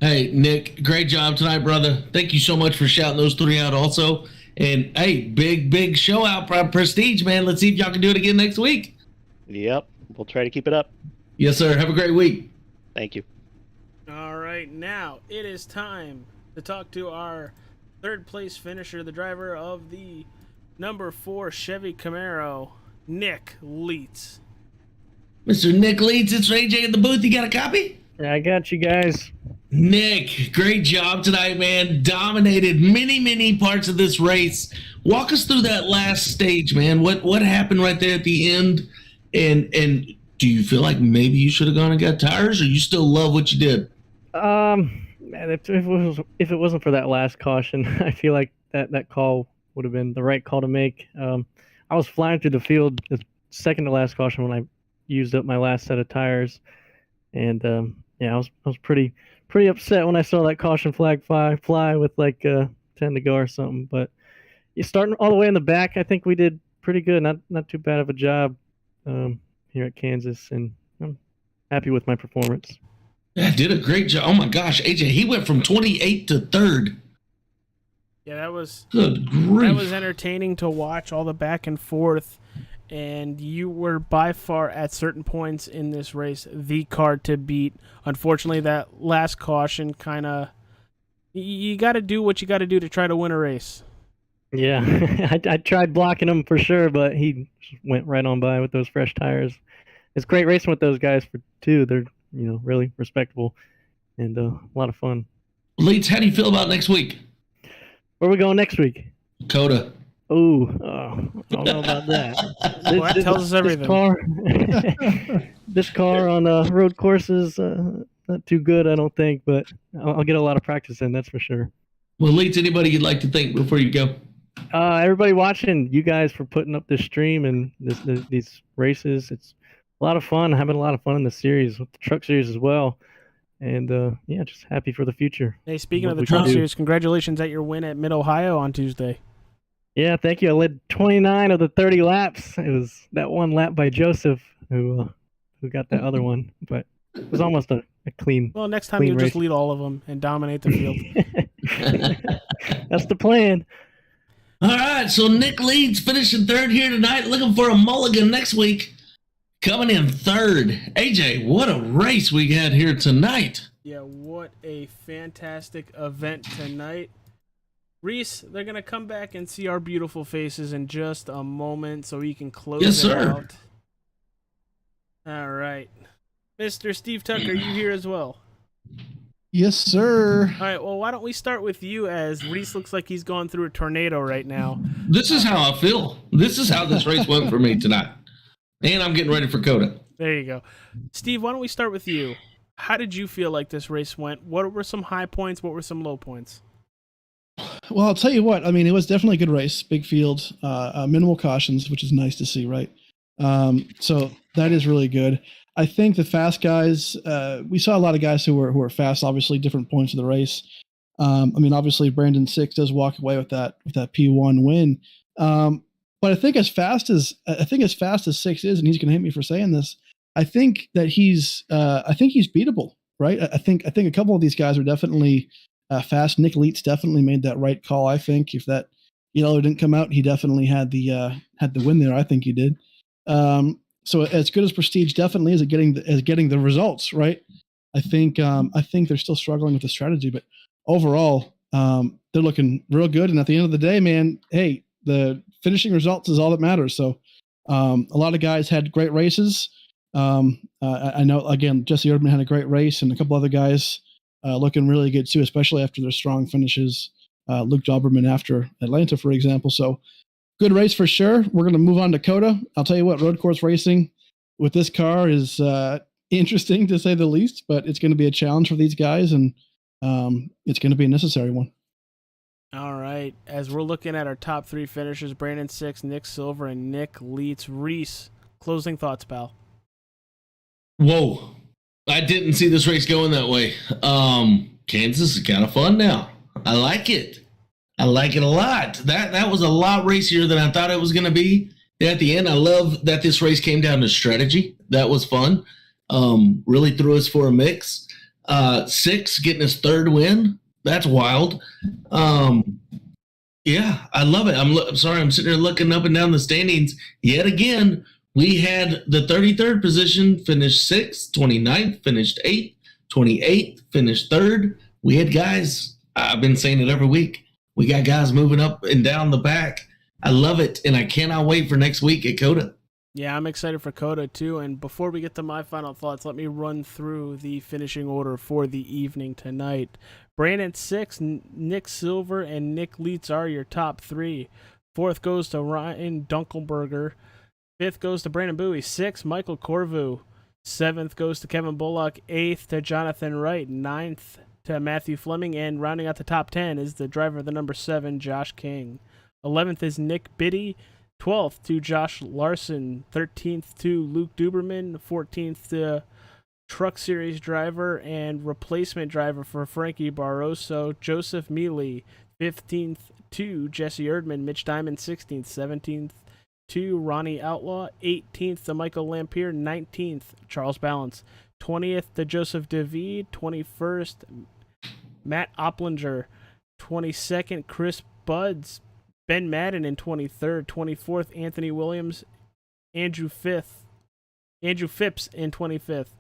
Hey, Nick, great job tonight, brother. Thank you so much for shouting those three out also. And, hey, big show out, Prestige, man. Let's see if y'all can do it again next week. Yep, we'll try to keep it up. Yes, sir. Have a great week. Thank you. All right, now it is time to talk to our third place finisher, the driver of the number 4 Chevy Camaro, Nick Leitz. Mr. Nick Leeds, it's Ray J in the booth. You got a copy? I got you guys. Nick, great job tonight, man. Dominated many parts of this race. Walk us through that last stage, man. What happened right there at the end? And do you feel like maybe you should have gone and got tires, or you still love what you did? Man, if it wasn't for that last caution, I feel like that call would have been the right call to make. I was flying through the field the second to last caution when I used up my last set of tires, and I was pretty upset when I saw that caution flag fly with like 10 to go or something. But you starting all the way in the back, I think we did pretty good. Not too bad of a job here at Kansas, and I'm happy with my performance. Yeah, did a great job. Oh my gosh, AJ, he went from 28 to 3rd. Yeah, that was Good grief. that was entertaining to watch, all the back and forth. And you were by far, at certain points in this race, the car to beat. Unfortunately, that last caution kind of... You got to do what you got to do to try to win a race. Yeah, I tried blocking him for sure, but he went right on by with those fresh tires. It's great racing with those guys too. They're really respectable and a lot of fun. Leeds, how do you feel about next week? Where are we going next week? Coda. Oh, I don't know about that. Well, that tells us everything. This car on road courses, not too good, I don't think, but I'll get a lot of practice in, that's for sure. Well, Leeds, anybody you'd like to thank before you go? Everybody watching, you guys for putting up this stream and these races. It's a lot of fun, having a lot of fun in the series, with the truck series as well. And, just happy for the future. Hey, speaking of the truck series, congratulations at your win at Mid-Ohio on Tuesday. Yeah, thank you. I led 29 of the 30 laps. It was that one lap by Joseph who got that other one, but it was almost a clean. Well, next time you'll just lead all of them and dominate the field. That's the plan. All right, so Nick Leeds finishing 3rd here tonight, looking for a mulligan next week. Coming in 3rd. AJ, what a race we had here tonight. Yeah, what a fantastic event tonight. Reese, they're going to come back and see our beautiful faces in just a moment so we can close it out. All right. Mr. Steve Tucker, you here as well? Yes, sir. All right, well, why don't we start with you, as Reese looks like he's going through a tornado right now. This is how I feel. This is how this race went for me tonight. And I'm getting ready for Coda. There you go. Steve, why don't we start with you? How did you feel like this race went? What were some high points? What were some low points? Well, I'll tell you what. I mean, it was definitely a good race. Big field, minimal cautions, which is nice to see, right? So that is really good. I think the fast guys, we saw a lot of guys who were fast, obviously different points of the race. I mean, obviously Brandon Six does walk away with that P1 win. But I think as fast as Six is, and he's going to hit me for saying this, I think that he's beatable, right? I think a couple of these guys are definitely fast. Nick Leitz definitely made that right call. I think if that yellow didn't come out, he definitely had the win there. I think he did. So as good as Prestige definitely is at getting the results, right? I think they're still struggling with the strategy, but overall, they're looking real good. And at the end of the day, man, hey, the finishing results is all that matters. So a lot of guys had great races. I know, again, Jesse Erdman had a great race, and a couple other guys looking really good too, especially after their strong finishes. Luke Doberman after Atlanta, for example. So good race for sure. We're going to move on to Coda. I'll tell you what, road course racing with this car is interesting to say the least, but it's going to be a challenge for these guys, and it's going to be a necessary one. All right. As we're looking at our top 3 finishers, Brandon Six, Nick Silver, and Nick Leitz. Reese, closing thoughts, pal. Whoa. I didn't see this race going that way. Kansas is kind of fun now. I like it. I like it a lot. That was a lot racier than I thought it was going to be. At the end, I love that this race came down to strategy. That was fun. Really threw us for a mix. 6 getting his 3rd win. That's wild. Yeah, I love it. I'm sorry, I'm sitting here looking up and down the standings. Yet again, we had the 33rd position finished 6th, 29th finished 8th, 28th finished 3rd. We had guys, I've been saying it every week, we got guys moving up and down the back. I love it, and I cannot wait for next week at COTA. Yeah, I'm excited for COTA too. And before we get to my final thoughts, let me run through the finishing order for the evening tonight. Brandon 6, Nick Silver, and Nick Leitz are your top 3. 4th goes to Ryan Dunkelberger. 5th goes to Brandon Bowie. 6th, Michael Corvu. 7th goes to Kevin Bullock. 8th to Jonathan Wright. 9th to Matthew Fleming. And rounding out the top 10 is the driver of the number 7, Josh King. 11th is Nick Biddy. 12th to Josh Larson. 13th to Luke Duberman. 14th to Truck Series driver and replacement driver for Frankie Barroso, Joseph Mealy. 15th to Jesse Erdman. Mitch Diamond 16th. 17th to Ronnie Outlaw. 18th to Michael Lampier. 19th, Charles Balance. 20th to Joseph DeVee. 21st, Matt Opplinger. 22nd, Chris Buds. Ben Madden in 23rd. 24th, Anthony Williams. Andrew Phipps in 25th.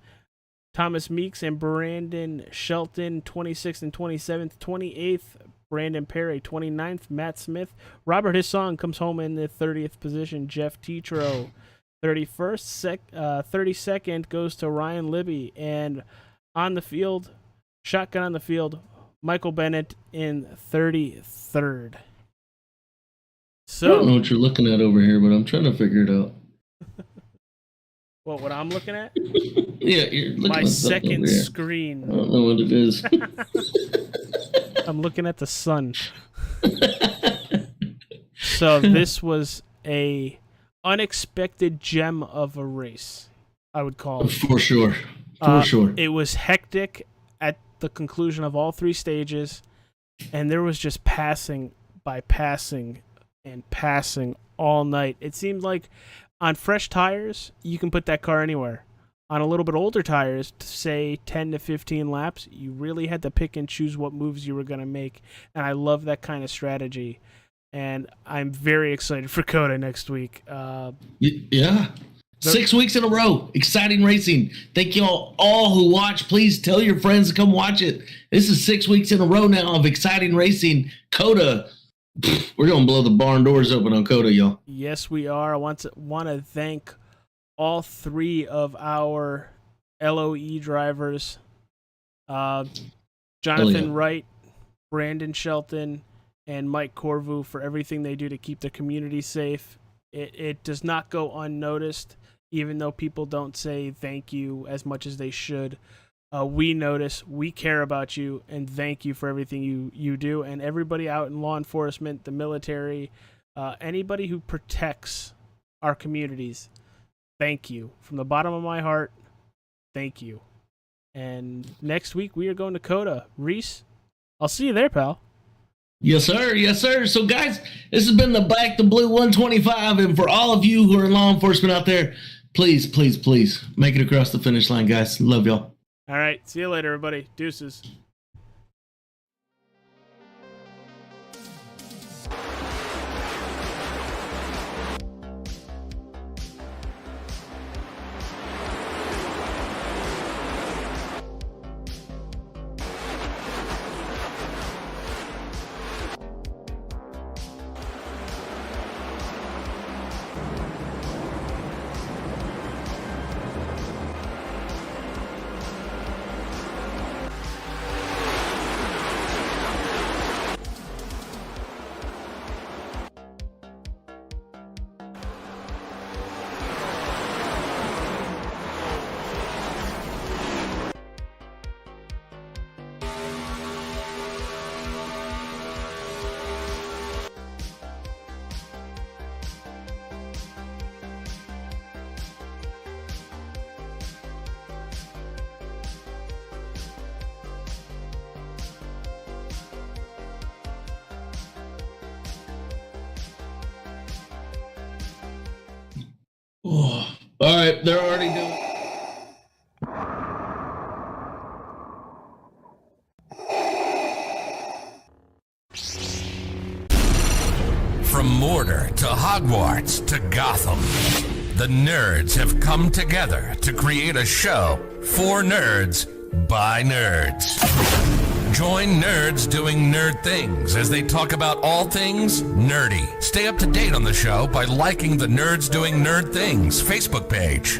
Thomas Meeks and Brandon Shelton, 26th and 27th. 28th, Brandon Perry. 29th, Matt Smith. Robert Hisson comes home in the 30th position. Jeff Tetro. 32nd goes to Ryan Libby. And on the field, shotgun on the field, Michael Bennett in 33rd. I don't know what you're looking at over here, but I'm trying to figure it out. What I'm looking at? Yeah, you're looking my at second screen. I don't know what it is. I'm looking at the sun. So this was a unexpected gem of a race, I would call it. For sure. For sure. It was hectic at the conclusion of all 3 stages, and there was just passing by passing and passing all night. It seemed like on fresh tires, you can put that car anywhere. On a little bit older tires, say 10 to 15 laps, you really had to pick and choose what moves you were going to make. And I love that kind of strategy. And I'm very excited for COTA next week. Yeah. 6 weeks in a row. Exciting racing. Thank you all who watch. Please tell your friends to come watch it. This is 6 weeks in a row now of exciting racing. COTA. We're going to blow the barn doors open on COTA, y'all. Yes, we are. I want to thank all 3 of our LOE drivers, Jonathan Wright, Brandon Shelton, and Mike Corvu for everything they do to keep the community safe. It does not go unnoticed, even though people don't say thank you as much as they should. We notice, we care about you, and thank you for everything you do. And everybody out in law enforcement, the military, anybody who protects our communities, thank you. From the bottom of my heart, thank you. And next week, we are going to COTA. Reese, I'll see you there, pal. Yes, sir. Yes, sir. So, guys, this has been the Black to Blue 125. And for all of you who are in law enforcement out there, please, please, please make it across the finish line, guys. Love y'all. All right. See you later, everybody. Deuces. Oh, all right, they're already doing. to Hogwarts to Gotham. The nerds have come together to create a show for nerds by nerds. Join nerds doing nerd things as they talk about all things nerdy. Stay up to date on the show by liking the Nerds Doing Nerd Things Facebook page.